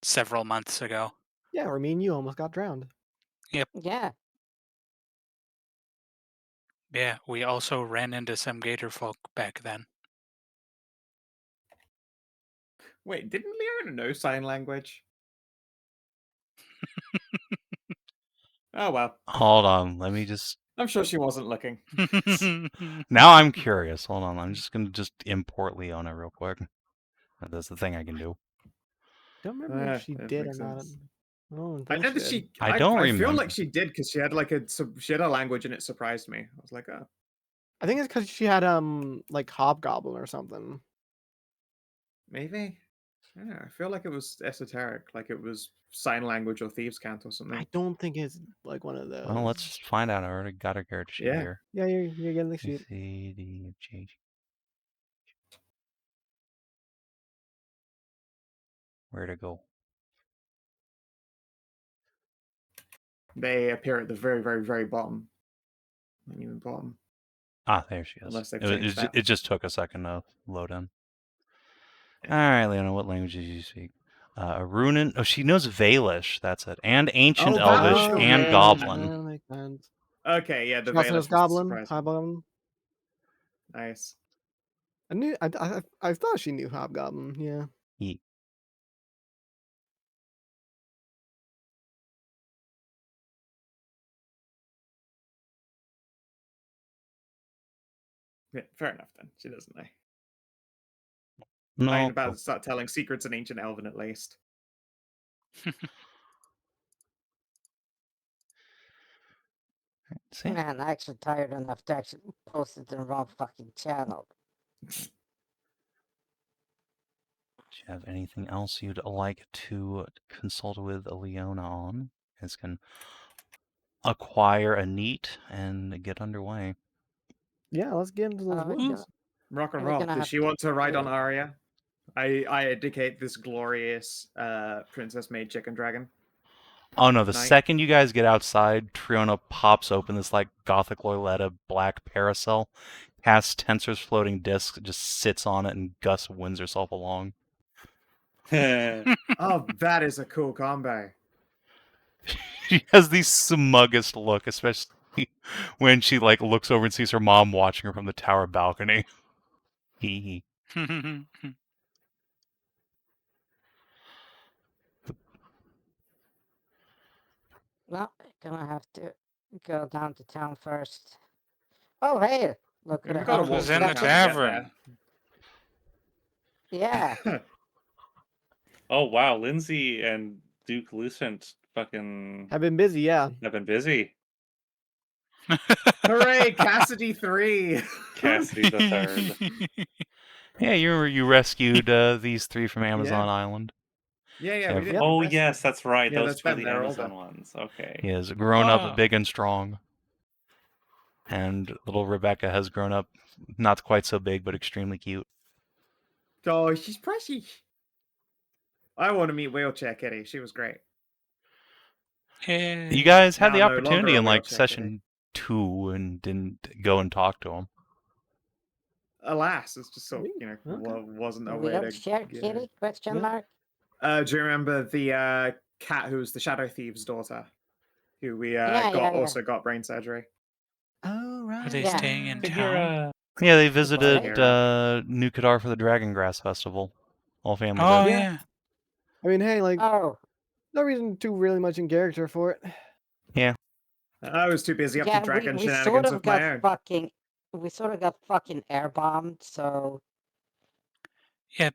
several months ago. Yeah, or me and you almost got drowned. Yeah, Yeah, we also ran into some gator folk back then. Wait, didn't Leona know sign language? Oh well. Hold on, let me just. I'm sure she wasn't looking. Now I'm curious. Hold on, I'm just gonna import Leona real quick. That's the thing I can do. Don't remember if she That did or makes not. sense. Oh, I know that she did. I don't I feel remember. like she did because she had like she had a language and it surprised me. I was like, oh, I think it's because she had like hobgoblin or something. maybe. I don't know. I feel like it was esoteric, like it was sign language or thieves' cant or I something. don't think it's like one of those. Well, let's just find out. I already got a character sheet Yeah. here. Yeah, you're getting the sheet. Where to go? They appear at the very, very, very bottom. Not even bottom. Ah, there she is. Unless they've changed that. It just took a second to load in. All right, Leona, what languages do you speak? Runen. Oh, she knows Valish. That's it. And Ancient Oh, Valish, Elvish and okay. Goblin. That makes sense. Okay, yeah, the She also Valish knows was the goblin, surprise one. hobgoblin. Nice. I thought she knew hobgoblin. Yeah. Ye- Yeah, fair enough then. She doesn't know. No. I ain't about to start telling secrets in Ancient Elven, at least. See? Man, I'm actually tired enough to actually post it in the wrong fucking channel. Do you have anything else you'd like to consult with Leona on? You guys can acquire a neat and get underway. Yeah, let's get into those we're woods. gonna- Rock and We're roll. gonna Does have she to want to ride on do- Arya? I indicate this glorious princess made chicken dragon. Oh no, the Night. second you guys get outside, Triona pops open this like gothic Loretta black parasol, casts Tensor's floating disc, just sits on it, and Gus wins herself along. Oh, that is a cool combo. She has the smuggest look, especially when she like looks over and sees her mom watching her from the tower balcony. Hee hee. Well, gonna have to go down to town first. Oh, hey! Look We've at got to that. walk Who's through in the town to get tavern? Yeah. there. Oh wow, Lindsay and Duke Lucent fucking I've been busy, yeah. have been busy. Hooray, Cassidy 3! Cassidy the Third. Yeah, you remember you rescued these three from Amazon Island. Yeah, we did. Yep. Oh yes, that's right. Yeah, Those that's two are them, the they're Amazon older. ones. Okay. He has grown Wow. up big and strong. And little Rebecca has grown up not quite so big, but extremely cute. Oh, she's precious. I want to meet Wheelchair Kitty. She was great. You guys had the Now no longer opportunity a in like wheelchair session 2 and didn't go and talk to him. Alas, it's just sort of, Okay. wasn't a way to... Wheelchair kitty? Question Yeah. mark? Do you remember the cat who was the Shadow Thief's daughter? Who we Yeah. also got brain surgery. Oh, right. Are they Yeah. staying in town? Figure, Yeah, they visited Fire. New Kadar for the Dragon Grass Festival. All family Oh did. yeah. I mean, hey, like, Oh, no reason too really much in character for it. I was too busy up yeah. to dragon We sort shenanigans of of my got own. fucking. We sort of got fucking air bombed. So Yeah,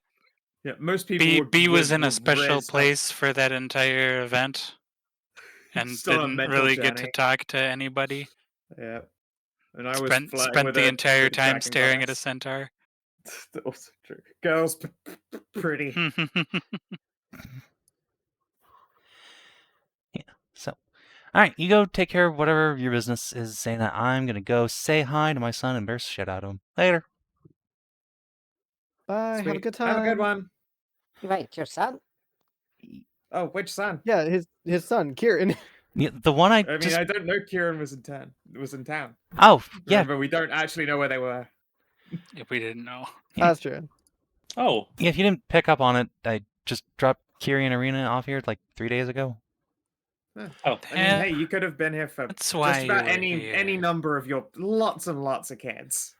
most people B would, B was would, in a would special risk up- place for that entire event and Just on a didn't mental really get to journey. talk to anybody. Yeah. And I was Spent flirting with the a entire time dragon staring at a goddess. centaur. Also true. Girls, pretty. So, all right, you go take care of whatever your business is, Zana. I'm gonna go say hi to my son and embarrass the shit out of him. Later. Bye. Have a Sweet. good time. Have a good one. wait, your son? Oh, which son? Yeah, his son, Kieran. Yeah, the one I I mean, just... I don't know Kieran was in town. Oh, yeah, Remember, we don't actually know where they were. If we didn't know. That's true. oh, yeah. If you didn't pick up on it, I just dropped Kiri and Arena off here like 3 days ago. I oh, mean, hey, you could have been here for That's why just you about were any here. number of your lots and lots of kids.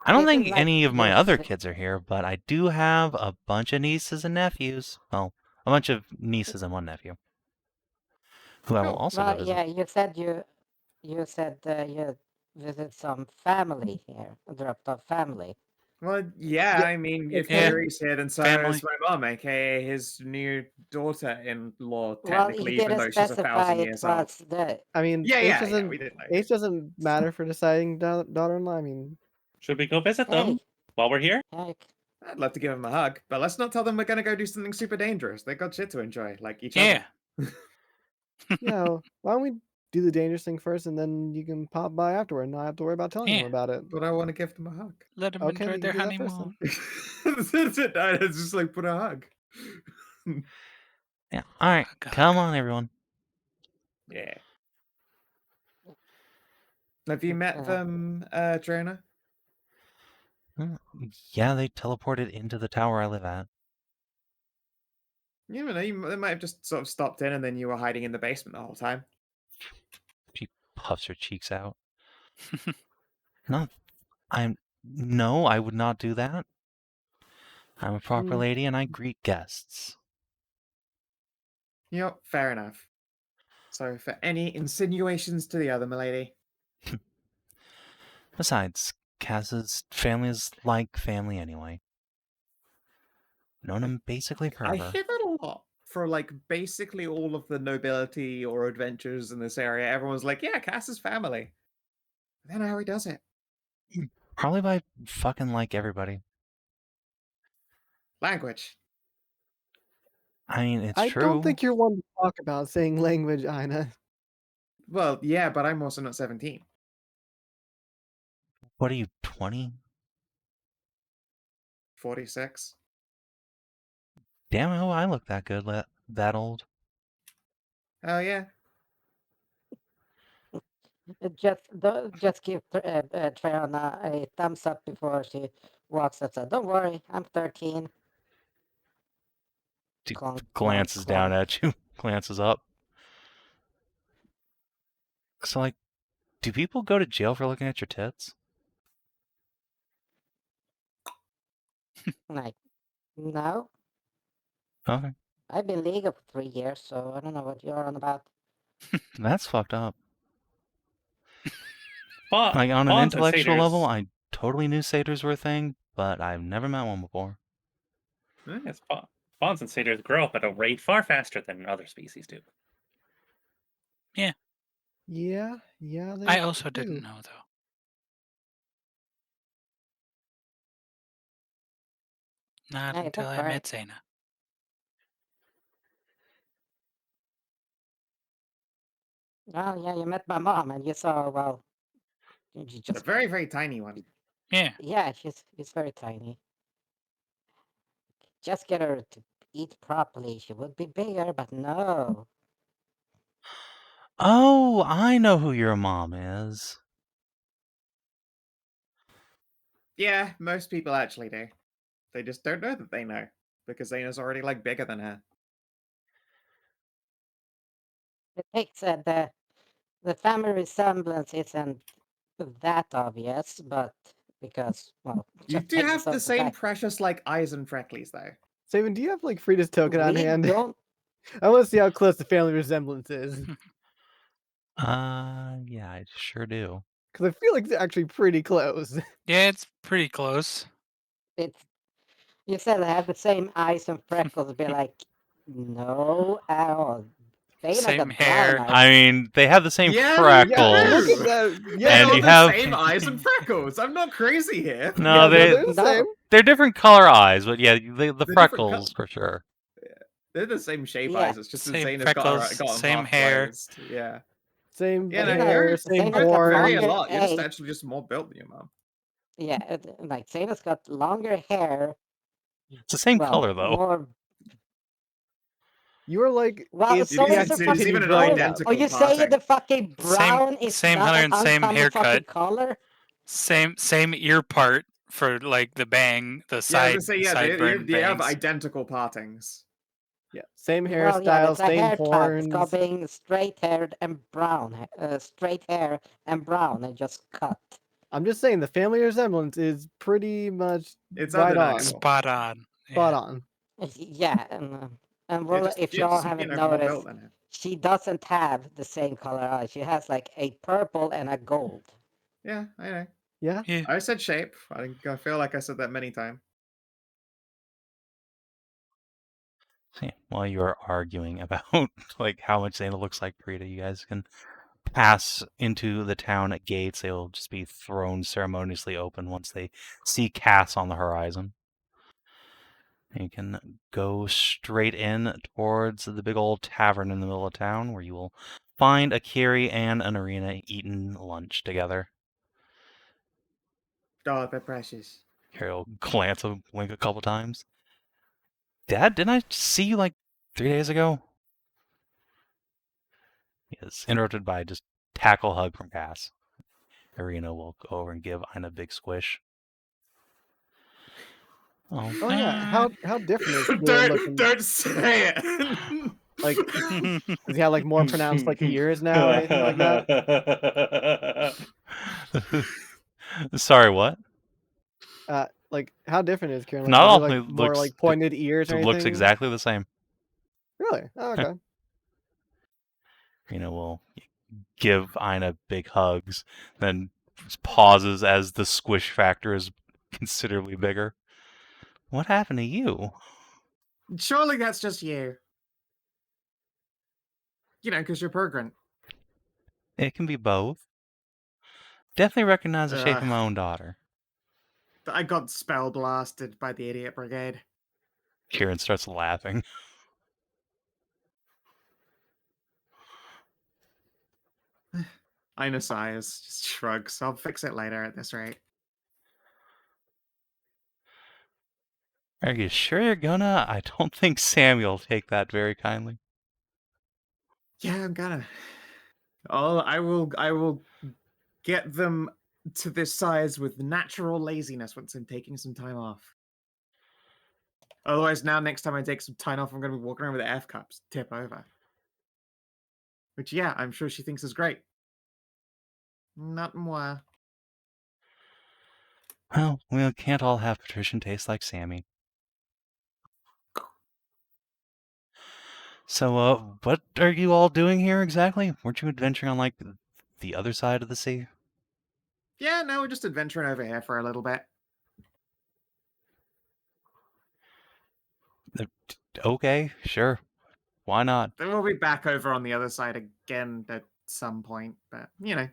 I don't Didn't think like any of my your other si- kids are here, but I do have a bunch of nieces and nephews. Well, a bunch of nieces and one nephew. Who I will also go Well, visit. yeah, you said you visit some family here, dropped off family. Well, yeah, Yeah, I mean, if Yeah. Kiri's here, then so Family. is my mom, aka his new daughter-in-law, Well, technically, you even though didn't she's specify 1,000 it years old. was the. I mean, Yeah, we didn't know. age doesn't matter for deciding daughter-in-law. I mean, should we go visit Hey, them while we're here? heck, I'd love to give them a hug, but let's not tell them we're gonna go do something super dangerous. They got shit to enjoy, like each Yeah. other. why don't we do the dangerous thing first, and then you can pop by afterward, and not have to worry about telling Yeah. them about it. But I want to give them a hug. Let them Okay, enjoy then their you do that first, honeymoon. That's it. It's just like put a hug. Yeah. All right. Hug, Come hug. on, everyone. Yeah. Have you met them, Trona? Yeah, they teleported into the tower I live at. You never know. They might have just sort of stopped in, and then you were hiding in the basement the whole time. She puffs her cheeks out. No, I would not do that. I'm a proper lady and I greet guests. You know, fair enough. So, for any insinuations to the other, milady. Besides, Kaz's family is like family anyway. Known him basically I forever. hear that a lot for like basically all of the nobility or adventures in this area. Everyone's like, yeah, Cass's family. I don't know how he does it. Probably by fucking like everybody. Language. I mean, it's I true. don't think you're one to talk about saying language, Inah. Well, yeah, but I'm also not 17. What are you, 20? 46. Damn, oh, I look that good, that old. Oh yeah. Just give Triana a thumbs up before she walks outside. Don't worry, I'm 13. Clonk, Glances clonk, down clonk. at you, glances up. So, like, do people go to jail for looking at your tits? Like, no. Okay. I've been legal for 3 years, so I don't know what you're on about. That's fucked up. Faun, Like, on an Fauns and intellectual level, satyrs. I totally knew satyrs were a thing, but I've never met one before. Yes, Fauns and satyrs grow up at a rate far faster than other species do. Yeah, they I also do. didn't know though. Not Hey, until don't I worry. met Zana. Oh, yeah, you met my mom and you saw, well, you The just, very, very tiny one. Yeah. yeah, she's very tiny. Just get her to eat properly. She would be bigger, but no. Oh, I know who your mom is. Yeah, most people actually do. They just don't know that they know. Because Zana's already like bigger than her. It takes the family resemblance isn't that obvious, but because, well, You just do take have the the same fact precious like eyes and freckles though. Savin, do you have like Frida's token on we hand? don't. I want to see how close the family resemblance is. Yeah, I sure do. Because I feel like it's actually pretty close. Yeah, it's pretty close. It's you said I have the same eyes and freckles. Be like, no, at all. Dana Same got hair. brown eyes. I mean, they have the same Yeah, freckles. Yeah, look at that. They Yeah, And got you the have- same eyes and freckles. I'm not crazy here. No, yeah, they they're the No. same. they're different color eyes, but yeah, the different freckles for sure. They're the same shape Yeah. eyes. It's just that Same Zana's freckles, got 'em same hair. half-glazed. Yeah. Same Yeah, no, Zana- hair, you're same Zana's both got vary a longer lot. You're just age. actually just more built than your mom. Yeah, like Zana's got longer hair. It's the same Well, color though. more. You are like, Well, it's so the is the activity fucking even an growing color. up. identical Oh, you say parting. the fucking brown is same not color an and same uncommon fucking haircut. color? Same ear part for like the bang, the Yeah, I was side gonna say, yeah, sideburn they have bangs. identical partings. Yeah, same Well, yeah, hairstyle, that's a same hair type. It's called horns. being straight-haired and brown. Straight hair and brown and just cut. I'm just saying the family resemblance is pretty much It's right on. undeniable. Spot on. Spot Yeah. on. Yeah, and well, just, if you're y'all just, haven't more built noticed, than her. she doesn't have the same color eyes. She has like a purple and a gold. Yeah, I know. Yeah. Yeah. I said shape. I feel like I said that many times. See, while you are arguing about like how much Zana looks like Prita, you guys can pass into the town at gates. They will just be thrown ceremoniously open once they see Cass on the horizon. You can go straight in towards the big old tavern in the middle of town, where you will find Akiri and an Arena eating lunch together. Oh, they're precious. Akiri will glance a blink a couple times. Dad, didn't I see you like 3 days ago? Yes, interrupted by just tackle hug from Cass. Arena will go over and give Inah a big squish. Oh, Oh yeah. How different is Kieran looking? Don't say it. Like, does he have like more pronounced like ears now or anything like that? Sorry, what? Like how different is Kieran? Like, Not does all he, like it more looks- like pointed ears or It anything? looks exactly the same. Really? Oh, okay. Arena will give Inah big hugs, then pauses as the squish factor is considerably bigger. What happened to you? Surely that's just you. You know, because you're Pergrant. It can be both. Definitely recognize the shape of Ugh. my own daughter. I got spell blasted by the Idiot Brigade. Kieran starts laughing. Inah sighs, just shrugs. I'll fix it later at this rate. Are you sure you're gonna? I don't think Samuel will take that very kindly. Yeah, I'm gonna. Oh, I will get them to this size with natural laziness once I'm taking some time off. Otherwise, now next time I take some time off, I'm gonna be walking around with F cups, tip over. Which, yeah, I'm sure she thinks is great. Not moi. Well, we can't all have patrician taste like Sammy. So, what are you all doing here exactly? Weren't you adventuring on, like, the other side of the sea? Yeah, no, we're just adventuring over here for a little bit. Okay, sure. Why not? Then we'll be back over on the other side again at some point, but, you know.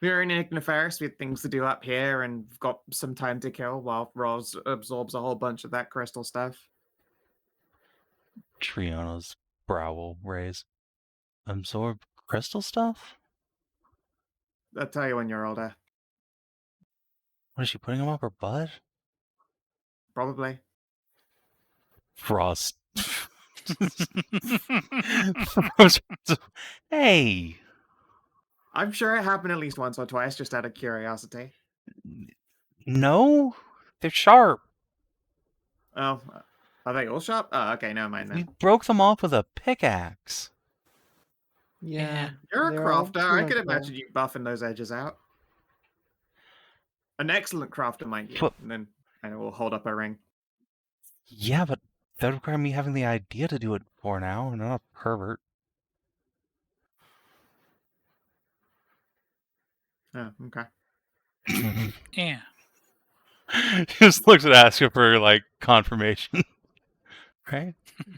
We're in Igniferous, we had things to do up here, and we've got some time to kill while Roz absorbs a whole bunch of that crystal stuff. Triona's brow will raise. Absorb crystal stuff? I'll tell you when you're older. What is she putting him up her butt? Probably. Frost. Hey! I'm sure it happened at least once or twice, just out of curiosity. No? They're sharp. Oh, are they all sharp? Oh, okay, never mind We then. broke them off with a pickaxe. Yeah, You're a they're all crafter. I could cylindrical. imagine you buffing those edges out. An excellent crafter, mind you. But- And then I will hold up a ring. Yeah, but that would require me having the idea to do it for now. I'm not a pervert. Oh, okay. Yeah. Just looks at Aska for, like, confirmation. Right?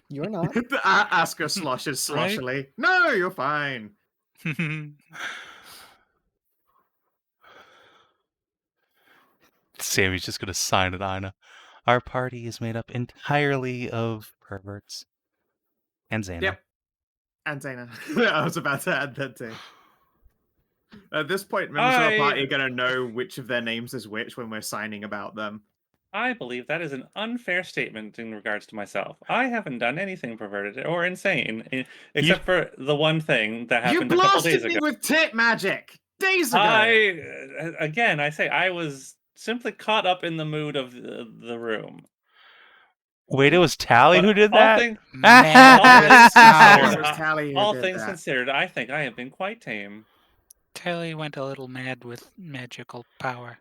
You're not. Aska sloshes sloshily. No, you're fine. Sammy's just gonna sign it, Inah. Our party is made up entirely of perverts. And Zana. Yep. And Zana. I was about to add that too. At this point, members of the party are going to know which of their names is which when we're signing about them. I believe that is an unfair statement in regards to myself. I haven't done anything perverted or insane, except for the one thing that You happened a couple days blasted me ago. with tit magic days ago. I say I was simply caught up in the mood of the room. Wait, it was Tally who did that? All things considered, I think I have been quite tame. Taeleer went a little mad with magical power.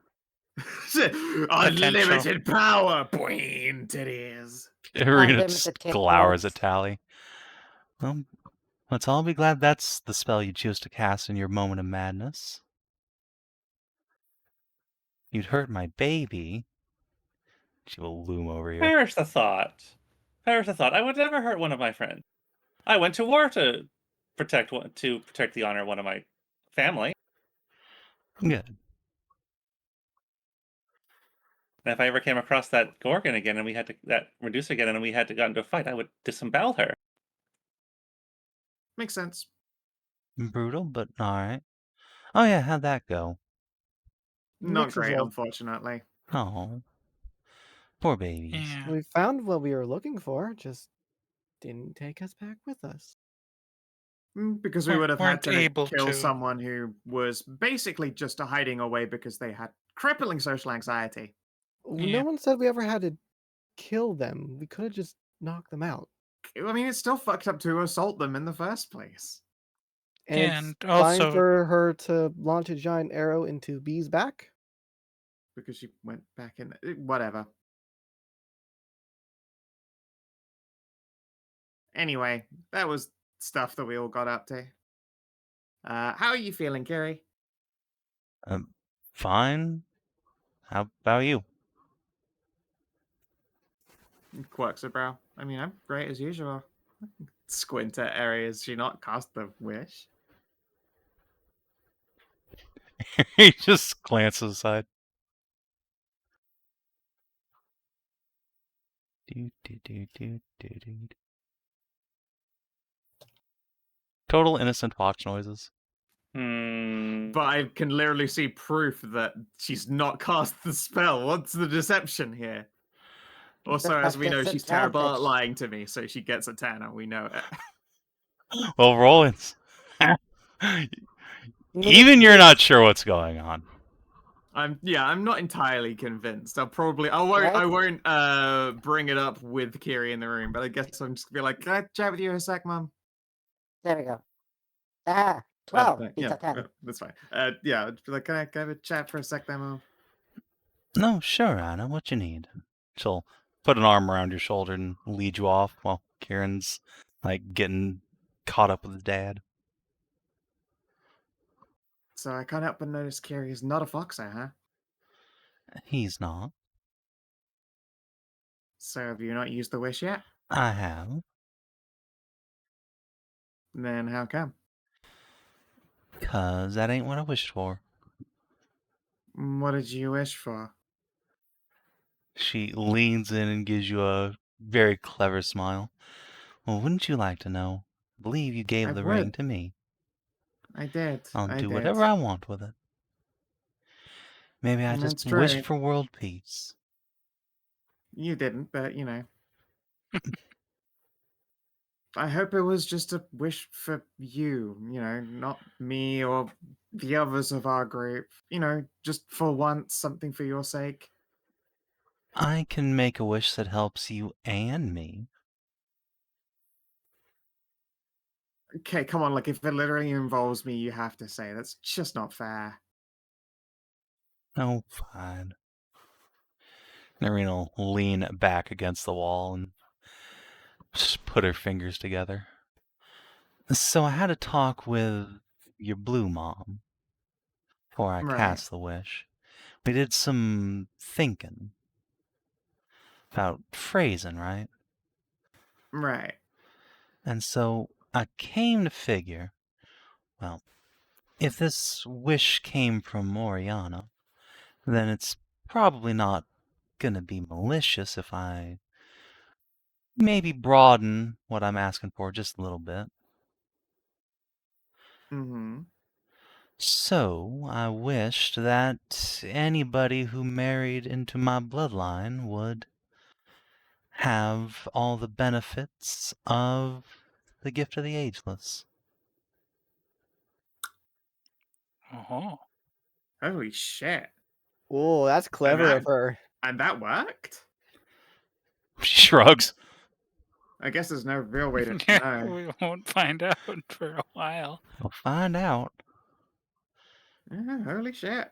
Unlimited power, point it is. Irina just glowers at Tally. Well, let's all be glad that's the spell you choose to cast in your moment of madness. You'd hurt my baby. She will loom over you. Perish the thought. Perish the thought. I would never hurt one of my friends. I went to war to protect the honor of one of my family. Good. And if I ever came across that Gorgon again and we had to that Medusa again and we had to get into a fight, I would disembowel her. Makes sense. Brutal, but alright. Oh yeah, how'd that go? Not Mixed great, results. unfortunately. Oh. Poor babies. Yeah. We found what we were looking for, just didn't take us back with us. Because we would have had Weren't to able kill to. someone who was basically just hiding away because they had crippling social anxiety. Yeah. No one said we ever had to kill them. We could have just knocked them out. I mean, it's still fucked up to assault them in the first place. And it's And also- fine for her to launch a giant arrow into Bee's back. Because she went back in. Whatever. Anyway, that was stuff that we all got up to. How are you feeling, Kiri? Fine. How about you? Quirks her brow. I mean, I'm great as usual. Squint at areas she not cast the wish. He just glances aside. Total innocent fox noises. But I can literally see proof that she's not cast the spell. What's the deception here? Also, as we know, she's terrible at lying to me, so she gets a 10, and we know it. Well, Rollins. Even you're not sure what's going on. I'm not entirely convinced. I won't bring it up with Kiri in the room, but I guess I'm just gonna be like, can I chat with you a sec, Mum? There we go. Ah, 12 beats a 10. That's fine. Like, can I have a chat for a sec, there, Mum? No, sure, Anna. What you need? She'll put an arm around your shoulder and lead you off while Kieran's like getting caught up with his dad. So I can't help but notice Kiri is not a foxer, huh? He's not. So have you not used the wish yet? I have. Then how come? 'Cause that ain't what I wished for. What did you wish for? She leans in and gives you a very clever smile. Well, wouldn't you like to know? I believe you gave I the ring would. to me. I did. I'll I do did. whatever I want with it. Maybe I just That's wished right. for world peace. You didn't, but you know. I hope it was just a wish for you, not me or the others of our group. Just for once, something for your sake. I can make a wish that helps you and me. Okay, come on, if it literally involves me, you have to say. That's just not fair. Oh, fine. Noreen will lean back against the wall and just put her fingers together. So I had a talk with your blue mom before I cast the wish. We did some thinking about phrasing, right? Right. And so I came to figure, well, if this wish came from Oriana, then it's probably not gonna be malicious if I maybe broaden what I'm asking for just a little bit. Mm-hmm. So I wished that anybody who married into my bloodline would have all the benefits of the gift of the ageless. Oh. Holy shit. Oh, that's clever of her. And that worked? She shrugs. I guess there's no real way to know. We won't find out for a while. We'll find out. Holy shit.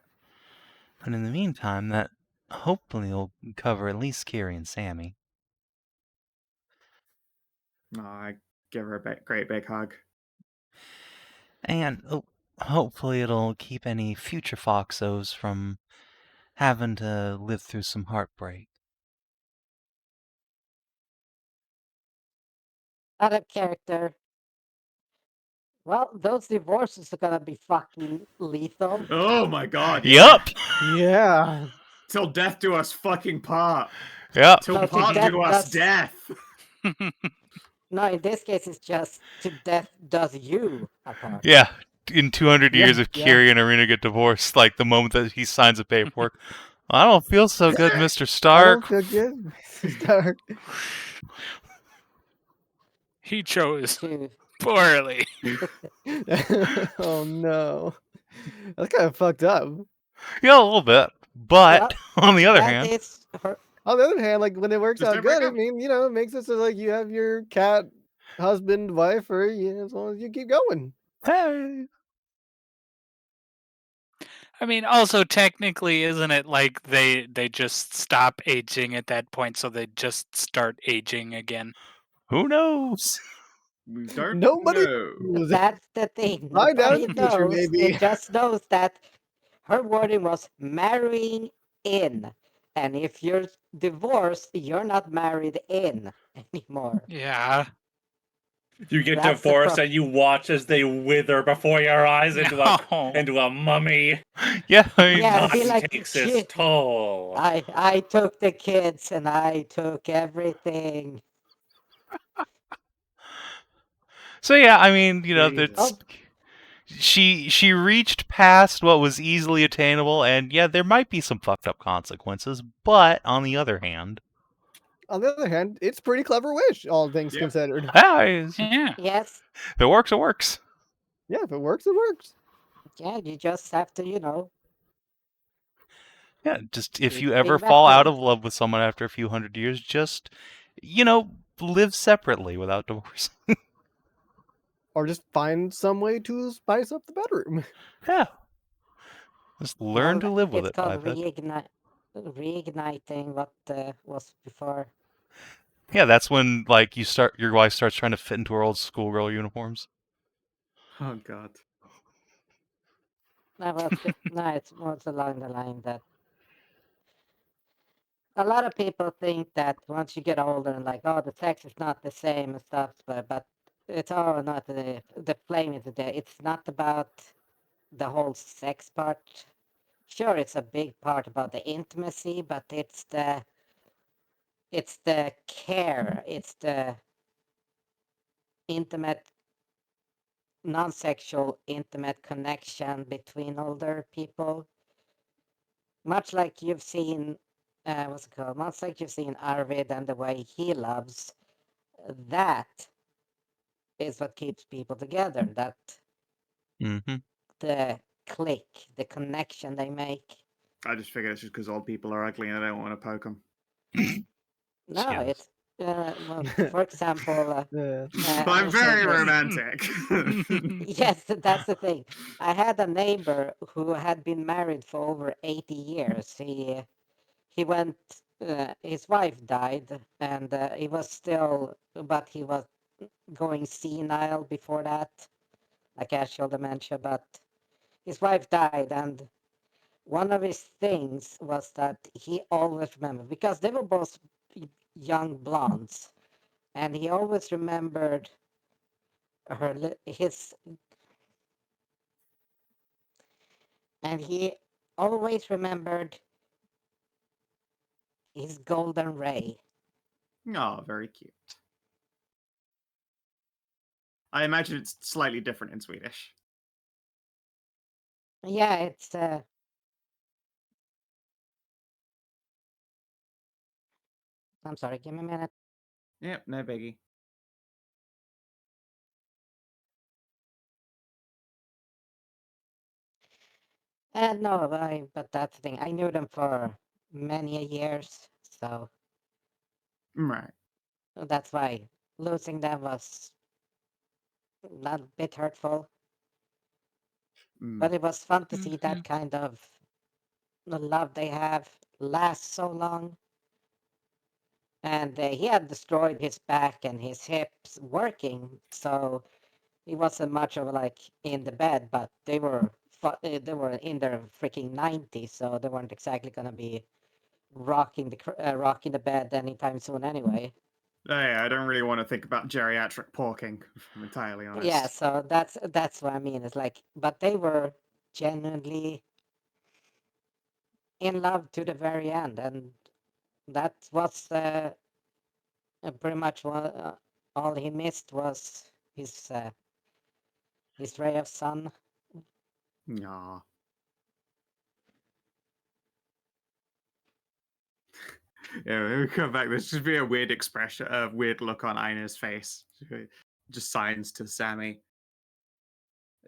But in the meantime, that hopefully will cover at least Kiri and Sammy. Oh, I give her a great big hug. And hopefully it'll keep any future Foxos from having to live through some heartbreak. Out of character. Well, those divorces are gonna be fucking lethal. Oh my god. Yep. Yeah. Till death do us fucking part. Yep. Till No, part death do us does- death. No, in this case, it's just to death does you apart. Yeah. In 200 years, if yeah. Kiri and Arena get divorced, like the moment that he signs the paperwork, I don't feel so good, Mr. Stark. I don't feel good, Mr. Stark. He chose To poorly. Oh no. That's kind of fucked up. Yeah, a little bit. But Well, on the other that hand, is her. On the other hand, like when it works Just out don't break good, I up. mean, it makes it so like you have your cat, husband, wife, or as long as you keep going. hey. I mean, also technically, isn't it like they just stop aging at that point, so they just start aging again? Who knows? We don't Nobody know. knows. That's the thing. Find out Nobody in the future, knows. maybe. It just knows that her wording was marrying in. And if you're divorced, you're not married in anymore. Yeah. You get That's the divorced pro- and you watch as they wither before your eyes into No. a mummy. Yeah, I mean, Yeah, be Time like, takes its shit. toll. I took the kids and I took everything. so yeah, I mean, you know, Jesus. Oh, she reached past what was easily attainable, and yeah, there might be some fucked up consequences, but on the other hand, On the other hand, it's a pretty clever wish, all things Yeah. considered. Yeah. yes. if it works, it works. Yeah, if it works, it works. Yeah, you just have to, Yeah, just if keep you ever being that fall out way. of love with someone after a few hundred years, just, you know, live separately without divorce. Or just find some way to spice up the bedroom. Yeah. Just learn to Well, live with it's it, called Biped. reigniting what was before. Yeah, that's when, like, your wife starts trying to fit into her old schoolgirl uniforms. Oh god. No, well, it's more along the line that a lot of people think that once you get older and like, oh, the sex is not the same and stuff, but it's all not the flame is there. It's not about the whole sex part. Sure, it's a big part about the intimacy, but it's the care, it's the intimate, non-sexual, intimate connection between older people. Much like you've seen, what's it called? Much like you've seen Arvid and the way he loves. That is what keeps people together. That Mm-hmm. the click, the connection they make. I just figured it's just because old people are ugly and I don't want to poke them. No, Yes. it's well, for example. I'm I'll say very this. romantic. Yes, that's the thing. I had a neighbor who had been married for over 80 years. He went. His wife died, and he was still, but he was going senile before that, like actual dementia. But his wife died, and one of his things was that he always remembered because they were both young blondes, and he always remembered his, and he always remembered his golden ray. Oh, very cute. I imagine it's slightly different in Swedish. Yeah, it's I'm sorry, give me a minute. Yep, no biggie. No, but that's the thing. I knew them for many years, so Right. that's why losing them was not a bit hurtful. But it was fun to see that kind of the love they have last so long. And he had destroyed his back and his hips working, so he wasn't much of like in the bed. But they were in their freaking 90s, so they weren't exactly gonna be rocking the bed anytime soon anyway. Oh, yeah, I don't really want to think about geriatric porking, if I'm entirely honest. Yeah, so that's what I mean. It's like, but they were genuinely in love to the very end, and that was pretty much what all he missed was his ray of sun. Aw. Yeah, when we come back, there's just be a weird expression, a weird look on Ina's face. She just signs to Sammy.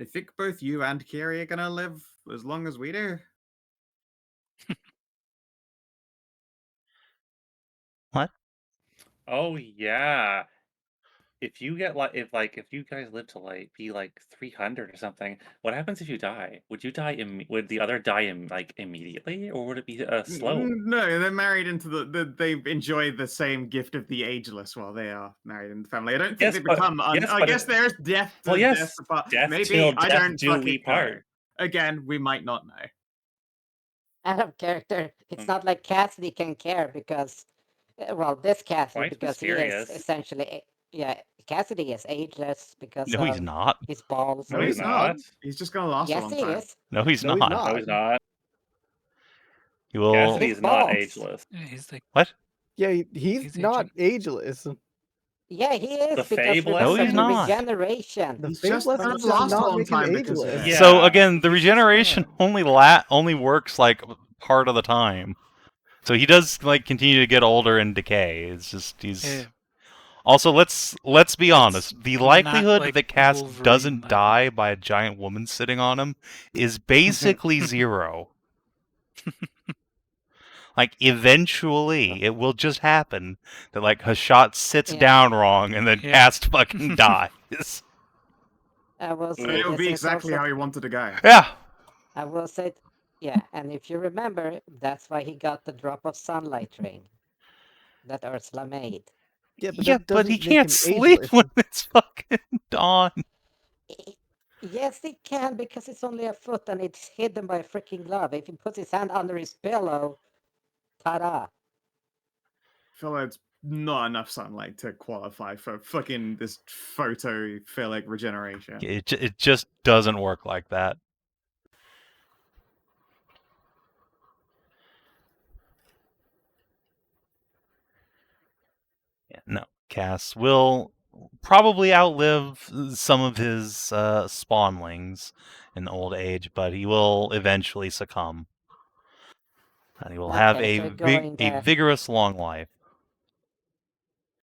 I think both you and Kiri are gonna live as long as we do. What? Oh yeah. If you get if you guys live to be 300 or something, what happens if you die? Would you die would the other die immediately, or would it be slow? No, they're married into they enjoy the same gift of the ageless while they are married in the family. I don't think Yes, they but- become. yes, I but guess there's death. Well, Death yes, apart. death Maybe till I death don't do we fucking know. part. Again, we might not know. out of character. It's Mm. not like Cassidy can care because, well, this Cassidy Quite because he is mysterious. essentially, yeah, Cassidy is ageless because No, he's of not. his balls. No, No, he's he's not. not. He's just gonna last a Yes, long he time. is. No, he's No, he's not. not. No, he's not. He will. Cassidy His is not balls. ageless. Yeah, he's like What? Yeah, he's He's not ageless. Yeah, he is The because Fabless? No, remember he's the not. regeneration. The He's just Fabless gonna does last a not long make him time because of ageless. that. So Yeah, again, the he's just regeneration gonna- only works like part of the time. So he does like continue to get older and decay. It's just he's. Yeah. Also, let's be honest. The not likelihood like that Cass Wolverine doesn't level. die by a giant woman sitting on him is basically zero. Like eventually, it will just happen that like Hashat sits Yeah. down wrong and then Yeah. Cass fucking dies. I will say It would this be is exactly also, how he wanted to go. Yeah. I will say, yeah, and if you remember, that's why he got the drop of sunlight ring that Ursula made. Yeah, but Yeah, that but he doesn't make can't him sleep ageless. when it's fucking dawn. Yes, he can because it's only a foot and it's hidden by a freaking glove. If he puts his hand under his pillow, ta-da! I feel like it's not enough sunlight to qualify for fucking this photophilic regeneration. It just doesn't work like that. Yeah, no. Cass will probably outlive some of his spawnlings in old age, but he will eventually succumb. And he will have Okay, so going a there. vigorous long life.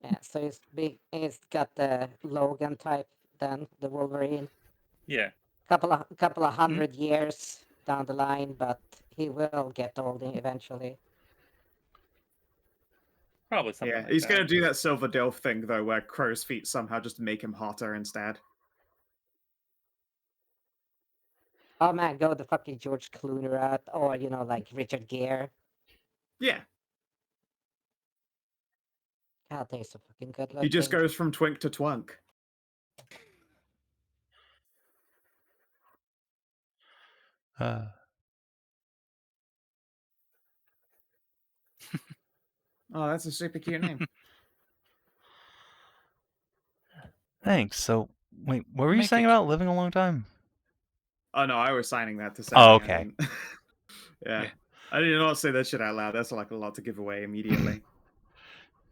Yeah, so he's got the Logan type then, the Wolverine. Yeah. Couple of 100 years down the line, but he will get old eventually. Probably something Yeah, like he's that. gonna do that Silver Dilf thing though, where crow's feet somehow just make him hotter instead. Oh man, go the fucking George Clooney route, or like Richard Gere. Yeah, God, they're so fucking good looking. he just goes from twink to twunk. Oh, that's a super cute name. Thanks. So, wait, what were you Make saying it- about living a long time? Oh no, I was signing that to say. Oh, okay. Yeah. Yeah. I did not say that shit out loud. That's like a lot to give away immediately.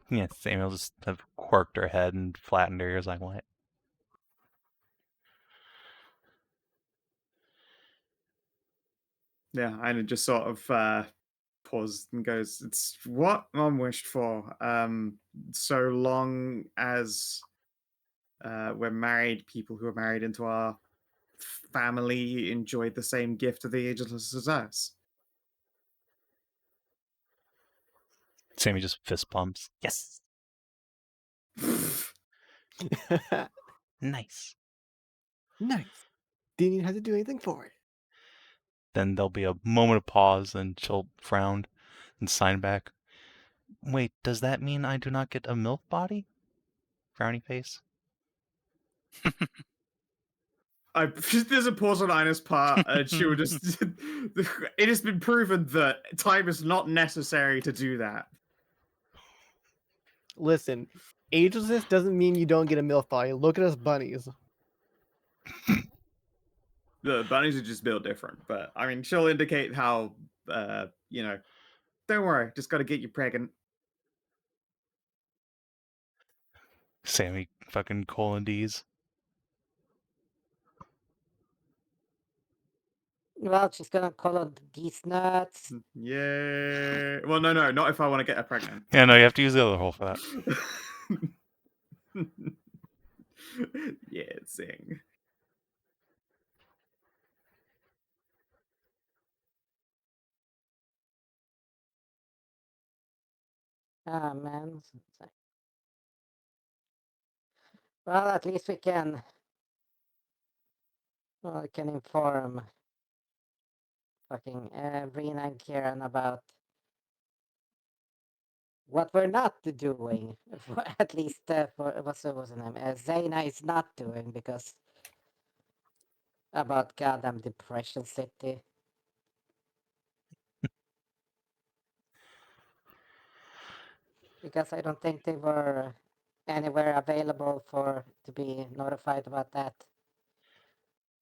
Yeah, Samuel just have quirked her head and flattened her ears like, what? Yeah, and it just sort of pauses and goes, "It's what Mom wished for. So long as we're married, people who are married into our family enjoyed the same gift of the ageless as us." Sammy just fist pumps. Yes. Nice. Nice. Didn't even have to do anything for it. Then there'll be a moment of pause, and she'll frown and sign back. Wait, does that mean I do not get a MILF body? Frowny face. There's a pause on Ina's part, and she will just. It has been proven that time is not necessary to do that. Listen, agelessness doesn't mean you don't get a MILF body. Look at us bunnies. The bunnies are just built different, but I mean, she'll indicate how, don't worry, just got to get you pregnant. Sammy fucking colon D's. Well, she's gonna call it these nuts. Yeah. Well, no, not if I want to get her pregnant. Yeah, no, you have to use the other hole for that. Yeah, sing. Ah, man. Well, at least we can. Well, we can inform fucking Rena and Kieran about what we're not doing. At least for what's her name? Zana is not doing because about goddamn Depression City. because I don't think they were anywhere available to be notified about that.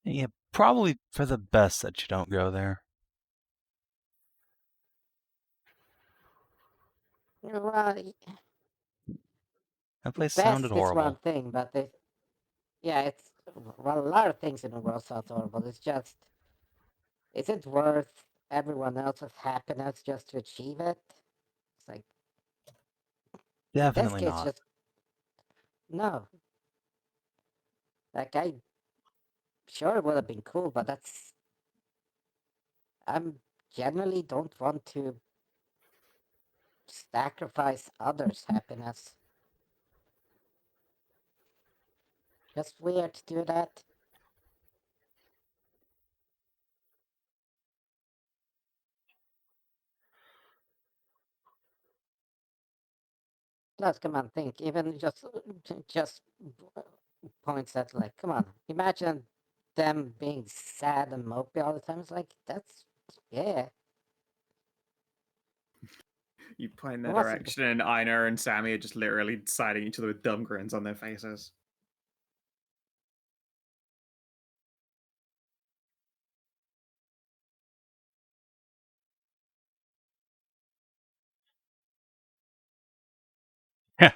Yeah, probably for the best that you don't go there. Well, That place sounded best is one horrible. thing, but it's well, a lot of things in the world sounds horrible. It's just, is it worth everyone else's happiness just to achieve it? It's like, in this Definitely case, not. just no. Like, I sure it would have been cool, but I'm generally don't want to sacrifice others' happiness. Just weird to do that. Plus, come on, think. Even just points at, like, come on, imagine them being sad and mopey all the time. It's like, yeah. You point in It that wasn't. direction, and Inah and Sammy are just literally siding each other with dumb grins on their faces.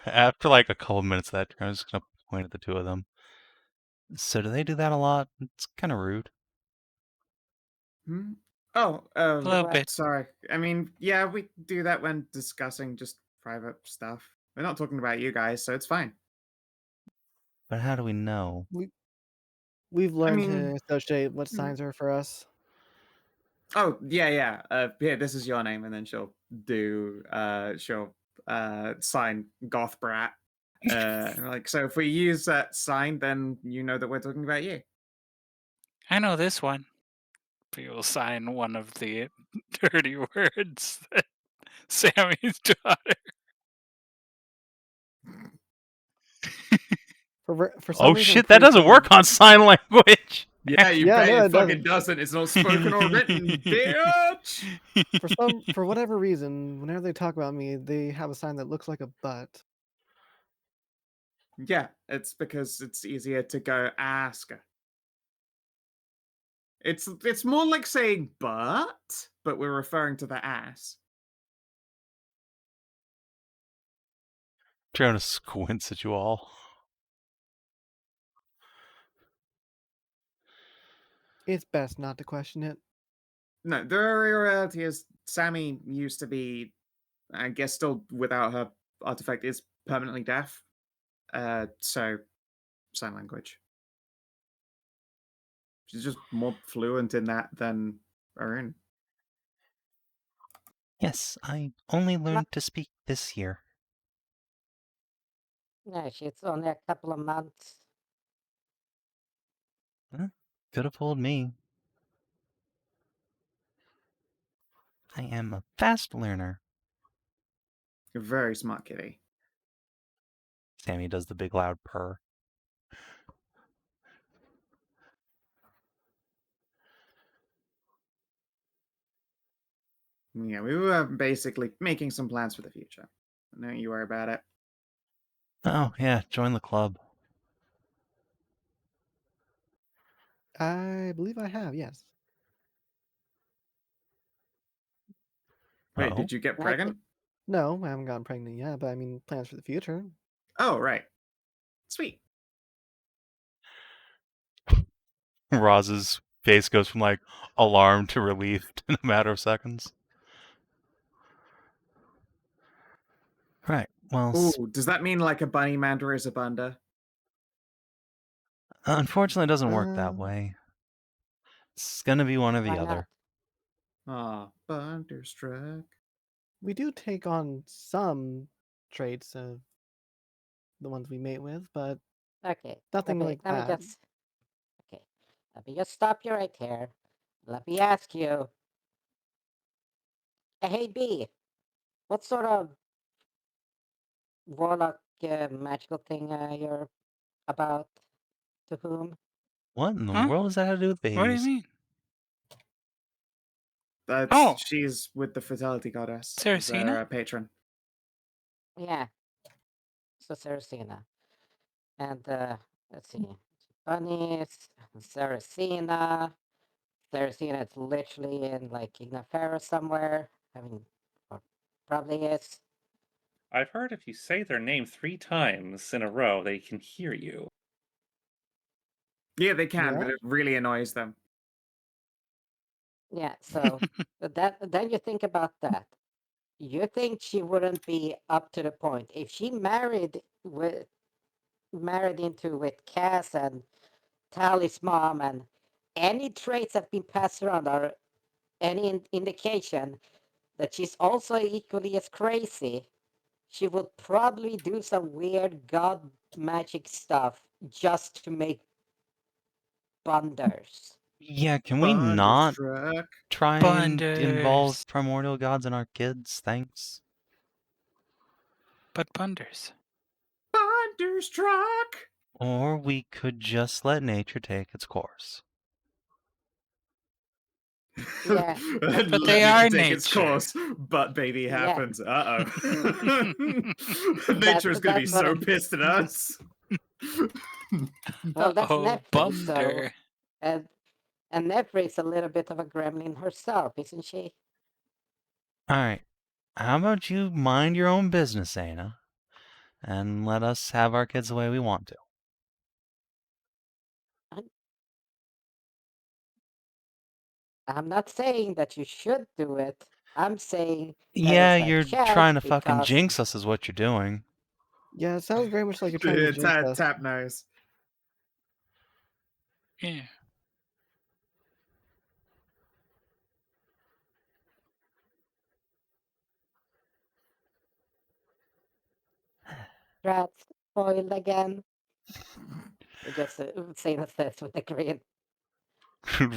After like a couple minutes of that, I'm just gonna point at the two of them. So do they do that a lot? It's kind of rude. Hmm? Oh, A little bit. sorry. I mean, yeah, we do that when discussing just private stuff. We're not talking about you guys, so it's fine. But how do we know? We've learned mean, to associate what mm. signs are for us. Oh, yeah. Here, this is your name, and then she'll sign Goth Brat. Like, so if we use that sign, then you know that we're talking about you. I know this one. We will sign one of the dirty words that Sammy's daughter. For some Oh reason, I'm shit, that pretty doesn't sure work on sign language. Yeah, you Yeah, bet no, it it fucking doesn't. doesn't. It's not spoken or written, bitch. For whatever reason, whenever they talk about me, they have a sign that looks like a butt. Yeah, it's because it's easier to go Aska. It's more like saying but we're referring to the ass. Trying to squints at you all. It's best not to question it. No, the reality is Sammy used to be, I guess, still without her artifact, is permanently deaf. So sign language. She's just more fluent in that than Arun. Yes, I only learned to speak this year. Yeah, it's only a couple of months. Could have fooled me. I am a fast learner. You're very smart, kitty. Sammy does the big loud purr. Yeah, we were basically making some plans for the future. Don't you worry about it. Oh, yeah, join the club. I believe I have, yes. Wait, Uh-oh. did you get pregnant? No, I haven't gotten pregnant yet, but I mean plans for the future. Oh, right. Sweet. Roz's face goes from like alarm to relieved in a matter of seconds. Right. Well, Ooh, does that mean like a bunny mandra is a bunda? unfortunately, it doesn't work that way. It's gonna be one or the Why other. Ah, Bunderstruck. We do take on some traits of the ones we mate with, but Okay. nothing like that. Okay. Let me just stop you right here. Let me ask you. Hey, B. What sort of warlock magical thing you're about? To whom? What in the Huh? world does that have to do with What do you babies? mean? That's Oh. she's with the fertility goddess. Saracena? Their patron. Yeah. So Saracena. And let's see. Bunnies, Saracena. Saracena is literally in like Ignafera somewhere. I mean, or probably is. I've heard if you say their name 3 times in a row, they can hear you. Yeah, they can, Yeah. but it really annoys them. Yeah, so then you think about that. You think she wouldn't be up to the point if she married into with Cass and Tally's mom, and any traits that have been passed around are any indication that she's also equally as crazy. She would probably do some weird god magic stuff just to make bunders. Yeah, can we not Thunderstruck. try and involve Bunders. primordial gods in our kids? Thanks. But bunders. Thunderstruck. Or we could just let nature take its course. Yeah, And But let they it are take its nature. course. But baby Yeah. happens. Uh-oh. Nature's gonna be that's what so it- pissed at us. Well, that's Uh-oh, Nefri, so bunder. and Nefri's a little bit of a gremlin herself, isn't she? Alright, how about you mind your own business, Inah, and let us have our kids the way we want to? I'm not saying that you should do it. I'm saying that Yeah, it's a you're chance trying to fucking because jinx us is what you're doing. Yeah, it sounds very much like you're trying to jinx us. Tap nose. Yeah. Rats spoiled again. Just saying this with a grin.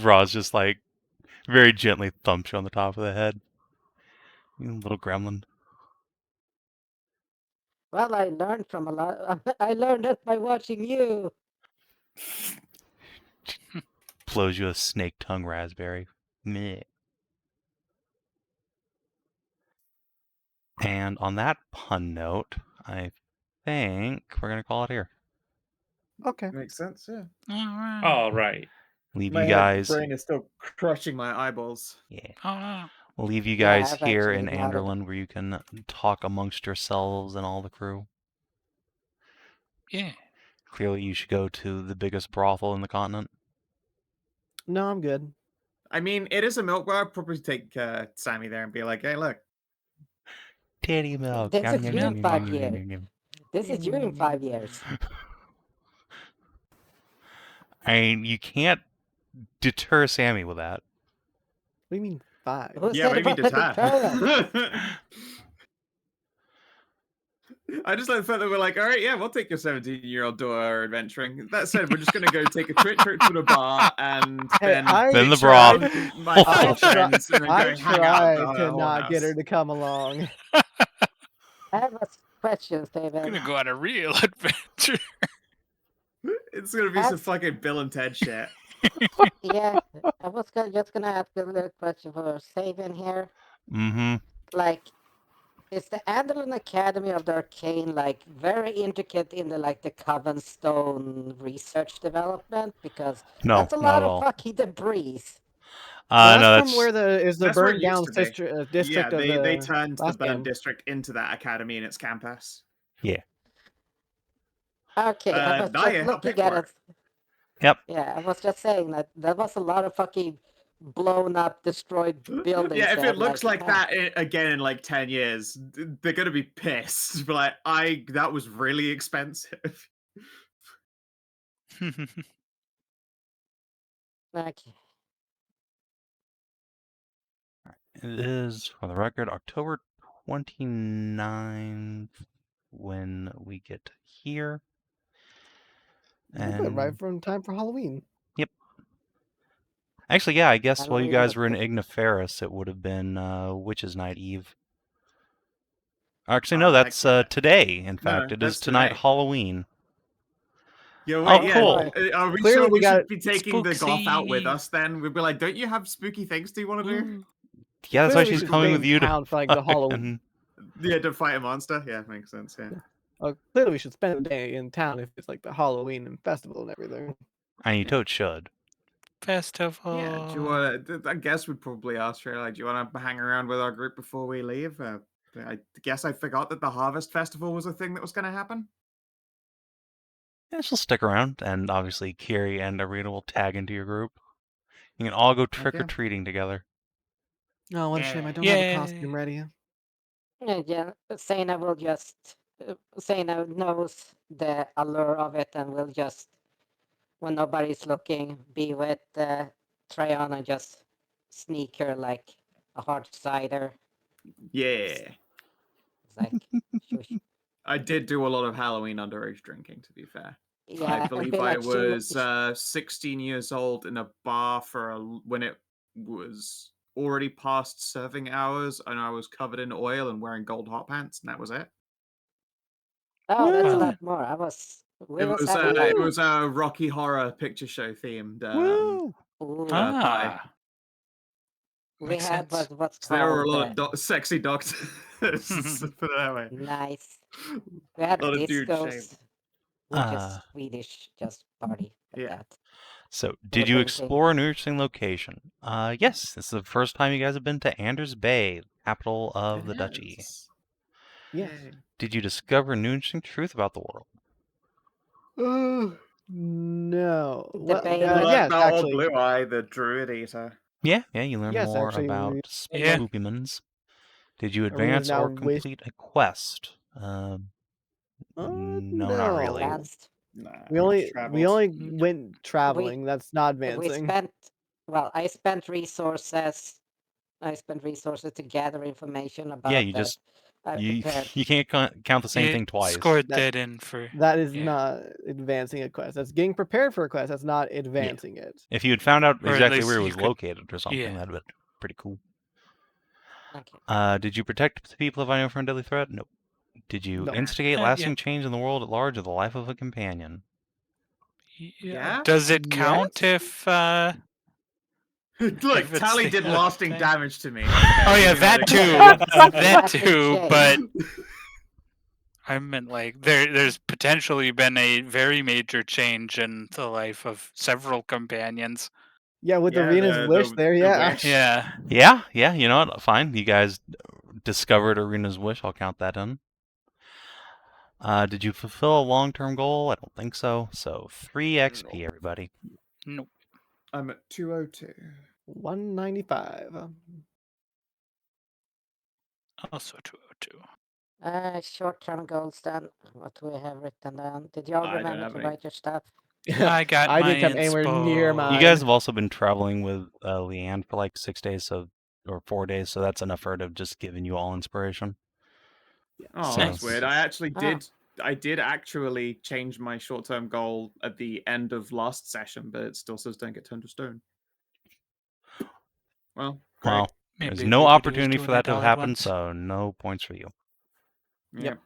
Roz just like very gently thumps you on the top of the head. You little gremlin. Well, I learned from a lot. I learned it by watching you. Blows you a snake tongue raspberry. Meh. And on that pun note, I think we're gonna call it here. Okay. Makes sense, yeah. Alright. All right. Leave My you guys. brain is still crushing my eyeballs. Yeah. Oh, We'll leave you Yeah, guys I've here actually in nodded. Anderlund where you can talk amongst yourselves and all the crew. yeah. Clearly, you should go to the biggest brothel in the continent. No, I'm good. I mean, it is a milk bar. I'd probably take Sammy there and be like, hey, look. Titty milk. This Yum, is yum, you yum, in yum, 5 yum, yum, years. yum, yum. This is you in 5 years. I mean, you can't deter Sammy with that. What do you mean 5? Who Yeah, what said do you mean about the deter? I just like the fact that we're like, all right, yeah, we'll take your 17-year-old daughter adventuring. That said, we're just going to go take a trip to the bar and Hey, then Then the ditch broth. my I other friends and then I go hang out at tried the to not get her whorehouse. to come along. I have a question, Gonna Savin. go on a real adventure. It's going to be some Has- fucking Bill and Ted shit. Yeah, I was just gonna ask a little question for Savin here. Mm-hmm. Like, is the Anderlund Academy of the Arcane like very intricate in the like the Coven Stone research development? Because No, that's a not lot at of all. fucking debris. That's No, from where the That's where it burned down used to be. district Yeah, of they the turned the last burnt game. district into that academy in its campus. Okay, I was just yeah, I'll pay looking at for it. Yep. Yeah, I was just saying that there was a lot of fucking blown up, destroyed buildings. Yeah, if that, it looks like ah, that again in like 10 years, they're gonna be pissed. But like, that was really expensive. Okay. It is, for the record, October 29th when we get here. Yeah, but right from time for Halloween. Yep. Actually, yeah, I guess while you Halloween guys were in was Igniferus, it would have been Witch's Night Eve. Actually, no, that's yeah. today, in fact. No, It is that's tonight today. Halloween. Yeah, Oh, wait, yeah. cool. Are we Clearly sure we we got should be taking the goth out with Spooksy. us then? We'd be like, don't you have spooky things do you want to do? Ooh. Yeah, that's why Clearly we she's should coming stay with in you to town for like the Halloween. fucking- Yeah, to fight a monster. Yeah, makes sense. Yeah. Well, clearly we should spend the day in town if it's like the Halloween and festival and everything. And you totes should. Festival. Yeah. Do you want to? I guess we'd probably ask her, like, do you want to hang around with our group before we leave? I guess I forgot that the Harvest Festival was a thing that was going to happen. Yeah, she'll stick around, and obviously Kiri and Arena will tag into your group. You can all go trick-or-treating together. Oh, what a shame! I Yeah. don't have a Yay. costume ready. Yeah, Zana will just. Zana knows the allure of it and will just, when nobody's looking, be with Tryon and just sneak her like a hard cider. Yeah. It's like, shush. I did do a lot of Halloween underage drinking, to be fair. Yeah, I and believe be I like, was 16 years old in a bar when it was already past serving hours, and I was covered in oil and wearing gold hot pants, and that was it. Oh, that's a Woo! lot more. We It was was having it like, was a Rocky Horror Picture Show themed Woo! ooh, pie. we makes had sense. what's So there were a called lot of sexy doctors. Put it that way. nice. We had A lot of dude discos, shaved. which is Swedish, just party like Yeah. that. So, did you explore an interesting location? Yes, this is the first time you guys have been to Anders Bay, capital of the duchy. Yes. Yes. Did you discover an interesting truth about the world? No. The Well, Bay Well, yes, about old actually. Blue Eye, the Druid Eater. Yeah, you learned Yes, more actually, about Yeah. spoopymans. Did you Arena's advance now or complete a quest? No, not really. advanced. Nah, We only traveled. went traveling. That's not advancing. I spent resources. I spent resources to gather information about Yeah, you that. just I you prepared. you can't count the same thing twice. Scored That- that in for. That is Yeah. not advancing a quest. That's getting prepared for a quest. That's not advancing it. If you had found out Or at exactly least where it you was could- located or something, yeah. that'd been pretty cool. Okay. Did you protect the people if I know from a deadly threat? Nope. Did you No. instigate Yeah. lasting change in the world at large or the life of a companion? Yeah? Does it count Yes? if? Look, If it's Tally the did other lasting thing. damage to me. Oh yeah, You know, that like- too. that Lasting too. change. But I meant like there's potentially been a very major change in the life of several companions. Yeah, with Yeah, Arena's wish the there, yeah. wish. Yeah. Yeah, you know what? Fine. You guys discovered Arena's wish. I'll count that in. Did you fulfill a long-term goal? I don't think so. So 3 XP, everybody. Nope. I'm at 202. 195. Also 202. Short-term goals then. What do we have written down? Did you all I don't remember have to any. write your stuff? I got I my didn't come anywhere near inspo. mine. You guys have also been traveling with Leanne for like 6 days, or 4 days, so that's enough for her to have just given you all inspiration. Oh, So- that's weird. I actually Ah. did. I did actually change my short-term goal at the end of last session, but it still says don't get turned to stone. Well, great. Well, Maybe there's no we could use opportunity for doing that it to all have at happened, once. so no points for you. Yep.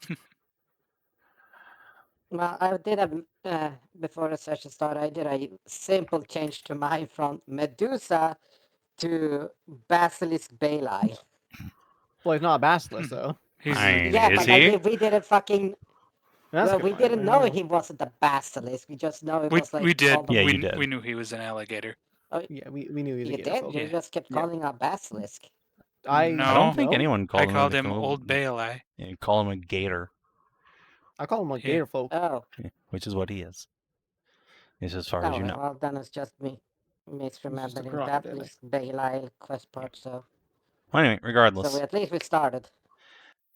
Well, I did before the session started, I did a simple change to mine from Medusa to Basilisk Baleeye. Well, he's not a basilisk, though. He's I mean, Yeah, is but he? we didn't fucking. That's Well, good we point. didn't know Yeah. he wasn't a basilisk. We just know it was like. we did. called a- Yeah, we, you did. we knew he was an alligator. Yeah, we knew he was a You gator did? folk. You Yeah. just kept Yeah. calling him a basilisk. I No. I don't think know. anyone called I him called that. him Old Baleeye. Yeah, you call him a gator, I call him like Yeah. gator folk. Oh, which is what he is. It's as far as you know. well, then it's just me misremembering crocodile. Basilisk Baleeye quest part. So Well, anyway, regardless, at least we started.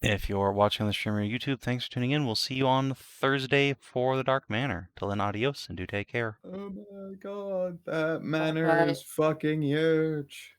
if you're watching the stream on YouTube, thanks for tuning in. We'll see you on Thursday for the Dark Manor. Till then, adios and do take care. Oh my god, that manor Bye. is fucking huge.